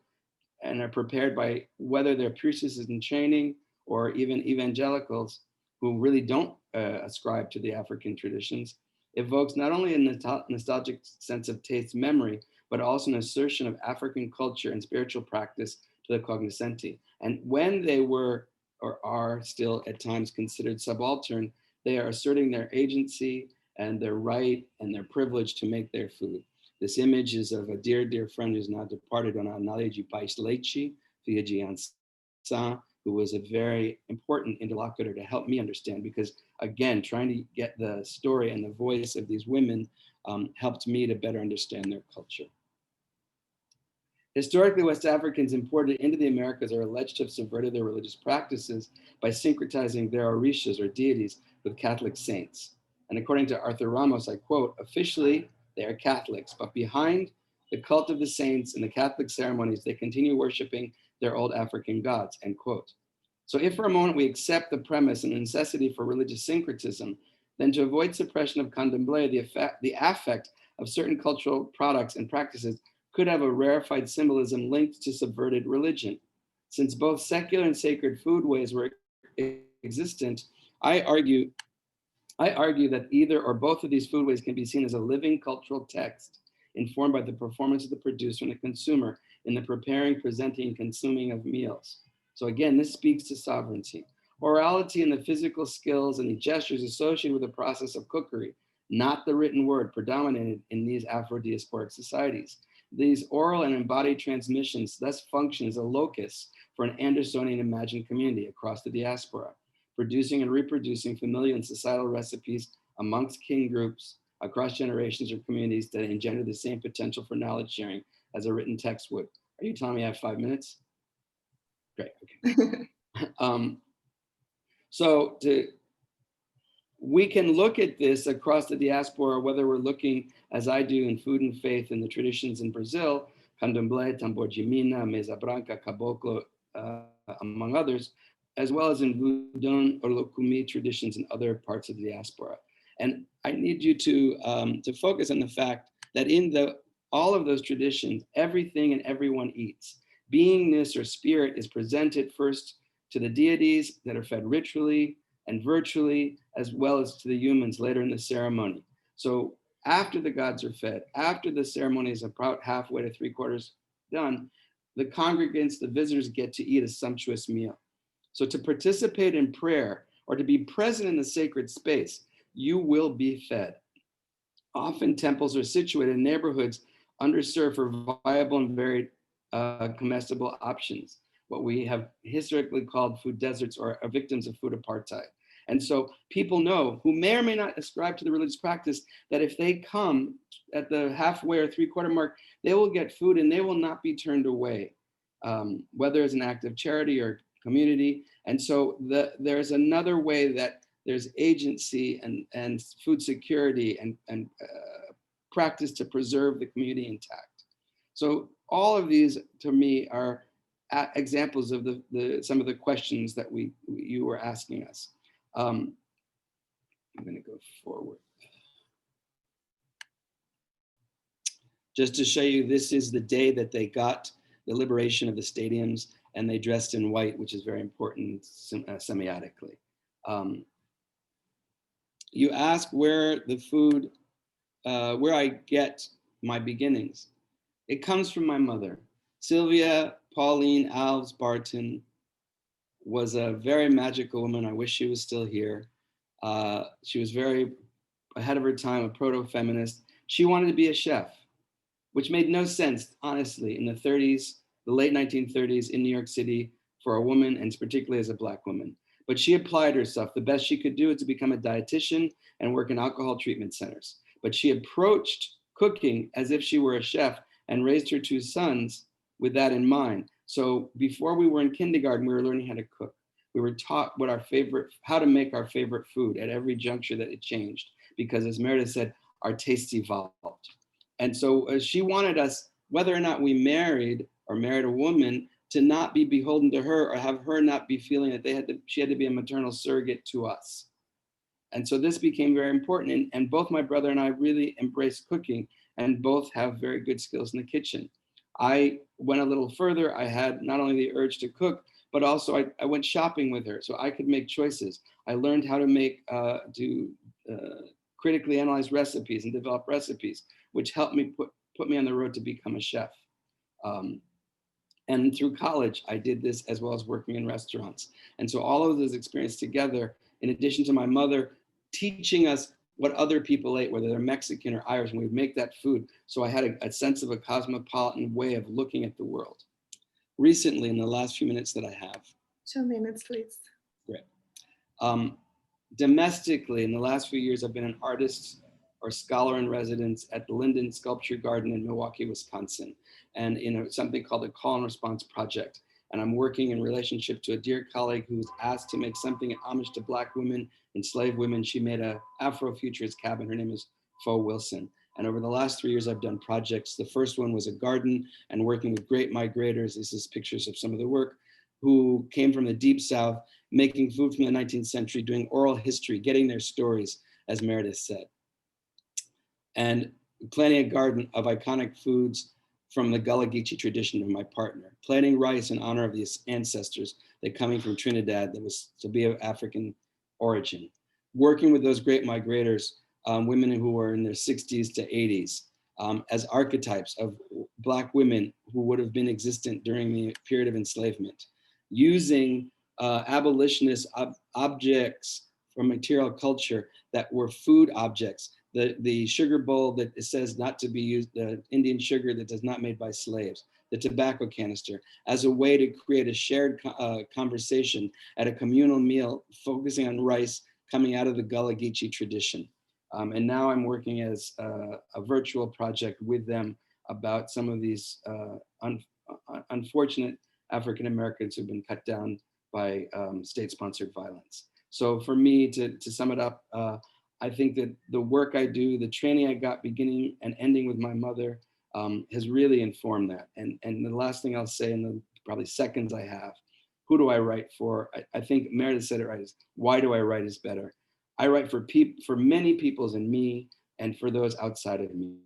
and are prepared by whether they're priestesses in training or even evangelicals who really don't ascribe to the African traditions, evokes not only a nostalgic sense of taste memory, but also an assertion of African culture and spiritual practice to the cognoscenti. And when they were or are still at times considered subaltern, they are asserting their agency and their right and their privilege to make their food. This image is of a dear, dear friend who's now departed, Dona Analia de Pais Leite, filha de Ansa, who was a very important interlocutor to help me understand, because again, trying to get the story and the voice of these women helped me to better understand their culture. Historically, West Africans imported into the Americas are alleged to have subverted their religious practices by syncretizing their orishas or deities with Catholic saints. And according to Arthur Ramos, I quote, officially, they are Catholics, but behind the cult of the saints and the Catholic ceremonies, they continue worshiping their old African gods, end quote. So if for a moment we accept the premise and necessity for religious syncretism, then to avoid suppression of candomblé, the affect of certain cultural products and practices could have a rarefied symbolism linked to subverted religion. Since both secular and sacred foodways were existent, I argue that either or both of these foodways can be seen as a living cultural text informed by the performance of the producer and the consumer in the preparing, presenting, and consuming of meals. So again, this speaks to sovereignty. Orality and the physical skills and the gestures associated with the process of cookery, not the written word, predominated in these Afro-diasporic societies. These oral and embodied transmissions thus function as a locus for an Andersonian imagined community across the diaspora, producing and reproducing familial and societal recipes amongst kin groups across generations or communities that engender the same potential for knowledge sharing as a written text would. Are you telling me I have 5 minutes? Great, okay. We can look at this across the diaspora, whether we're looking, as I do, in food and faith in the traditions in Brazil, candomblé, tambor de mina, mesa branca, caboclo, among others, as well as in Voodoo or Lokumi traditions in other parts of the diaspora. And I need you to focus on the fact that in all of those traditions, everything and everyone eats. Beingness or spirit is presented first to the deities that are fed ritually and virtually, as well as to the humans later in the ceremony. So after the gods are fed, after the ceremony is about halfway to 3/4 done, the congregants, the visitors get to eat a sumptuous meal. So to participate in prayer or to be present in the sacred space, you will be fed. Often temples are situated in neighborhoods underserved for viable and varied comestible options, what we have historically called food deserts or are victims of food apartheid. And so people know, who may or may not ascribe to the religious practice, that if they come at the halfway or 3/4 mark, they will get food and they will not be turned away, whether as an act of charity or community. And so there's another way that there's agency and food security and practice to preserve the community intact. So all of these, to me, are examples of some of the questions that you were asking us. I'm going to go forward. Just to show you, this is the day that they got the liberation of the stadiums, and they dressed in white, which is very important semiotically. You ask where the food, where I get my beginnings. It comes from my mother. Sylvia Pauline Alves Barton was a very magical woman. I wish she was still here. She was very ahead of her time, a proto-feminist. She wanted to be a chef, which made no sense, honestly, in the 30s, the late 1930s in New York City for a woman, and particularly as a Black woman. But she applied herself. The best she could do is to become a dietitian and work in alcohol treatment centers. But she approached cooking as if she were a chef and raised her 2 sons with that in mind. So before we were in kindergarten, we were learning how to cook. We were taught how to make our favorite food at every juncture that it changed. Because as Meredith said, our tastes evolved. And so she wanted us, whether or not we married a woman, to not be beholden to her or have her not be feeling that she had to be a maternal surrogate to us. And so this became very important. And both my brother and I really embraced cooking, and both have very good skills in the kitchen. I went a little further. I had not only the urge to cook, but also I went shopping with her so I could make choices. I learned how to critically analyze recipes and develop recipes, which helped me put me on the road to become a chef. And through college, I did this as well as working in restaurants. And so all of those experiences together, in addition to my mother teaching us what other people ate, whether they're Mexican or Irish, and we would make that food. So I had a sense of a cosmopolitan way of looking at the world. Recently, in the last few minutes that I have. 2 minutes, please. Great. Domestically, in the last few years, I've been an artist or scholar in residence at the Linden Sculpture Garden in Milwaukee, Wisconsin, and in something called the Call and Response Project. And I'm working in relationship to a dear colleague who was asked to make something in homage to Black women, enslaved women. She made a Afrofuturist cabin. Her name is Fuego Wilson. And over the last 3 years, I've done projects. The first one was a garden and working with great migrators. This is pictures of some of the work. who came from the deep South, making food from the 19th century, doing oral history, getting their stories, as Meredith said. And planting a garden of iconic foods from the Gullah Geechee tradition of my partner, planting rice in honor of these ancestors that coming from Trinidad that was to be of African origin, working with those great migrators, women who were in their 60s to 80s, as archetypes of Black women who would have been existent during the period of enslavement, using abolitionist objects from material culture that were food objects. The sugar bowl that it says not to be used, the Indian sugar that is not made by slaves, the tobacco canister, as a way to create a shared conversation at a communal meal, focusing on rice coming out of the Gullah Geechee tradition. And now I'm working as a virtual project with them about some of these unfortunate African Americans who've been cut down by state-sponsored violence. So for me, to sum it up, I think that the work I do, the training I got beginning and ending with my mother has really informed that. And the last thing I'll say in the probably seconds I have, who do I write for? I think Meredith said it right, is why do I write is better. I write for many peoples and me and for those outside of me.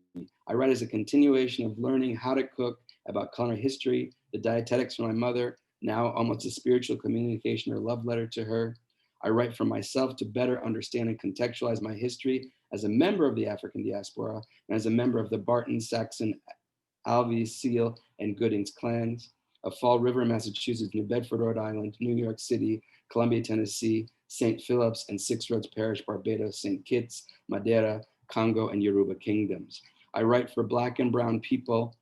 I write as a continuation of learning how to cook, about culinary history, the dietetics from my mother, now almost a spiritual communication or love letter to her. I write for myself to better understand and contextualize my history as a member of the African diaspora and as a member of the Barton, Saxon, Alvey, Seal, and Goodings clans, of Fall River, Massachusetts, New Bedford, Rhode Island, New York City, Columbia, Tennessee, St. Philip's and Six Roads Parish, Barbados, St. Kitts, Madeira, Congo, and Yoruba kingdoms. I write for Black and Brown people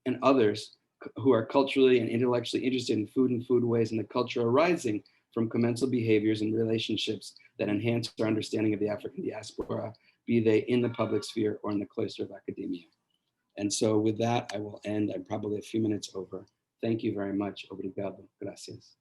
and others who are culturally and intellectually interested in food and foodways and the culture arising from commensal behaviors and relationships that enhance our understanding of the African diaspora, be they in the public sphere or in the cloister of academia. And so with that, I will end. I'm probably a few minutes over. Thank you very much. Obrigado. Gracias.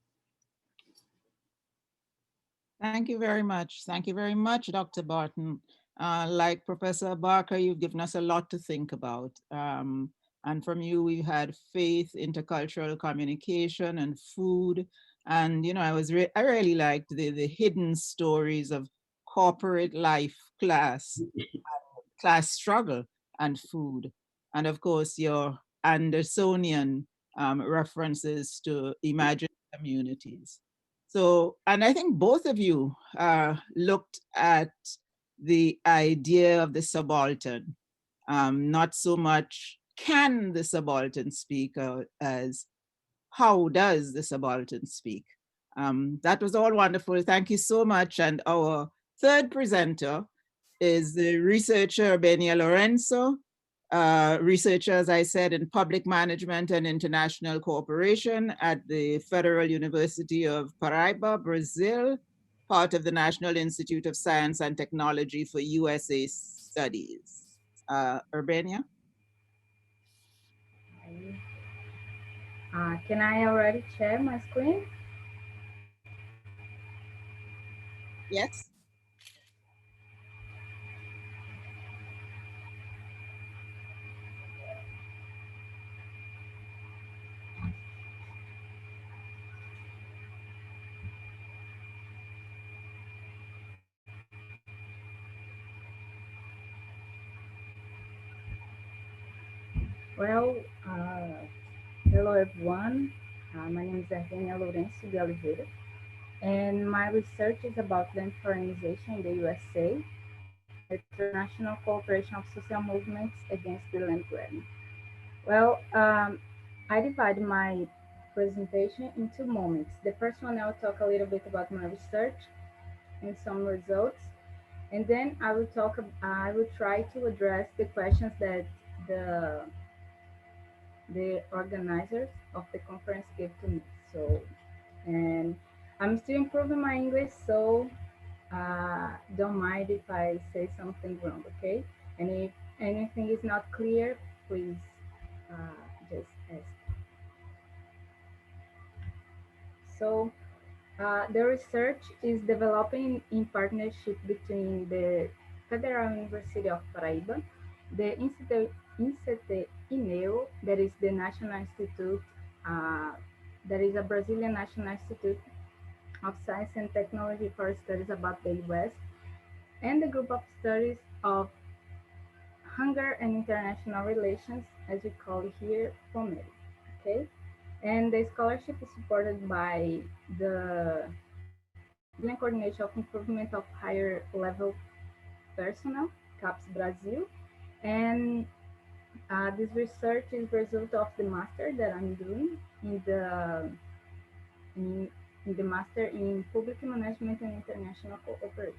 Thank you very much. Thank you very much, Dr. Barton. Like Professor Barker, you've given us a lot to think about. And from you, we've had faith, intercultural communication, and food. And you know, I really liked the hidden stories of corporate life, class struggle, and food. And of course, your Andersonian references to imagined communities. So, and I think both of you looked at the idea of the subaltern, not so much can the subaltern speak as how does the subaltern speak. That was all wonderful. Thank you so much. And our third presenter is the researcher Benia Lorenzo, researcher, as I said, in public management and international cooperation at the Federal University of Paraíba, Brazil, part of the National Institute of Science and Technology for USA Studies. Urbania? Can I already share my screen? Yes. Well, hello everyone. My name is Ervenia Lourenço de Oliveira, and my research is about land foreignization in the USA, the international cooperation of social movements against the land grabbing. Well, I divide my presentation in two moments. The first one, I'll talk a little bit about my research and some results, and then I will try to address the questions that the organizers of the conference gave to me. So, and I'm still improving my English, so don't mind if I say something wrong, okay? And if anything is not clear, please just ask. So, the research is developing in partnership between the Federal University of Paraíba, the INEO, that is the National Institute that is a Brazilian National Institute of Science and Technology for Studies about the US, and the Group of Studies of Hunger and International Relations, as we call it here, FOMED. Okay, and the scholarship is supported by the Brazilian Coordination of Improvement of Higher Level Personnel, CAPS Brazil, and this research is the result of the master that I'm doing in, in the master in Public Management and International Cooperation.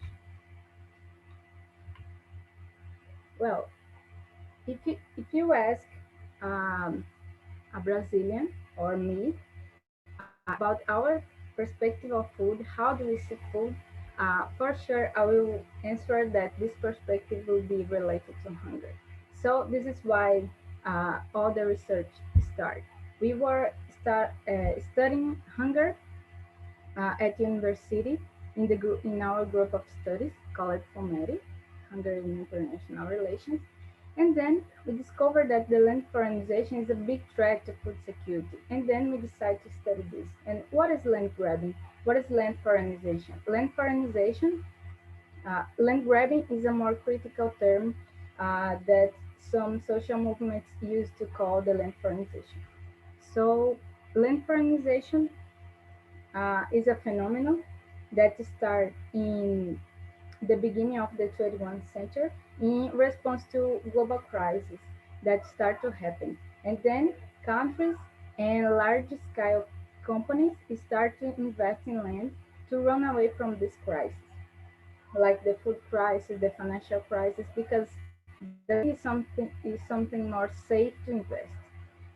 Well, if you ask um, a Brazilian or me about our perspective of food, how do we see food? For sure, I will answer that this perspective will be related to hunger. So this is why all the research started. We were studying hunger at university in our group of studies called FOMERI, Hunger and International Relations. And then we discovered that the land foreignization is a big threat to food security. And then we decided to study this. And what is land grabbing? What is land foreignization? Land grabbing is a more critical term that some social movements use to call the land foreignization. So land foreignization is a phenomenon that started in the beginning of the 21st century in response to global crises that start to happen. And then countries and large-scale companies start to invest in land to run away from this crisis, like the food crisis, the financial crisis, because the land is something more safe to invest.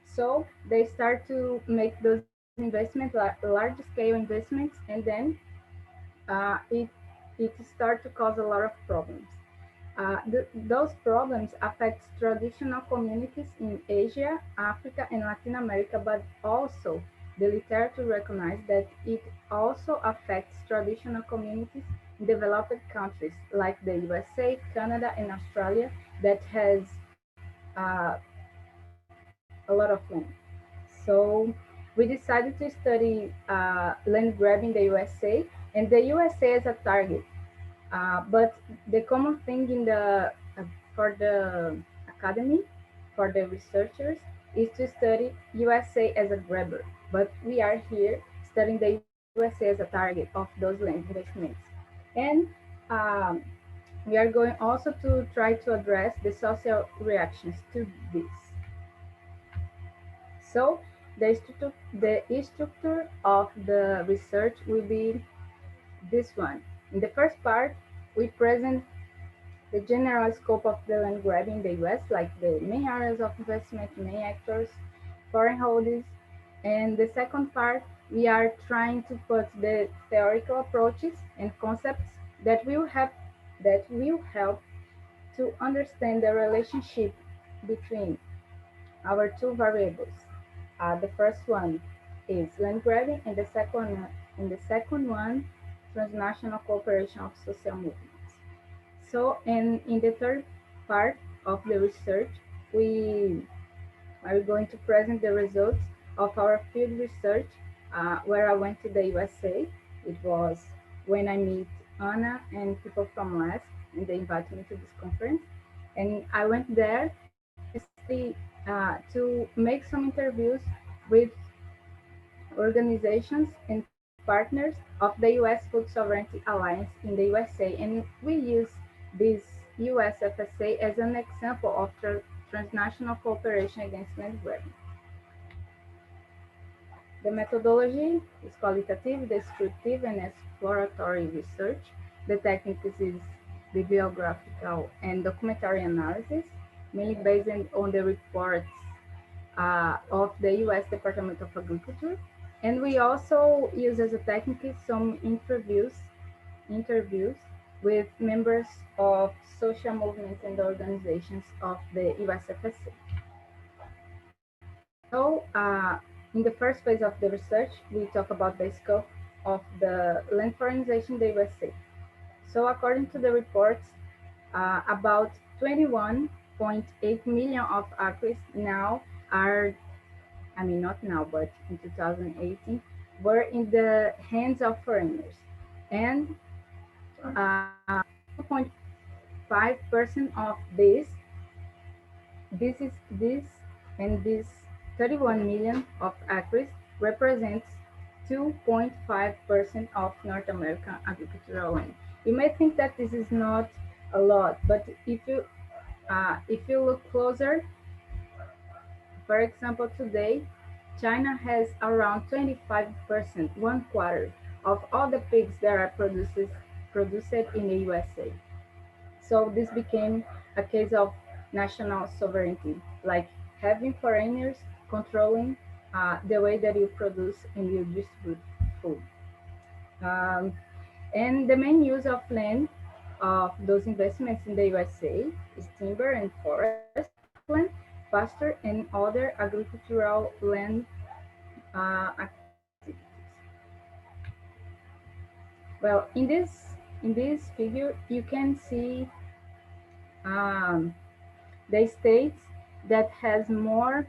So they start to make those investments, large-scale investments, and then it start to cause a lot of problems. Those problems affect traditional communities in Asia, Africa, and Latin America, but also the literature recognizes that it also affects traditional communities in developed countries like the USA, Canada, and Australia that has uh, a lot of land. So we decided to study land grab in the USA, and the USA as a target. But the common thing for the academy, for the researchers, is to study USA as a grabber. But we are here studying the USA as a target of those land investments. And um, we are going also to try to address the social reactions to this. So the structure of the research will be this one. In the first part, we present the general scope of the land grab in the US, like the main areas of investment, main actors, foreign holdings. And the second part, we are trying to put the theoretical approaches and concepts that will help to understand the relationship between our two variables. The first one is land grabbing, and the second one, transnational cooperation of social movements. So, and in the third part of the research, we are going to present the results of our field research where I went to the USA. It was when I meet Anna and people from LAS, and they invited me to this conference. And I went there to make some interviews with organizations and partners of the US Food Sovereignty Alliance in the USA. And we use this USFSA as an example of transnational cooperation against land grabbing. The methodology is qualitative, descriptive, and exploratory research. The technique is bibliographical and documentary analysis, mainly based on the reports of the US Department of Agriculture. And we also use as a technique some interviews with members of social movements and organizations of the USFSA. So in the first phase of the research, we talk about the scope of the land foreignization in the USA. So according to the reports, about 21.8 million of acres now are I mean, not now, but in 2018, were in the hands of foreigners. And 2.5% of this and this 31 million of acres represents 2.5% of North American agricultural land. You may think that this is not a lot, but if you look closer, for example, today, China has around 25%, one quarter, of all the pigs that are produced in the USA. So this became a case of national sovereignty, like having foreigners controlling the way that you produce and you distribute food. Um, and the main use of land of those investments in the USA is timber and forest, cropland, pasture, and other agricultural land activities. Well, in this figure, you can see um, the states that has more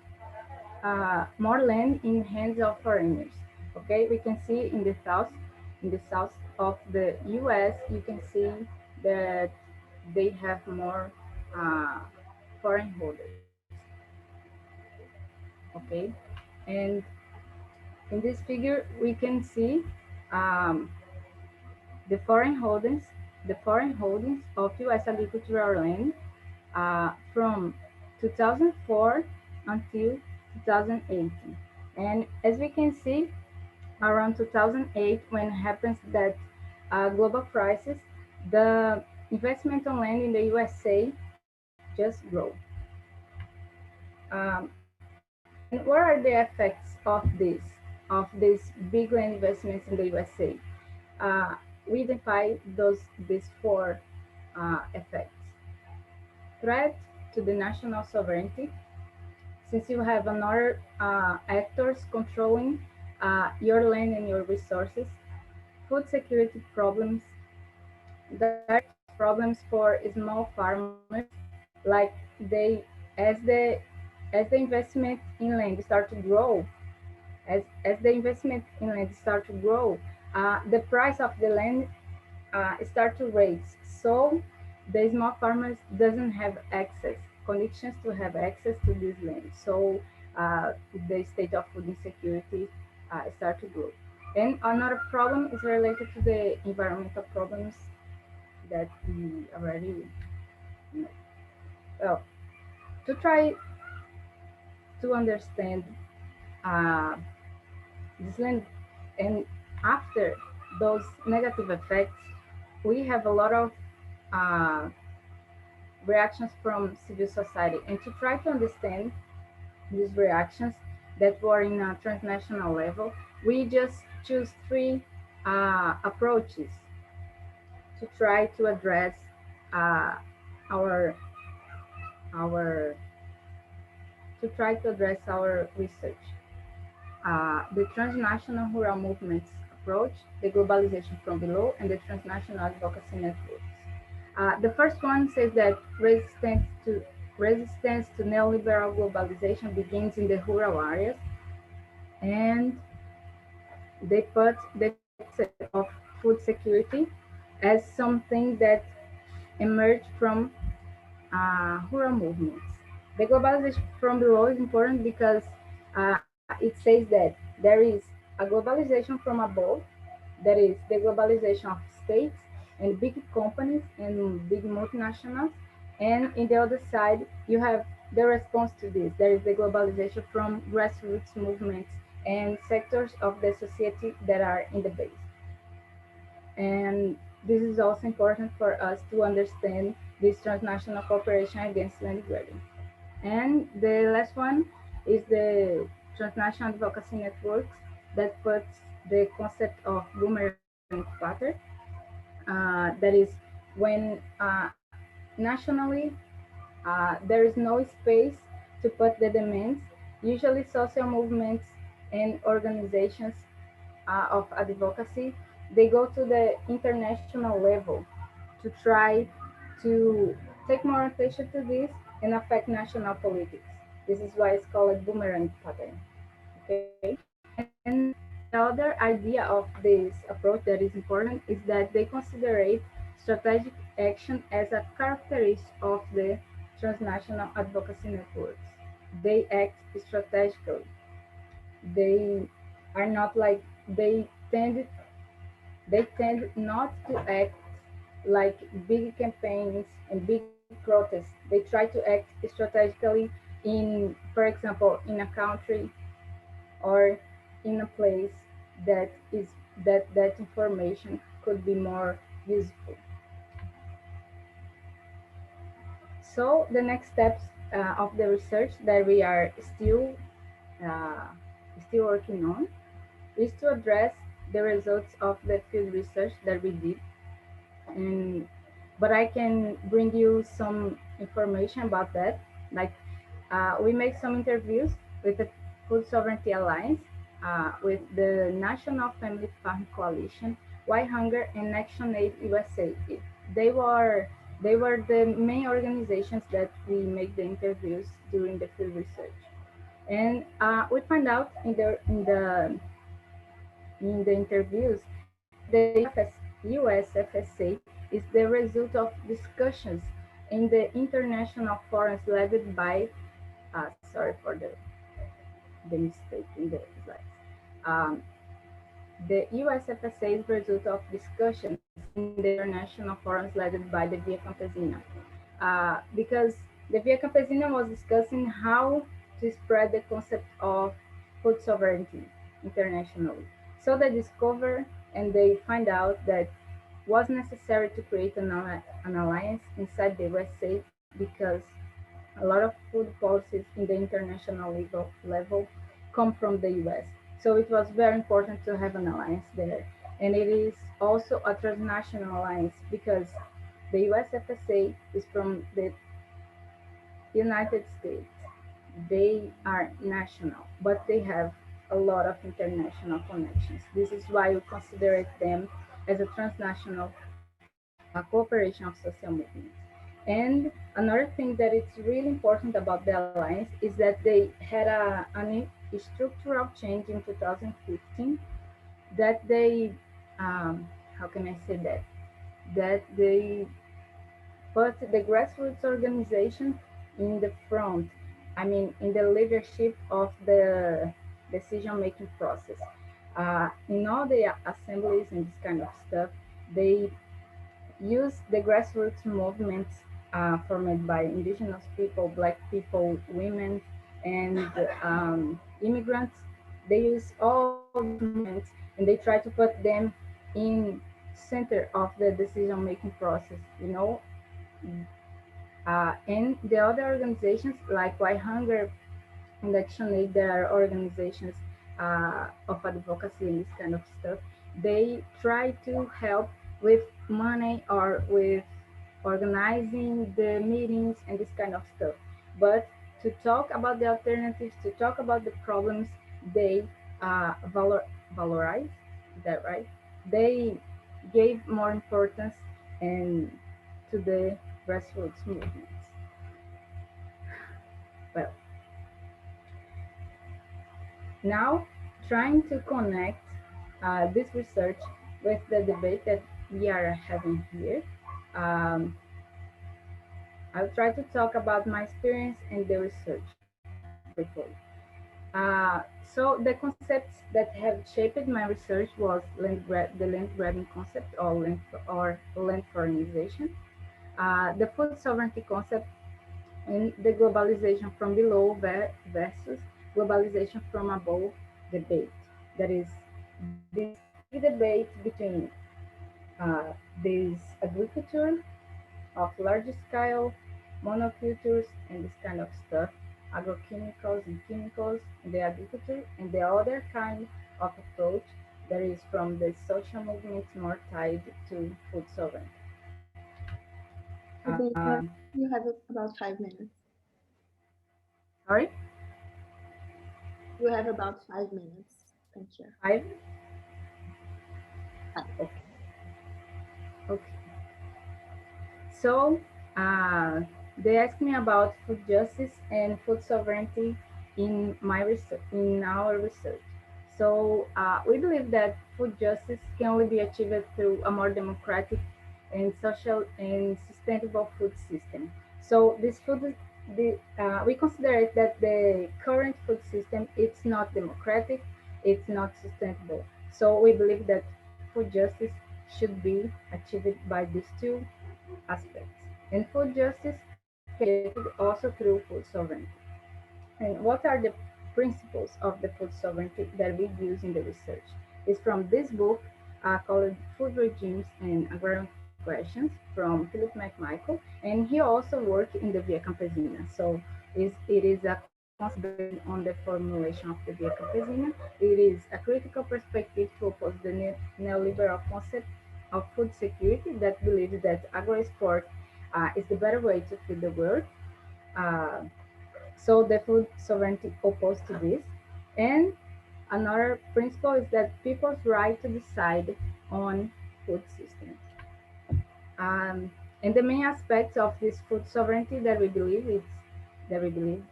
land in hands of foreigners. Okay, we can see in the south of the U.S., you can see that they have more uh, foreign holders. Okay, and in this figure, we can see um, the foreign holdings, of U.S. agricultural land from 2004 until 2018. And as we can see, around 2008, when happens that global crisis, the investment on land in the USA just grow. And what are the effects of these big land investments in the USA? Uh, we identify these four effects. Threat to the national sovereignty, since you have another actors controlling your land and your resources. Food security problems, direct problems for small farmers, like they as the as the investment in land start to grow, as the investment in land start to grow, the price of the land start to raise. So the small farmers doesn't have access, conditions to have access to this land. So the state of food insecurity start to grow. And another problem is related to the environmental problems that we already know. Well, to try to understand uh, this land, and after those negative effects, we have a lot of uh, reactions from civil society. And to try to understand these reactions that were in a transnational level, we just choose three approaches to try to address uh, our our our research. The transnational rural movements approach, the globalization from below, and the transnational advocacy networks. The first one says that resistance to neoliberal globalization begins in the rural areas, and they put the concept of food security as something that emerged from rural movements. The globalization from below is important because it says that there is a globalization from above, that is the globalization of states and big companies and big multinationals. And in the other side, you have the response to this. There is the globalization from grassroots movements and sectors of the society that are in the base. And this is also important for us to understand this transnational cooperation against land grabbing. And the last one is the transnational advocacy networks that puts the concept of boomerang pattern. That is when nationally there is no space to put the demands. Usually social movements and organizations of advocacy, they go to the international level to try to take more attention to this and affect national politics. This is why it's called a boomerang pattern. Okay. And the other idea of this approach that is important is that they consider strategic action as a characteristic of the transnational advocacy networks. They act strategically. They are not like they tend not to act like big campaigns and big protests. They try to act strategically in, for example, in a country or in a place that is that information could be more useful. So the next steps of the research that we are uh, still working on is to address the results of the field research that we did. And but I can bring you some information about that. Like we make some interviews with the Food Sovereignty Alliance, with the National Family Farm Coalition, Why Hunger, and Action Aid USA. They were they were the main organizations that we make the interviews during the field research. And we find out in the interviews that the USFSA is the result of discussions in the international forums led by, sorry for the mistake in the slides. Um, the USFSA is the result of discussions in the international forums led by the Via Campesina. Because the Via Campesina was discussing how to spread the concept of food sovereignty internationally. So they discover and they find out that was necessary to create an alliance inside the USA because a lot of food policies in the international level come from the US. So it was very important to have an alliance there. And it is also a transnational alliance because the USFSA is from the United States. They are national, but they have a lot of international connections. This is why we consider them as a transnational cooperation of social movements. And another thing that is really important about the alliance is that they had a structural change in 2015 that they, how can I say that? That they put the grassroots organization in the front, I mean, in the leadership of the decision-making process. In all the assemblies and this kind of stuff, they use the grassroots movements formed by indigenous people, black people, women, and immigrants. They use all these movements and they try to put them in center of the decision-making process, you know. And the other organizations like Why Hunger and Action Aid, there are organizations of advocacy and this kind of stuff. They try to help with money or with organizing the meetings and this kind of stuff. But to talk about the alternatives, to talk about the problems, they valorize, is that right? They gave more importance and to the grassroots movements. Well, now, trying to connect this research with the debate that we are having here, um, I'll try to talk about my experience in the research briefly. So the concepts that have shaped my research was the land grabbing concept or land foreignization, the food sovereignty concept, and the globalization from below versus globalization from above debate. That is this big debate between this agriculture of large scale, monocultures, and this kind of stuff, agrochemicals and chemicals in the agriculture, and the other kind of approach that is from the social movements more tied to food sovereignty. Rebecca, you have about 5 minutes. Sorry? You have about 5 minutes. Thank you. 5? Okay. Okay. So they asked me about food justice and food sovereignty in my research, in our research. So we believe that food justice can only be achieved through a more democratic and social and sustainable food system. So this food, we consider that the current food system, it's not democratic, it's not sustainable. So we believe that food justice should be achieved by these two aspects. And food justice can be achieved also through food sovereignty. And what are the principles of the food sovereignty that we use in the research? It's from this book called Food Regimes and Agrarian Questions from Philip McMichael. And he also worked in the Via Campesina. So it is a consideration on the formulation of the Via Campesina. It is a critical perspective to oppose the neoliberal concept of food security that believes that agro-export is the better way to feed the world. Uh, so the food sovereignty opposed to this. And another principle is that people's right to decide on food system. And the main aspects of this food sovereignty that we believe is that we believe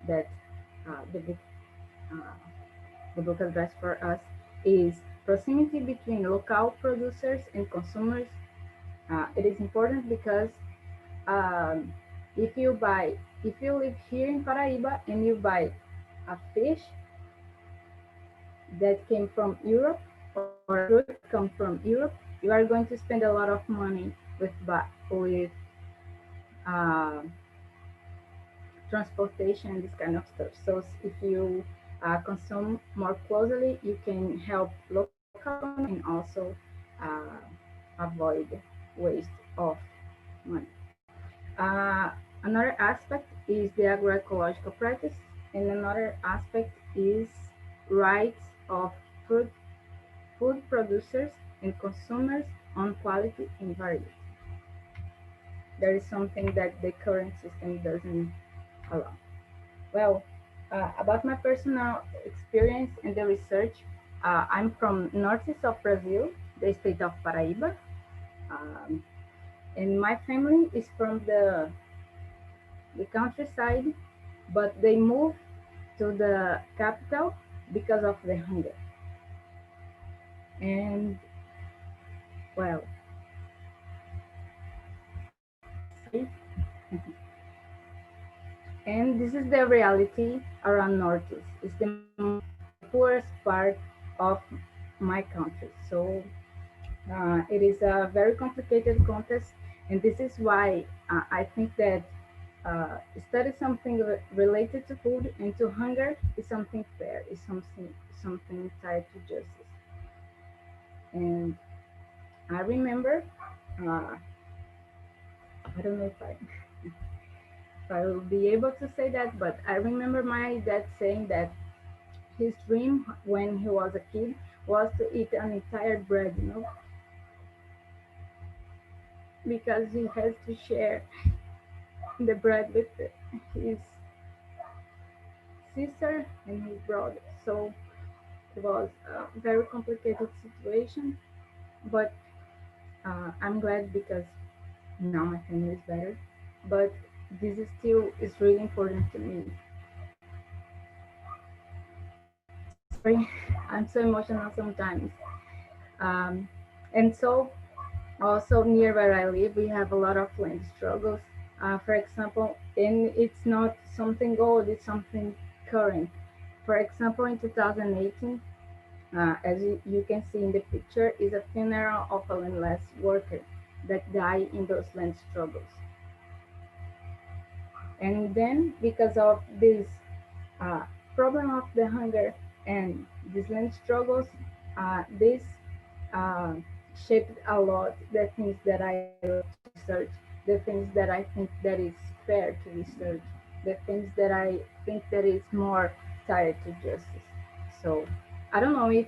that the book address for us is proximity between local producers and consumers. It is important because um, if you live here in Paraíba and you buy a fish that came from Europe or a fruit that comes from Europe, you are going to spend a lot of money with uh, transportation and this kind of stuff. So if you consume more closely, you can help local economy and also avoid waste of money. Uh, Another aspect is the agroecological practice, and another aspect is rights of food, food producers and consumers on quality and variety. That is something that the current system doesn't allow. Well, about my personal experience in the research, I'm from northeast of Brazil, the state of Paraíba, um, and my family is from the countryside, but they moved to the capital because of the hunger. And well, sorry. And this is the reality around Northeast. It's the poorest part of my country. So it is a very complicated contest, and this is why I think that study something related to food and to hunger is something fair, is something tied to justice. And I remember, I don't know if I will be able to say that, but I remember my dad saying that his dream when he was a kid was to eat an entire bread, because he has to share the bread with his sister and his brother. So it was a very complicated situation, but I'm glad because now my family is better. But this is still is really important to me. Sorry, I'm so emotional sometimes. Um, and so also near where I live, we have a lot of land struggles. For example, and it's not something old, it's something current. For example, in 2018, as you can see in the picture, is a funeral of a landless worker that died in those land struggles. And then, because of this uh, problem of the hunger and these land struggles, this uh, shaped a lot the things that I love to research, the things that I think that is fair to research, the things that I think that is more tied to justice. So I don't know if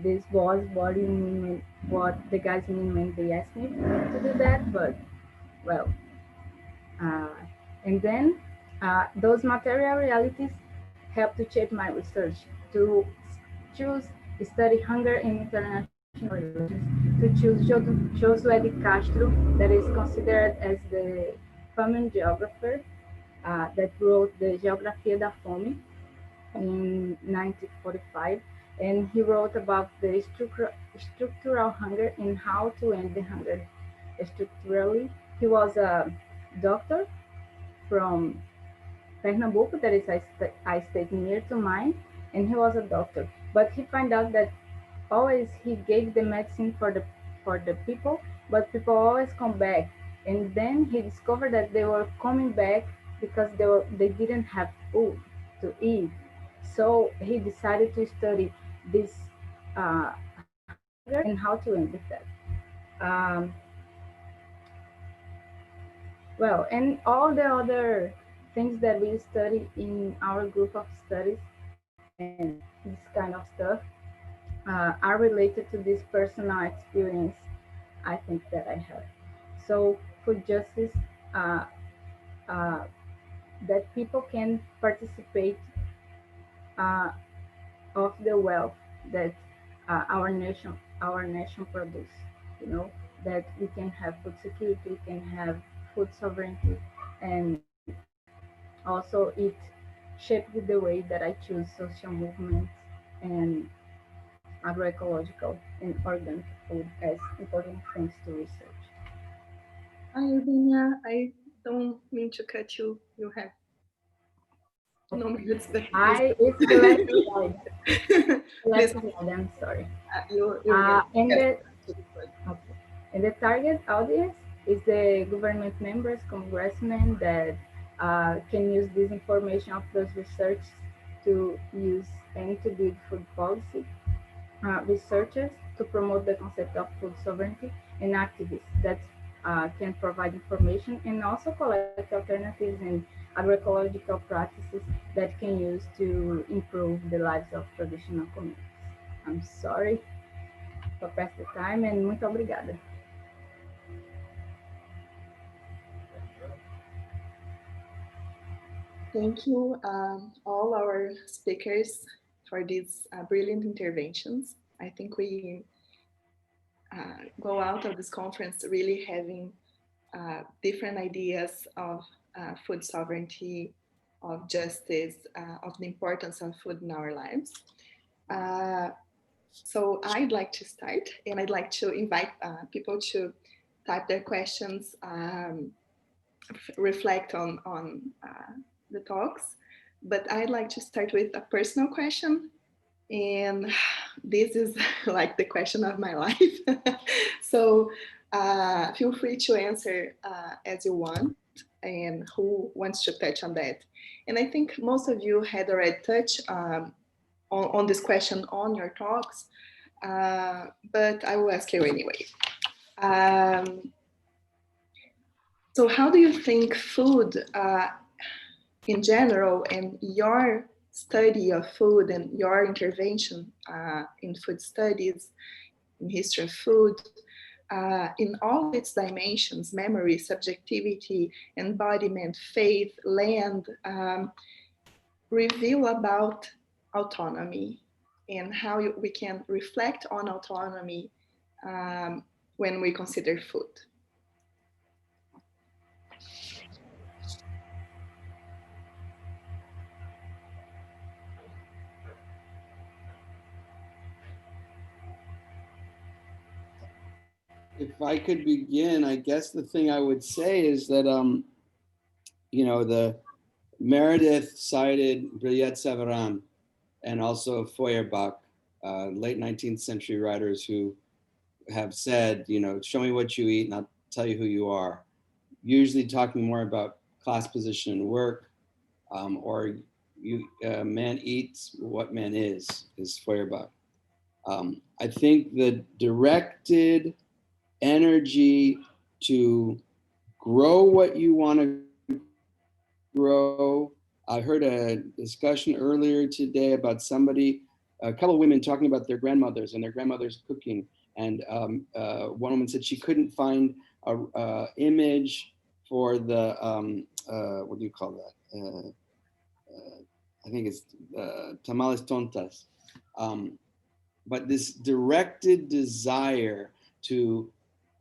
this was what you mean, what the guys mean when they asked me to do that, but well, uh, and then those material realities help to shape my research, to choose study hunger in international relations, to choose Josué de Castro, that is considered as the famine geographer, that wrote the Geografia da Fome in 1945, and he wrote about the structural hunger and how to end the hunger structurally. He was a doctor from Pernambuco, that is a state near to mine, and he was a doctor. But he found out that always he gave the medicine for the people, but people always come back. And then he discovered that they were coming back because they didn't have food to eat. So he decided to study this hunger and how to end with that. Um, well, and all the other things that we study in our group of studies and this kind of stuff are related to this personal experience I think that I have. So food justice, uh, uh, that people can participate uh, of the wealth that our nation produce. You know, that we can have food security, we can have food sovereignty, and also it shaped the way that I choose social movements and agroecological and organic food as important things to research. Hi, Leña. I don't mean to cut you. You have no minutes, but It's the last slide. please, I'm sorry. you're And yes. okay. And the target audience is the government members, congressmen that can use this information of those research to use and to build food policy. Researchers to promote the concept of food sovereignty, and activists that can provide information and also collect alternatives and agroecological practices that can use to improve the lives of traditional communities. I'm sorry for past the time, and muito obrigada. Thank you, all our speakers, for these brilliant interventions. I think we go out of this conference really having different ideas of food sovereignty, of justice, of the importance of food in our lives. So I'd like to start, and I'd like to invite people to type their questions, reflect on the talks. But I'd like to start with a personal question. And this is like the question of my life. So feel free to answer as you want, and who wants to touch on that. And I think most of you had already touched on this question on your talks, but I will ask you anyway. So how do you think food in general, and your study of food and your intervention in food studies, in history of food, in all its dimensions, memory, subjectivity, embodiment, faith, land, reveal about autonomy and how we can reflect on autonomy when we consider food? If I could begin, I guess the thing I would say is that, you know, the Meredith cited Brillat Savarin and also Feuerbach, late 19th century writers who have said, you know, show me what you eat and I'll tell you who you are. Usually talking more about class position and work, or man eats what man is Feuerbach. I think the directed energy to grow what you want to grow. I heard a discussion earlier today about a couple of women talking about their grandmothers and their grandmothers cooking. And one woman said she couldn't find a image for the, what do you call that? I think it's tamales tontas. But this directed desire to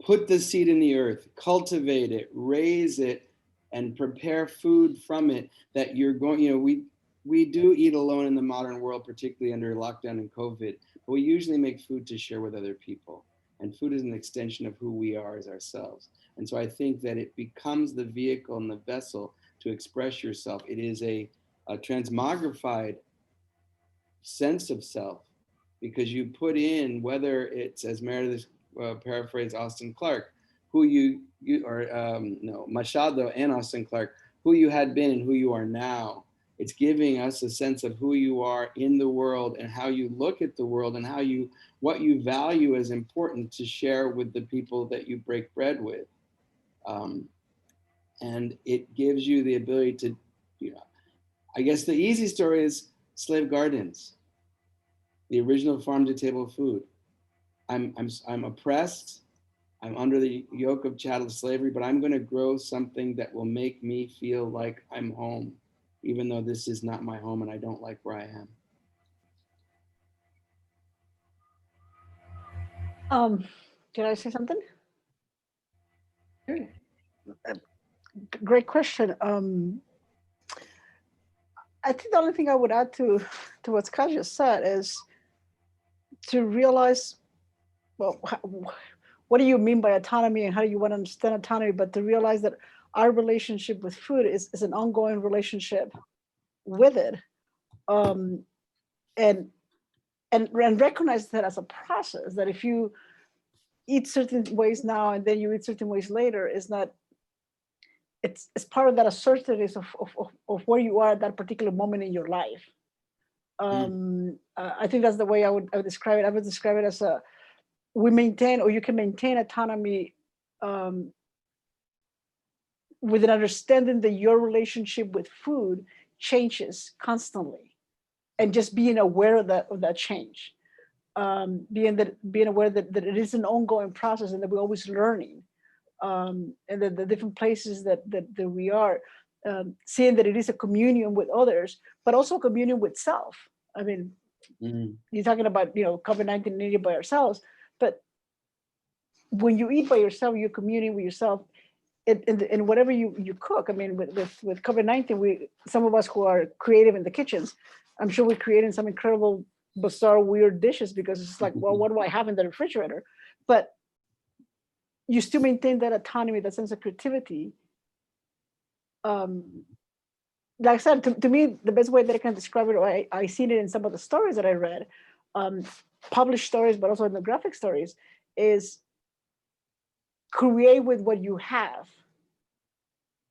put the seed in the earth, cultivate it, raise it, and prepare food from it that you're going, you know, we do eat alone in the modern world, particularly under lockdown and COVID, but we usually make food to share with other people. And food is an extension of who we are as ourselves. And so I think that it becomes the vehicle and the vessel to express yourself. It is a transmogrified sense of self, because you put in, whether it's, as Meredith paraphrased Austin Clark, who you or no, Machado and Austin Clark, who you had been and who you are now. It's giving us a sense of who you are in the world and how you look at the world and how what you value as important to share with the people that you break bread with. And it gives you the ability to, you know, I guess the easy story is Slave Gardens, the original farm to table food. I'm oppressed. I'm under the yoke of chattel slavery, but I'm going to grow something that will make me feel like I'm home, even though this is not my home and I don't like where I am. Can I say something? Sure. Great question. I think the only thing I would add to what Scott just said is to realize, well, what do you mean by autonomy and how do you want to understand autonomy? But to realize that our relationship with food is an ongoing relationship with it, and recognize that as a process. That if you eat certain ways now and then you eat certain ways later, is not. It's part of that assertiveness of where you are at that particular moment in your life. I think that's the way I would describe it. I would describe it as we maintain, or you can maintain autonomy with an understanding that your relationship with food changes constantly, and just being aware of that change, being aware that it is an ongoing process and that we're always learning, and that the different places that we are, seeing that it is a communion with others, but also a communion with self. I mean, you're talking about, you know, COVID-19 and eating by ourselves, but when you eat by yourself, you're communing with yourself in whatever you cook. I mean, with COVID-19, some of us who are creative in the kitchens, I'm sure we're creating some incredible, bizarre, weird dishes, because it's like, well, what do I have in the refrigerator? But you still maintain that autonomy, that sense of creativity. Like I said, to me, the best way that I can describe it, I seen it in some of the stories that I read, published stories, but also in the graphic stories, is create with what you have.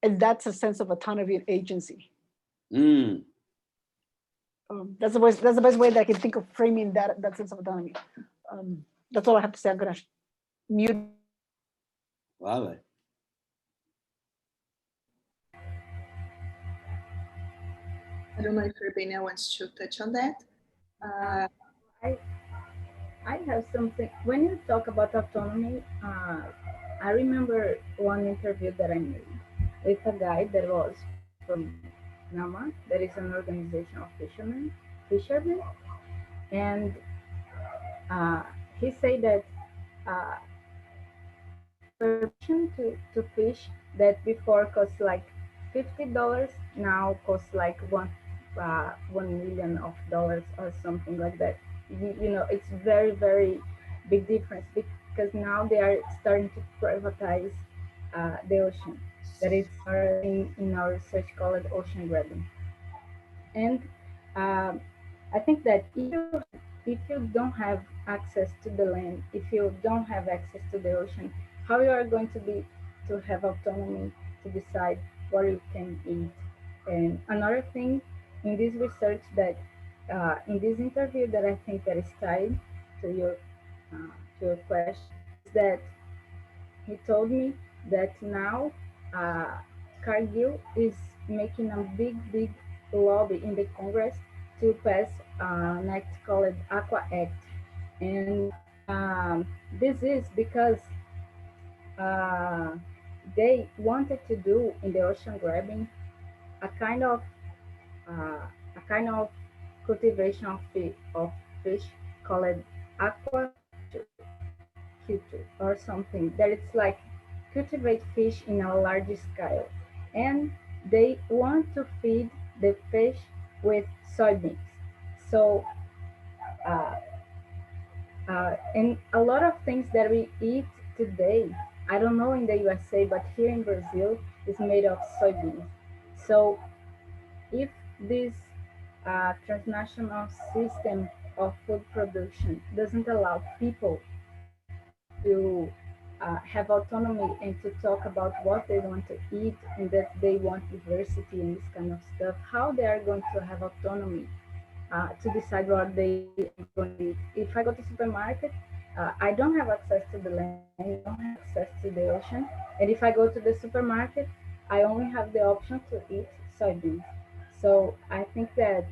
And that's a sense of autonomy and agency. That's the best way that I can think of framing that sense of autonomy. That's all I have to say. I'm gonna mute. Vale. I don't know if Urbania wants to touch on that. I have something. When you talk about autonomy, I remember one interview that I made with a guy that was from NAMA, that is an organization of fishermen, and he said that permission to fish that before cost like $50 now costs like $1 million or something like that. You know, it's very, very big difference, because now they are starting to privatize the ocean. That is our in our research called ocean grabbing. And I think that if you don't have access to the land, if you don't have access to the ocean, how you are going to have autonomy to decide what you can eat. And another thing in this research that in this interview that I think that is tied to your question is that he told me that now Cargill is making a big lobby in the Congress to pass an act called Aqua Act. And this is because they wanted to do in the ocean grabbing a kind of cultivation of fish called aquaculture or something, that it's like cultivate fish in a large scale. and they want to feed the fish with soybeans. So, uh, and a lot of things that we eat today, I don't know in the USA, but here in Brazil, is made of soybeans. So, if this transnational system of food production doesn't allow people to have autonomy and to talk about what they want to eat and that they want diversity and this kind of stuff, how they are going to have autonomy to decide what they are going to eat. If I go to supermarket, I don't have access to the land, I don't have access to the ocean. And if I go to the supermarket, I only have the option to eat soybeans. So I think that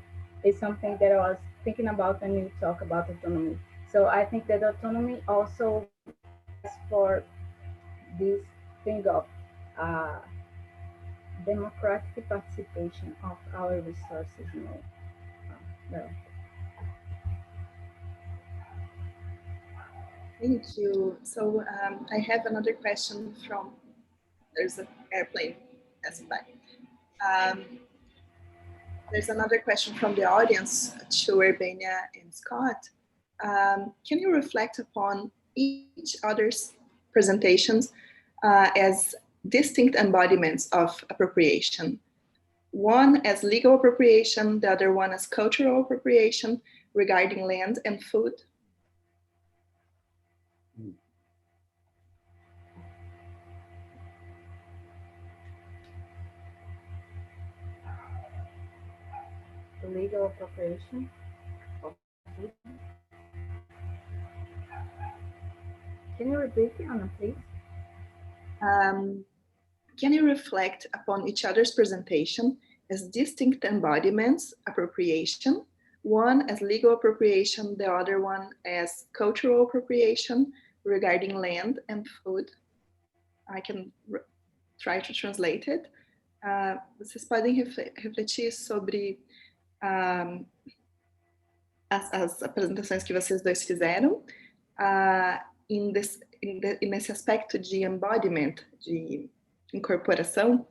is something that I was thinking about when you talk about autonomy. So I think that autonomy also applies for this thing of uh, democratic participation of our resources. Well, Thank you. So I have another question from, there's an airplane passing by. Um, there's another question from the audience to Urbania and Scott. Can you reflect upon each other's presentations as distinct embodiments of appropriation? One as legal appropriation, the other one as cultural appropriation regarding land and food. the legal appropriation of food. Can you repeat it, Anna, please? Can you reflect upon each other's presentation as distinct embodiments, appropriation, one as legal appropriation, the other one as cultural appropriation regarding land and food? I can try to translate it. Vocês podem refletir sobre as apresentações que vocês dois fizeram nesse aspecto de embodiment, de incorporação,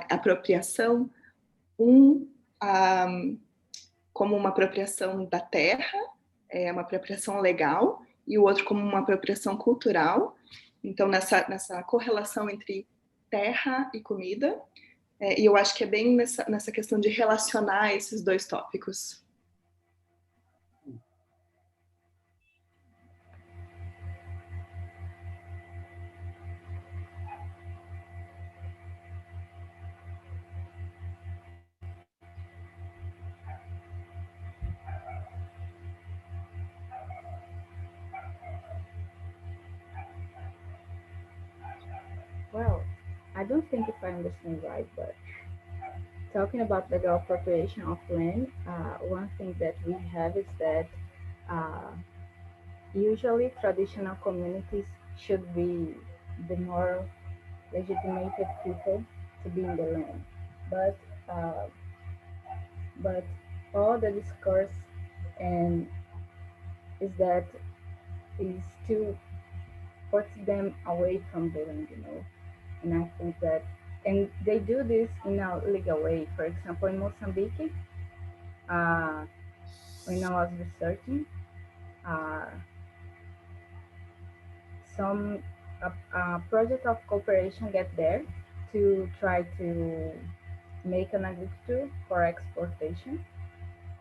apropriação, como uma apropriação da terra, uma apropriação legal, e o outro como uma apropriação cultural. Então, nessa correlação entre terra e comida, e eu acho que é bem nessa questão de relacionar esses dois tópicos. Well, I don't think if I understand right, but talking about legal appropriation of land, one thing that we have is that usually traditional communities should be the more legitimated people to be in the land. But uh, but all the discourse and is that is to put them away from the land. And I think that, and they do this in a legal way. For example, in Mozambique, uh, when I was researching, uh, some project of cooperation get there to try to make an agriculture for exportation,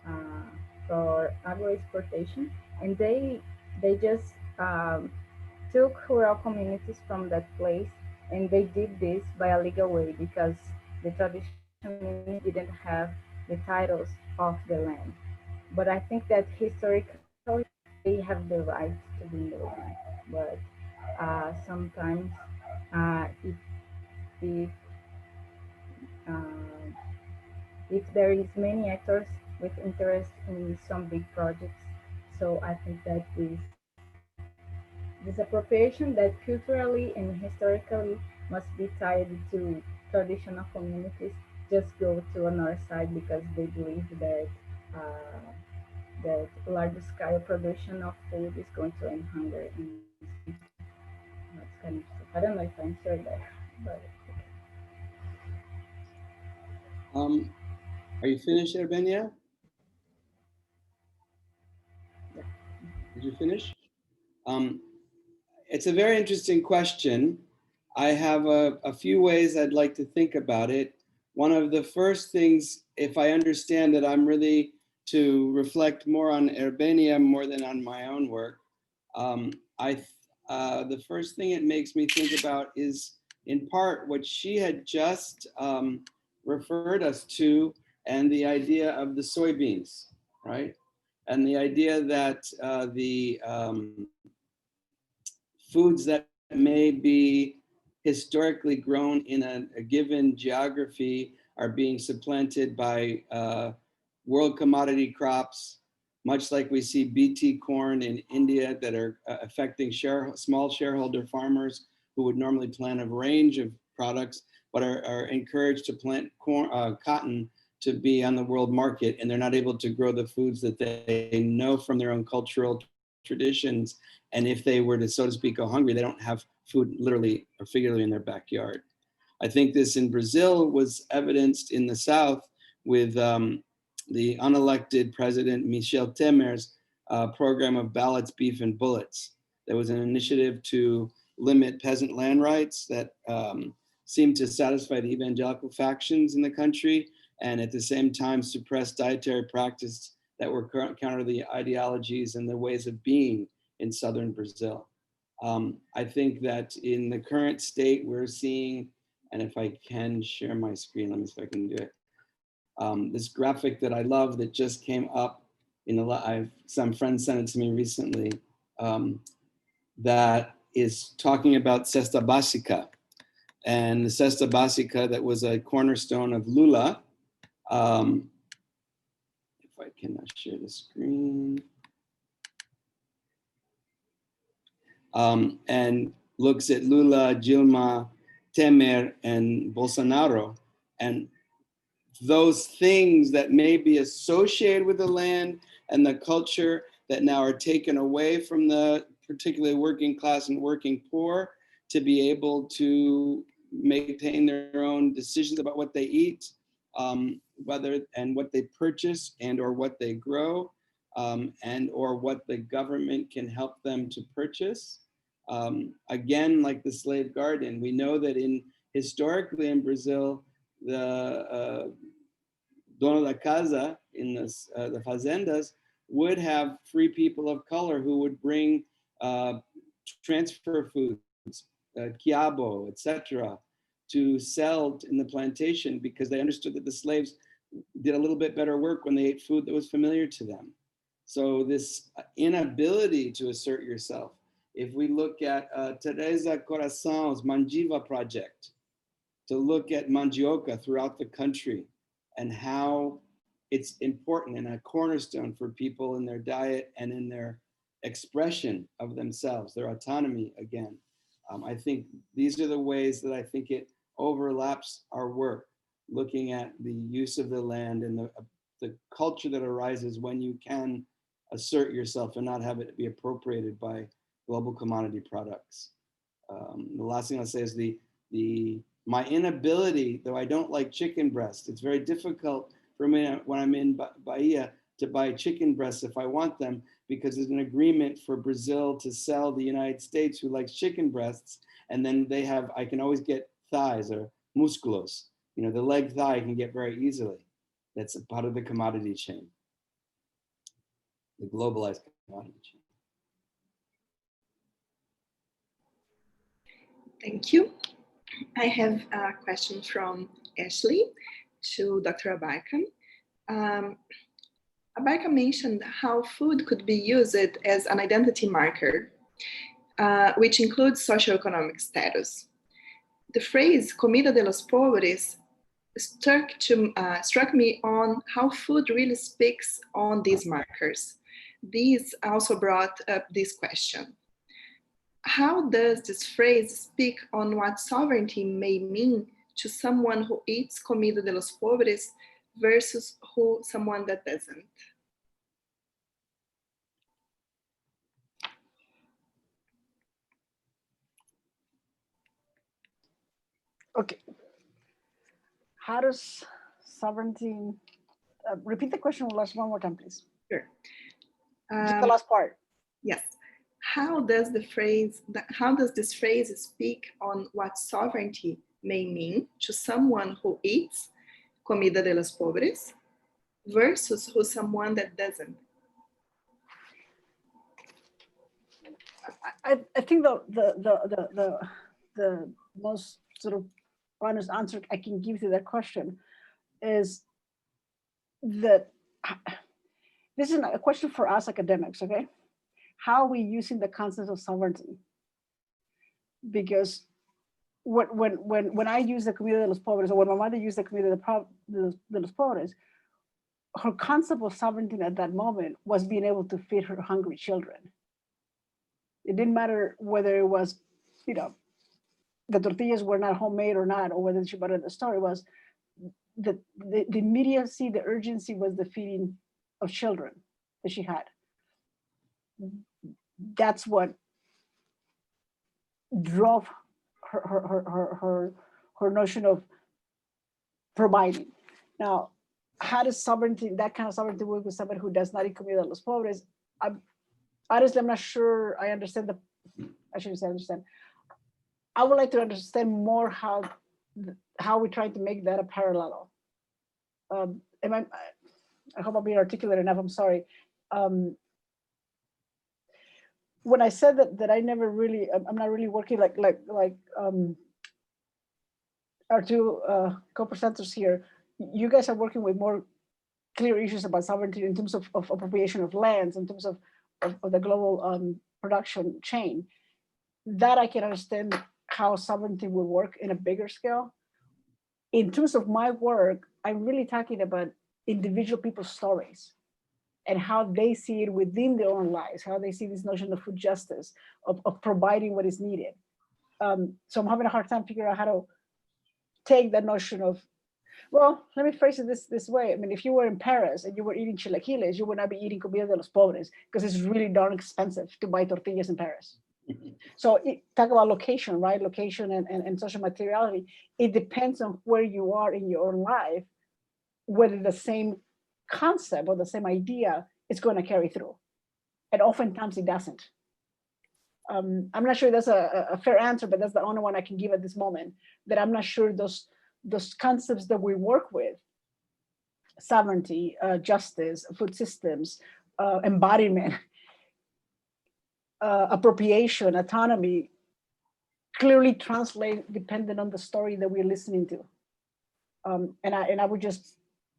uh, for agro exportation, and they just took rural communities from that place, and they did this by a legal way because the traditional community didn't have the titles of the land. But I think that historically they have the right to be in the land. But sometimes if uh, if there is many actors with interest in some big projects, so I think that this appropriation that culturally and historically must be tied to traditional communities just go to another side because they believe that that large scale production of food is going to end hunger and that's kind of stuff. I don't know if I answered that, but Are you finished, Erbenia? Did you finish? It's a very interesting question. I have a few ways I'd like to think about it. One of the first things, if I understand that I'm really to reflect more on Erbenia more than on my own work, the first thing it makes me think about is in part what she had just referred us to, and the idea of the soybeans, right? And the idea that the foods that may be historically grown in a given geography are being supplanted by world commodity crops, much like we see BT corn in India that are affecting small shareholder farmers who would normally plant a range of products, but are encouraged to plant cotton to be on the world market, and they're not able to grow the foods that they know from their own cultural traditions. And if they were to, so to speak, go hungry, they don't have food literally or figuratively in their backyard. I think this in Brazil was evidenced in the South with the unelected president Michel Temer's program of ballots, beef, and bullets. There was an initiative to limit peasant land rights that seemed to satisfy the evangelical factions in the country, and at the same time suppress dietary practices that were counter the ideologies and the ways of being in southern Brazil. I think that in the current state we're seeing, and if I can share my screen, let me see if I can do it. This graphic that I love that just came up in some friends sent it to me recently, that is talking about Cesta Básica. And the Cesta Básica that was a cornerstone of Lula. If I cannot share the screen. And looks at Lula, Dilma, Temer, and Bolsonaro. And those things that may be associated with the land and the culture that now are taken away from the particularly working class and working poor to be able to maintain their own decisions about what they eat, whether and what they purchase and or what they grow, and or what the government can help them to purchase. Again, like the slave garden, we know that historically in Brazil, the dono da casa in the fazendas would have free people of color who would bring transfer foods, quiabo, etc., to sell in the plantation because they understood that the slaves did a little bit better work when they ate food that was familiar to them. So this inability to assert yourself, if we look at Teresa Coração's Manjiva project, to look at mandioca throughout the country and how it's important and a cornerstone for people in their diet and in their expression of themselves, their autonomy again. I think these are the ways that I think it overlaps our work, looking at the use of the land and the culture that arises when you can assert yourself and not have it be appropriated by global commodity products. The last thing I'll say is my inability, though I don't like chicken breast, it's very difficult for me when I'm in Bahia to buy chicken breasts if I want them, because there's an agreement for Brazil to sell the United States who likes chicken breasts, and then I can always get thighs or musculos. You know, the leg thigh I can get very easily. That's a part of the commodity chain, the globalized commodity chain. Thank you. I have a question from Ashley to Dr. Abarca. Abarca mentioned how food could be used as an identity marker, which includes socioeconomic status. The phrase comida de los pobres struck me on how food really speaks on these markers. These also brought up this question. How does this phrase speak on what sovereignty may mean to someone who eats comida de los pobres versus someone that doesn't? Okay. How does sovereignty. Repeat the question one more time, please. Sure. Just the last part. Yes. How does this phrase speak on what sovereignty may mean to someone who eats comida de los pobres versus who someone that doesn't? I think the most sort of honest answer I can give to that question is that this is a question for us academics, okay? How are we using the concept of sovereignty? Because when I use the comida de los pobres, or when my mother used the comida de los pobres, her concept of sovereignty at that moment was being able to feed her hungry children. It didn't matter whether it was, the tortillas were not homemade or not, or whether she bought it at the store. It was the immediacy, the urgency was the feeding of children that she had. That's what drove her notion of providing. Now, how does that kind of sovereignty work with somebody who does not eat comida de los pobres? Honestly, I'm not sure I understand I shouldn't say understand. I would like to understand more how we're trying to make that a parallel. I hope I'm being articulate enough, I'm sorry. When I said that I never really, I'm not really working like our two co-presenters here, you guys are working with more clear issues about sovereignty in terms of appropriation of lands, in terms of the global production chain. That I can understand how sovereignty will work in a bigger scale. In terms of my work, I'm really talking about individual people's stories and how they see it within their own lives, how they see this notion of food justice, of providing what is needed. So I'm having a hard time figuring out how to take that notion of, well, let me phrase it this way. I mean, if you were in Paris and you were eating chilaquiles, you would not be eating comida de los pobres because it's really darn expensive to buy tortillas in Paris. So talk about location, right? Location and social materiality. It depends on where you are in your own life, whether the same concept or the same idea is going to carry through. And oftentimes it doesn't. I'm not sure that's a fair answer, but that's the only one I can give at this moment, that I'm not sure those concepts that we work with, sovereignty, justice, food systems, embodiment, appropriation, autonomy, clearly translate dependent on the story that we're listening to. And I would just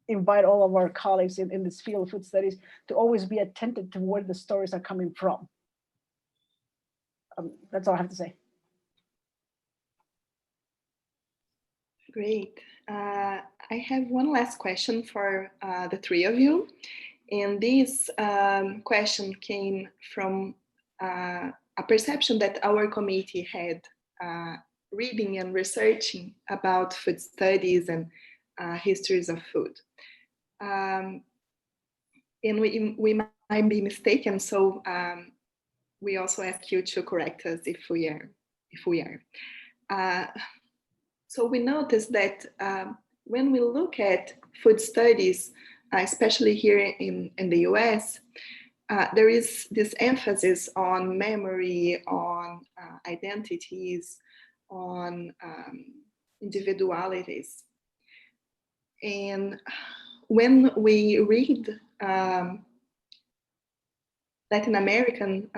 invite all of our colleagues in this field of food studies to always be attentive to where the stories are coming from. That's all I have to say. Great. I have one last question for the three of you. And this question came from a perception that our committee had reading and researching about food studies and histories of food. And we might be mistaken, so we also ask you to correct us if we are. So we noticed that when we look at food studies, especially here in the US, there is this emphasis on memory, on identities, on individualities. And when we read Latin American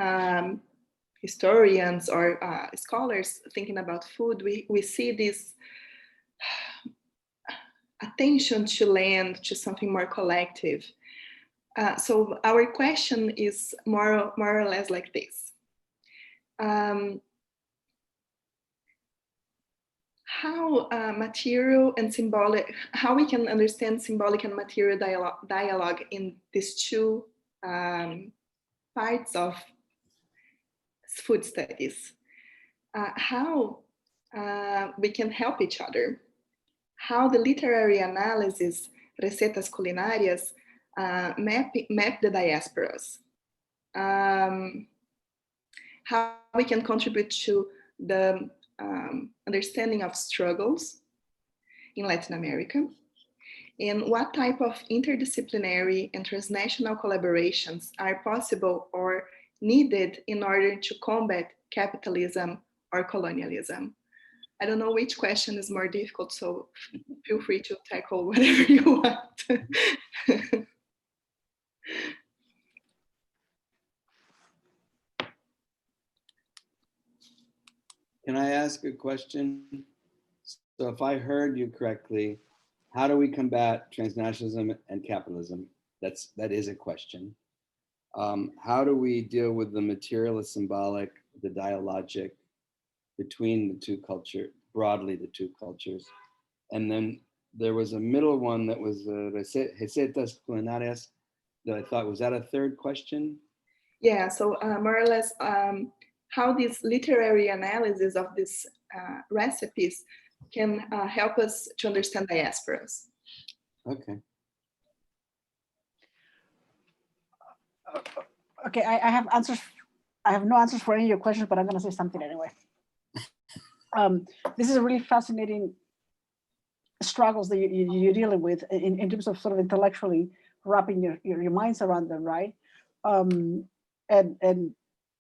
historians or scholars thinking about food, we see this attention to land, to something more collective. So our question is more or less like this. How material and symbolic, how we can understand symbolic and material dialogue in these two parts of food studies. How we can help each other. How the literary analysis, recetas culinárias, map the diasporas. How we can contribute to the understanding of struggles in Latin America. And what type of interdisciplinary and transnational collaborations are possible or needed in order to combat capitalism or colonialism? I don't know which question is more difficult, so feel free to tackle whatever you want. Can I ask a question? So if I heard you correctly, how do we combat transnationalism and capitalism? That is a question. How do we deal with the materialist symbolic, the dialogic between the two cultures, broadly the two cultures? And then there was a middle one that was recetas culinarias that I thought, was that a third question? Yeah, so more or less how this literary analysis of these recipes can help us to understand diasporas. Okay. Okay, I have answers. I have no answers for any of your questions, but I'm going to say something anyway. This is a really fascinating struggles that you're dealing with in terms of sort of intellectually wrapping your minds around them, right? And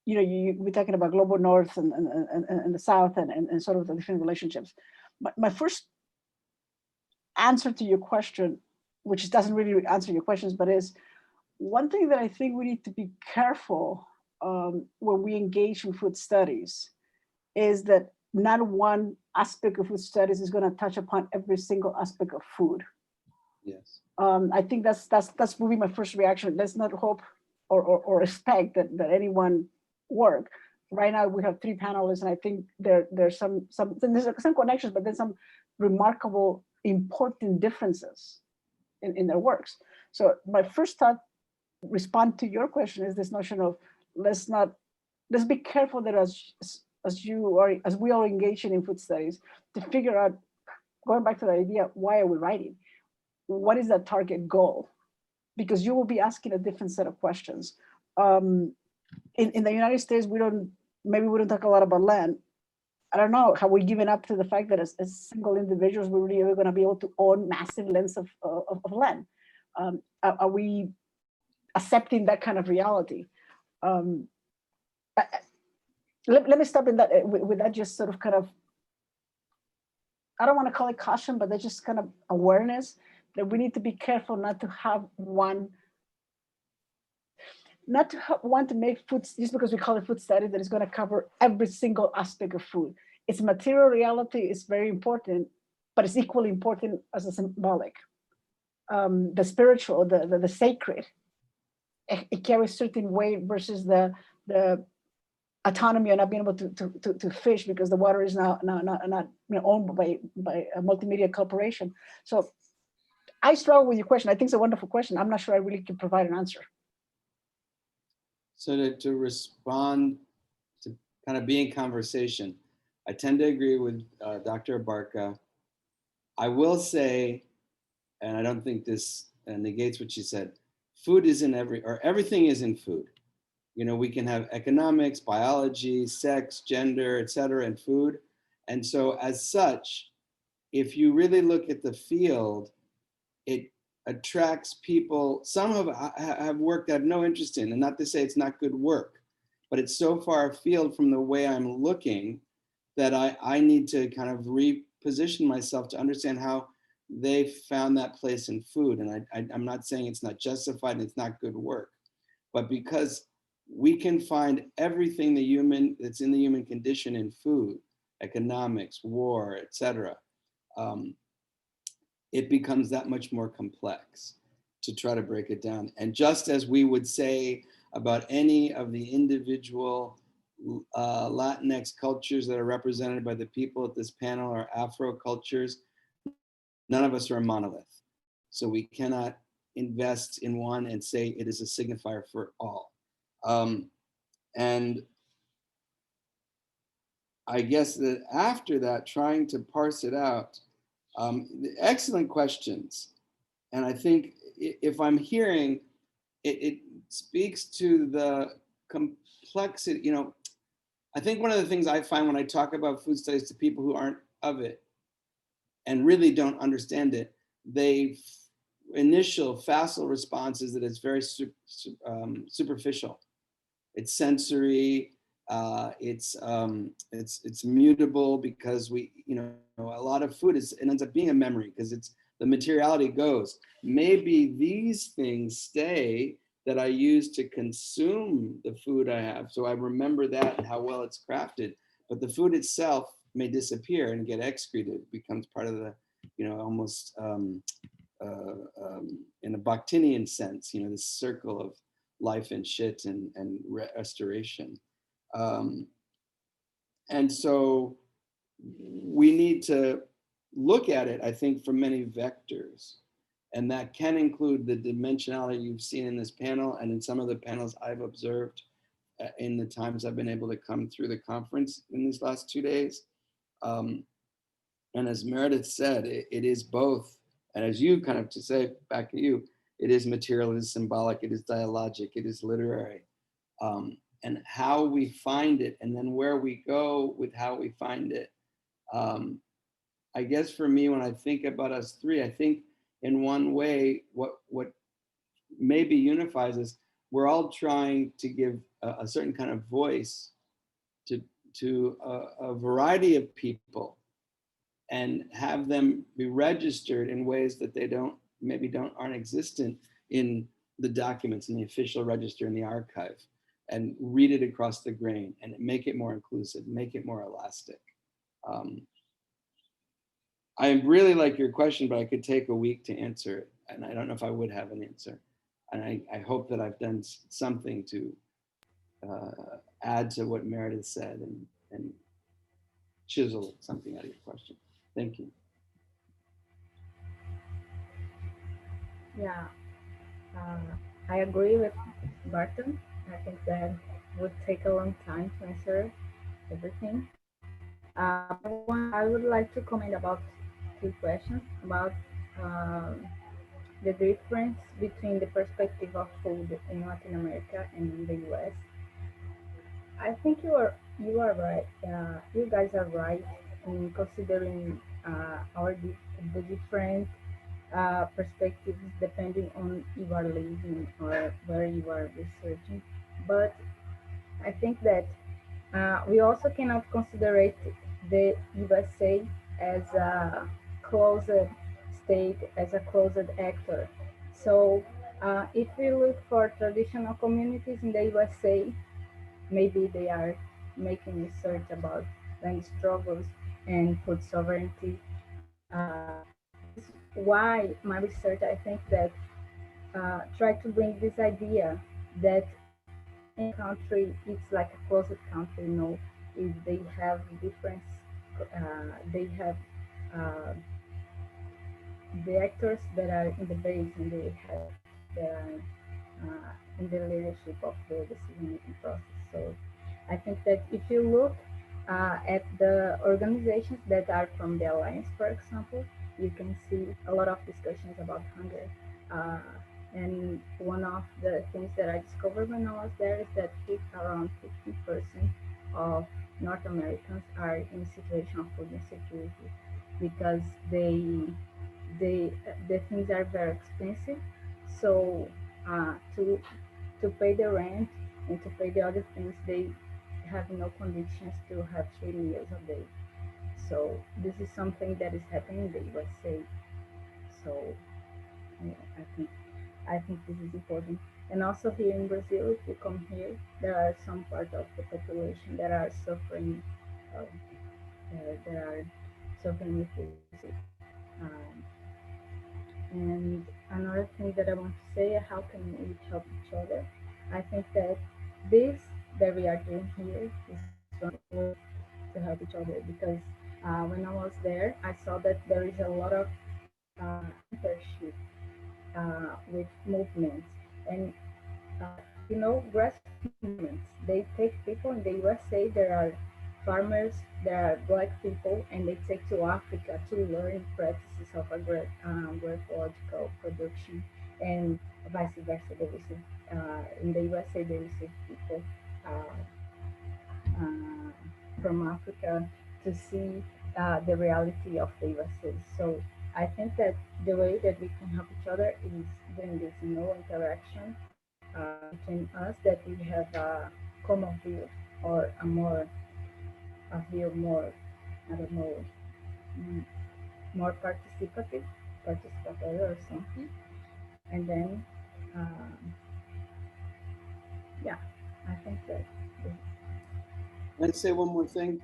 you know, we're talking about global north and the south and sort of the different relationships. But my first answer to your question, which doesn't really answer your questions, but is one thing that I think we need to be careful when we engage in food studies is that not one aspect of food studies is going to touch upon every single aspect of food. Yes. I think that's will be my first reaction. Let's not hope or expect that anyone work. Right now we have 3 panelists, and I think there's some connections, but there's some remarkable, important differences in their works. So my first thought, respond to your question, is this notion of let's be careful that as we are engaging in food studies to figure out, going back to the idea, why are we writing? What is that target goal? Because you will be asking a different set of questions. In the United States, maybe we don't talk a lot about land. I don't know, have we given up to the fact that as single individuals, we're really ever going to be able to own massive lengths of land? Are we accepting that kind of reality? Let me stop in that with that, just sort of kind of, I don't want to call it caution, but that's just kind of awareness that we need to be careful not to want to make food just because we call it food study that is going to cover every single aspect of food. Its material reality is very important, but it's equally important as a symbolic. The spiritual, the sacred, it carries certain weight versus the autonomy of not being able to fish because the water is not owned by a multimedia corporation. So I struggle with your question. I think it's a wonderful question. I'm not sure I really can provide an answer. So to respond, to kind of be in conversation, I tend to agree with Dr. Abarca. I will say, and I don't think this negates what she said, food is in everything is in food. You know, we can have economics, biology, sex, gender, et cetera, in food. And so as such, if you really look at the field, it attracts people. Some have work that I have no interest in, and not to say it's not good work, but it's so far afield from the way I'm looking that I need to kind of reposition myself to understand how they found that place in food. And I'm not saying it's not justified and it's not good work, but because we can find everything that's in the human condition in food, economics, war, et cetera, it becomes that much more complex to try to break it down. And just as we would say about any of the individual Latinx cultures that are represented by the people at this panel, or Afro cultures, none of us are a monolith. So we cannot invest in one and say it is a signifier for all. And I guess that after that, trying to parse it out, excellent questions. And I think if I'm hearing, it speaks to the complexity. You know, I think one of the things I find when I talk about food studies to people who aren't of it and really don't understand it, they initial facile response is that it's very superficial. It's sensory. It's mutable because a lot of food it ends up being a memory because it's the materiality goes. Maybe these things stay that I use to consume the food I have, so I remember that and how well it's crafted. But the food itself may disappear and get excreted, becomes part of the, almost in a Bakhtinian sense, this circle of life and shit and restoration. And so we need to look at it, I think, from many vectors. And that can include the dimensionality you've seen in this panel and in some of the panels I've observed in the times I've been able to come through the conference in these last 2 days. And as Meredith said, it is both. And as you kind of to say back at you, it is material, it is symbolic, it is dialogic, it is literary. And how we find it and then where we go with how we find it. I guess for me, when I think about us three, I think in one way, what maybe unifies us, we're all trying to give a certain kind of voice to a variety of people and have them be registered in ways that they aren't existent in the documents in the official register in the archive, and read it across the grain and make it more inclusive, make it more elastic. I really like your question, but I could take a week to answer it. And I don't know if I would have an answer. And I hope that I've done something to add to what Meredith said and chisel something out of your question. Thank you. Yeah, I agree with Barton. I think that would take a long time to answer everything. I would like to comment about two questions about the difference between the perspective of food in Latin America and in the US. I think you are right. You guys are right in considering the different perspectives depending on you are living or where you are researching. But I think that we also cannot consider the USA as a closed state, as a closed actor. So if we look for traditional communities in the USA, maybe they are making research about land struggles and food sovereignty. This is why my research, I think that try to bring this idea that any country, it's like a closed country, if they have different, they have uh, the actors that are in the base and they have actors that are in the leadership of the decision-making process. So I think that if you look at the organizations that are from the Alliance, for example, you can see a lot of discussions about hunger. Uh, and one of the things that I discovered when I was there is that around 50% of North Americans are in a situation of food insecurity because they the things are very expensive. So to pay the rent and to pay the other things, they have no conditions to have 3 meals a day. So this is something that is happening in the USA. So yeah, I think this is important. And also here in Brazil, if you come here, there are some part of the population that are suffering, uh, that are suffering with food insecurity. Um, And another thing that I want to say, how can we help each other? I think that this that we are doing here is one of the ways to help each other because when I was there, I saw that there is a lot of mentorship with movements and uh, grassroots movements. They take people in the USA. There are farmers, there are black people, and they take to Africa to learn practices of agroecological production, and vice versa. They receive in the USA. They receive people uh, from Africa to see the reality of the USA. So I think that the way that we can help each other is doing this interaction between us, that we have a common view or a view more, I don't know, mm, more participatory or something. And then, yeah, I think that. Can I say one more thing?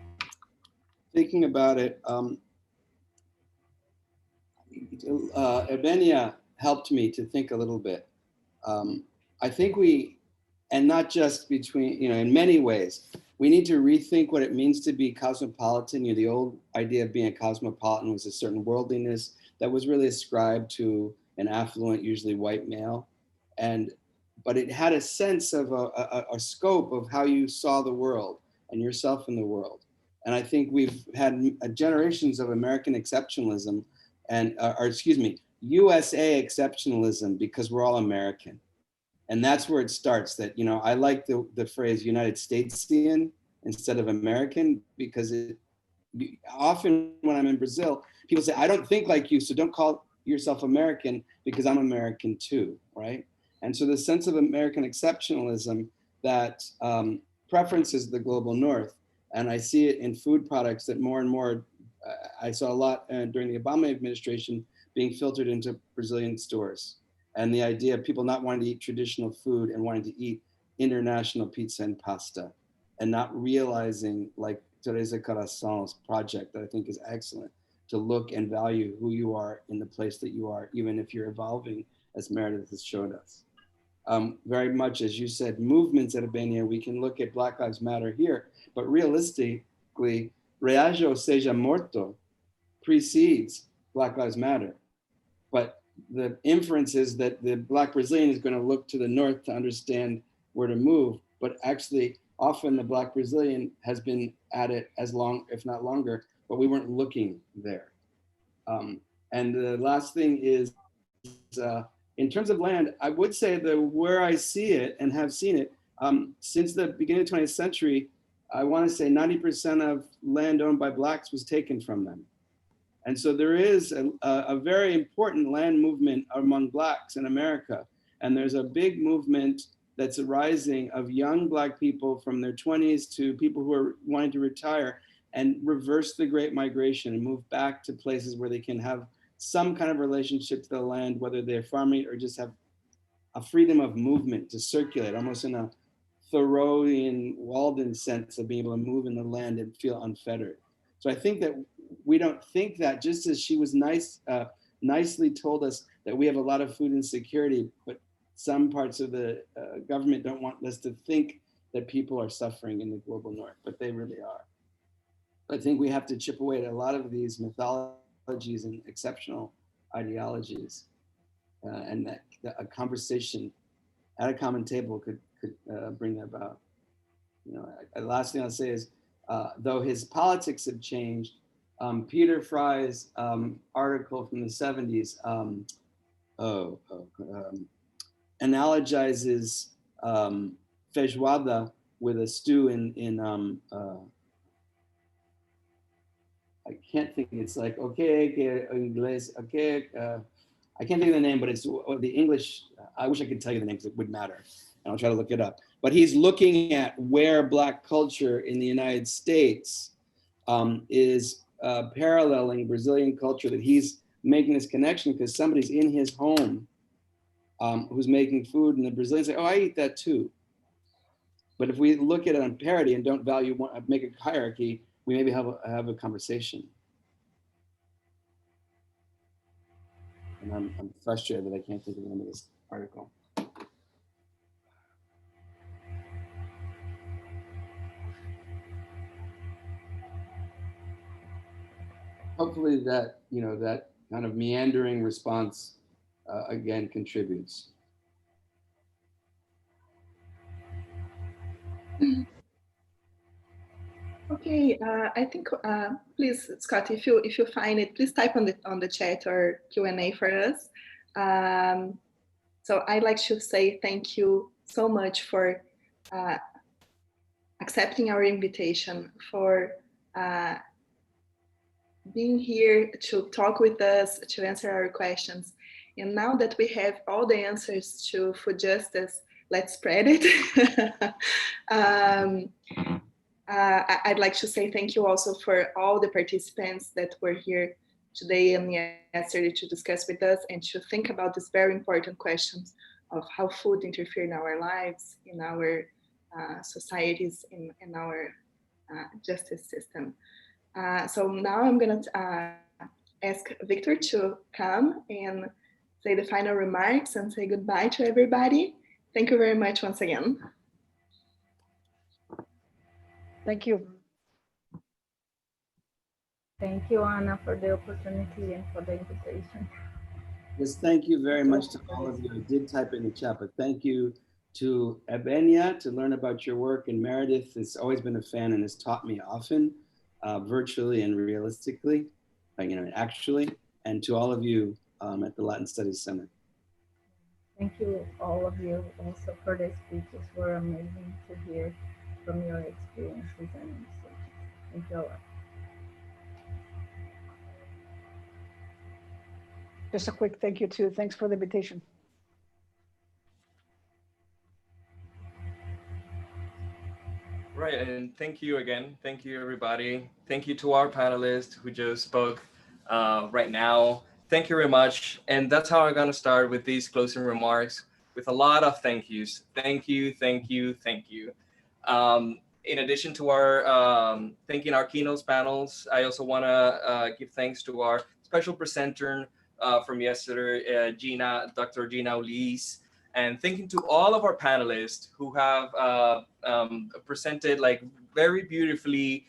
Thinking about it, Evenia helped me to think a little bit. I think and not just between, in many ways, we need to rethink what it means to be cosmopolitan. The old idea of being a cosmopolitan was a certain worldliness that was really ascribed to an affluent, usually white male. But it had a sense of a scope of how you saw the world and yourself in the world. And I think we've had generations of American exceptionalism or excuse me, USA exceptionalism, because we're all American. And that's where it starts. That, I like the phrase United Statesian instead of American, because often when I'm in Brazil, people say, I don't think like you, so don't call yourself American, because I'm American too, right? And so the sense of American exceptionalism that preferences the global north, and I see it in food products that more and more, I saw a lot during the Obama administration being filtered into Brazilian stores. And the idea of people not wanting to eat traditional food and wanting to eat international pizza and pasta, and not realizing, like Teresa Corazon's project that I think is excellent, to look and value who you are in the place that you are, even if you're evolving, as Meredith has showed us. Very much, as you said, movements at Albania, we can look at Black Lives Matter here, but realistically, Reajo Seja Morto precedes Black Lives Matter. But the inference is that the Black Brazilian is going to look to the north to understand where to move, but actually often the Black Brazilian has been at it as long, if not longer, but we weren't looking there. And the last thing is, in terms of land, I would say that where I see it and have seen it, since the beginning of the 20th century, I want to say 90% of land owned by Blacks was taken from them. And so there is a very important land movement among Blacks in America. And there's a big movement that's arising of young Black people from their 20s to people who are wanting to retire and reverse the Great Migration and move back to places where they can have some kind of relationship to the land, whether they're farming or just have a freedom of movement to circulate, almost in a Thoreauian, Walden sense of being able to move in the land and feel unfettered. So I think that we don't think that, just as she was nicely told us that we have a lot of food insecurity, but some parts of the government don't want us to think that people are suffering in the global north, but they really are. I think we have to chip away at a lot of these mythologies and exceptional ideologies, and that a conversation at a common table could bring that about. The last thing I'll say is, though his politics have changed, Peter Fry's article from the 70s analogizes feijoada with a stew in I can't think, it's like, okay, English, okay, I can't think of the name, but it's the English, I wish I could tell you the name because it would matter, and I'll try to look it up. But he's looking at where Black culture in the United States is paralleling Brazilian culture, that he's making this connection because somebody's in his home who's making food, and the Brazilians say, oh, I eat that too. But if we look at it on parity and don't value one, make a hierarchy, we maybe have a conversation. And I'm frustrated that I can't think of the name of this article. Hopefully that, that kind of meandering response again contributes. Okay, I think please, Scott, if you find it, please type on the chat or Q&A for us. So I'd like to say thank you so much for accepting our invitation, for being here to talk with us, to answer our questions. And now that we have all the answers to food justice, let's spread it. I'd like to say thank you also for all the participants that were here today and yesterday to discuss with us and to think about these very important questions of how food interfere in our lives, in our societies, in our justice system. So now I'm gonna ask Victor to come and say the final remarks and say goodbye to everybody. Thank you very much once again. Thank you. Thank you, Anna, for the opportunity and for the invitation. Yes, thank you very much to all of you. I did type in the chat, but thank you to Ebenia to learn about your work, and Meredith has always been a fan and has taught me often, virtually and realistically, actually, and to all of you at the Latin Studies Center. Thank you, all of you, also for the speeches. Were amazing to hear from your experiences and research. Thank you a lot. Just a quick thank you too. Thanks for the invitation. Right, and thank you again. Thank you, everybody. Thank you to our panelists who just spoke right now. Thank you very much. And that's how I'm going to start with these closing remarks with a lot of thank yous. Thank you, thank you, thank you. In addition to our thanking our keynotes panels, I also want to give thanks to our special presenter from yesterday, Dr. Gina Ulis, and thanking to all of our panelists who have presented like very beautifully,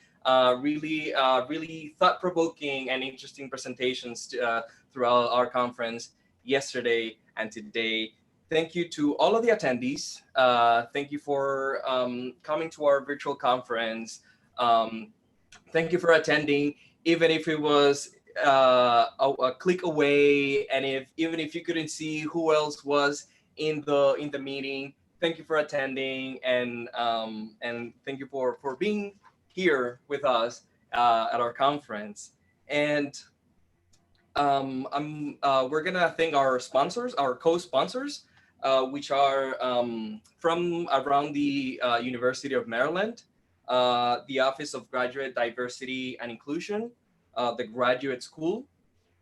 really thought-provoking and interesting presentations throughout our conference yesterday and today. Thank you to all of the attendees. Thank you for coming to our virtual conference. Thank you for attending, even if it was a click away, and even if you couldn't see who else was in the meeting. Thank you for attending, and thank you for being here with us at our conference. And we're gonna thank our sponsors, our co-sponsors, which are from around the University of Maryland, the Office of Graduate Diversity and Inclusion, the Graduate School,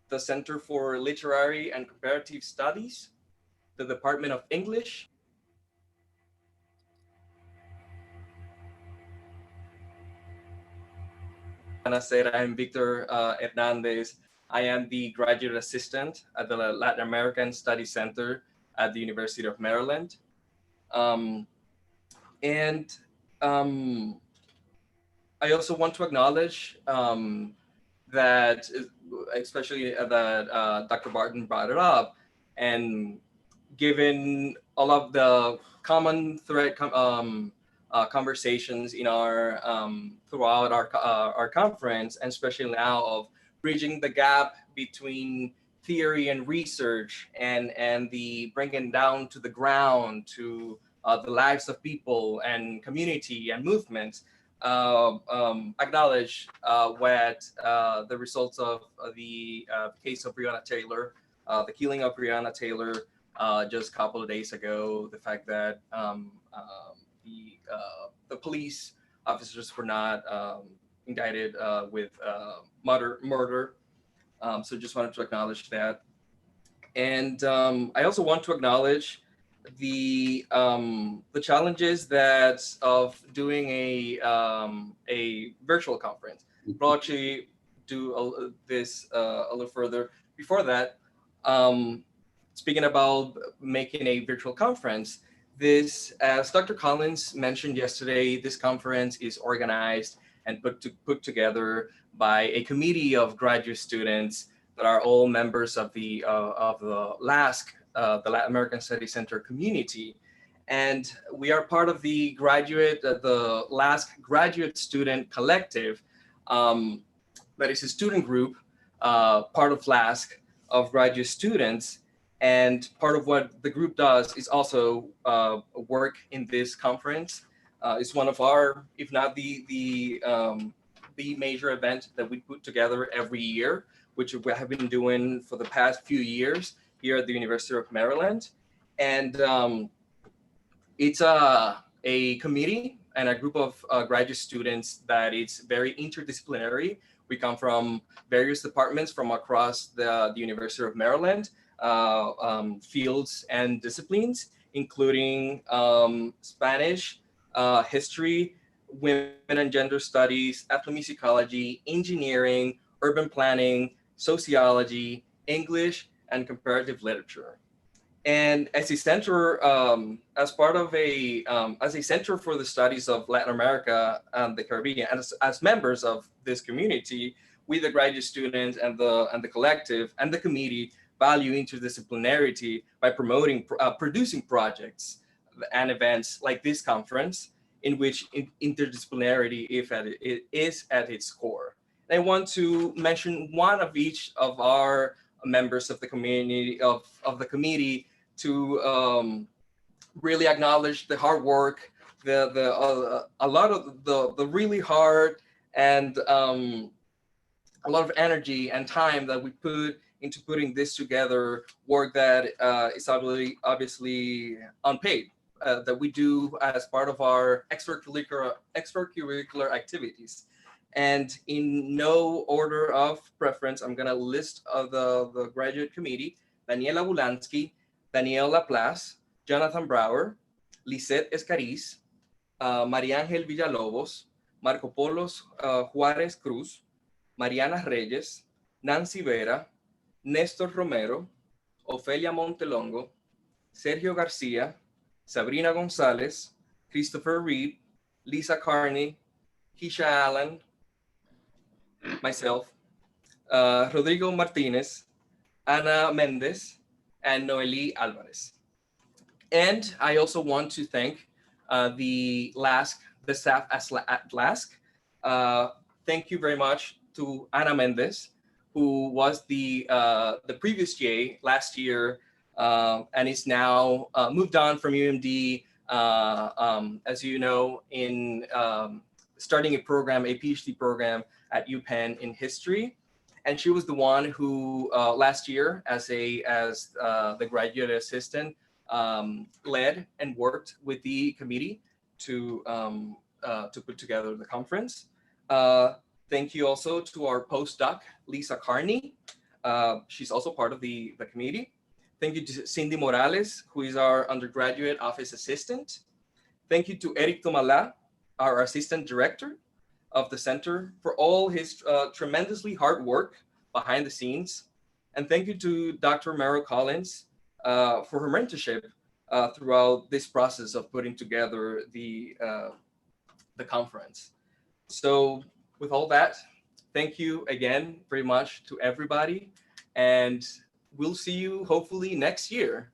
the Center for Literary and Comparative Studies, the Department of English. Ana said, I'm Victor Hernandez. I am the graduate assistant at the Latin American Studies Center at the University of Maryland. I also want to acknowledge that, especially that Dr. Barton brought it up, and given all of the common thread conversations in our throughout our conference, and especially now of bridging the gap between theory and research, and the bringing down to the ground to the lives of people and community and movements. Acknowledge what the results of the case of Breonna Taylor, the killing of Breonna Taylor just a couple of days ago, the fact that the police officers were not indicted with murder. So just wanted to acknowledge that. And I also want to acknowledge the challenges that of doing a virtual conference. We'll actually do this a little further. Before that, speaking about making a virtual conference, this, as Dr. Collins mentioned yesterday, this conference is organized and put together by a committee of graduate students that are all members of the LASC, the Latin American Studies Center community. And we are part of the the LASC Graduate Student Collective, that is a student group, part of LASC, of graduate students. And part of what the group does is also work in this conference. It's one of our, if not the the major event that we put together every year, which we have been doing for the past few years here at the University of Maryland. And it's a committee and a group of graduate students that it's very interdisciplinary. We come from various departments from across the University of Maryland, fields and disciplines, including Spanish, history, women and gender studies, ethnomusicology, engineering, urban planning, sociology, English, and comparative literature. And as a center, as part of as a center for the studies of Latin America and the Caribbean, and as members of this community, we, the graduate students and the collective and the committee, value interdisciplinarity by promoting, producing projects and events like this conference, in which interdisciplinarity is at its core. And I want to mention one of each of our members of the community of the committee to really acknowledge the hard work, a lot of the really hard and a lot of energy and time that we put into putting this together, work that is obviously unpaid, that we do as part of our extracurricular activities. And in no order of preference, I'm gonna list the graduate committee: Daniela Bulansky, Daniel Laplace, Jonathan Brower, Lisette Escariz, María Ángel Villalobos, Marco Polos Juárez Cruz, Mariana Reyes, Nancy Vera, Néstor Romero, Ofelia Montelongo, Sergio García, Sabrina González, Christopher Reed, Lisa Carney, Keisha Allen, myself, Rodrigo Martinez, Ana Mendez, and Noeli Alvarez. And I also want to thank the staff at LASK. Thank you very much to Ana Mendez, who was the previous GA last year, and is now moved on from UMD, as you know, in starting a PhD program at UPenn in history. And she was the one who last year, as the graduate assistant, led and worked with the committee to put together the conference. Thank you also to our postdoc, Lisa Carney. She's also part of the committee. Thank you to Cindy Morales, who is our undergraduate office assistant. Thank you to Eric Tomala, our assistant director of the center, for all his tremendously hard work behind the scenes. And thank you to Dr. Merrill Collins for her mentorship throughout this process of putting together the conference. So with all that, thank you again very much to everybody. And we'll see you hopefully next year.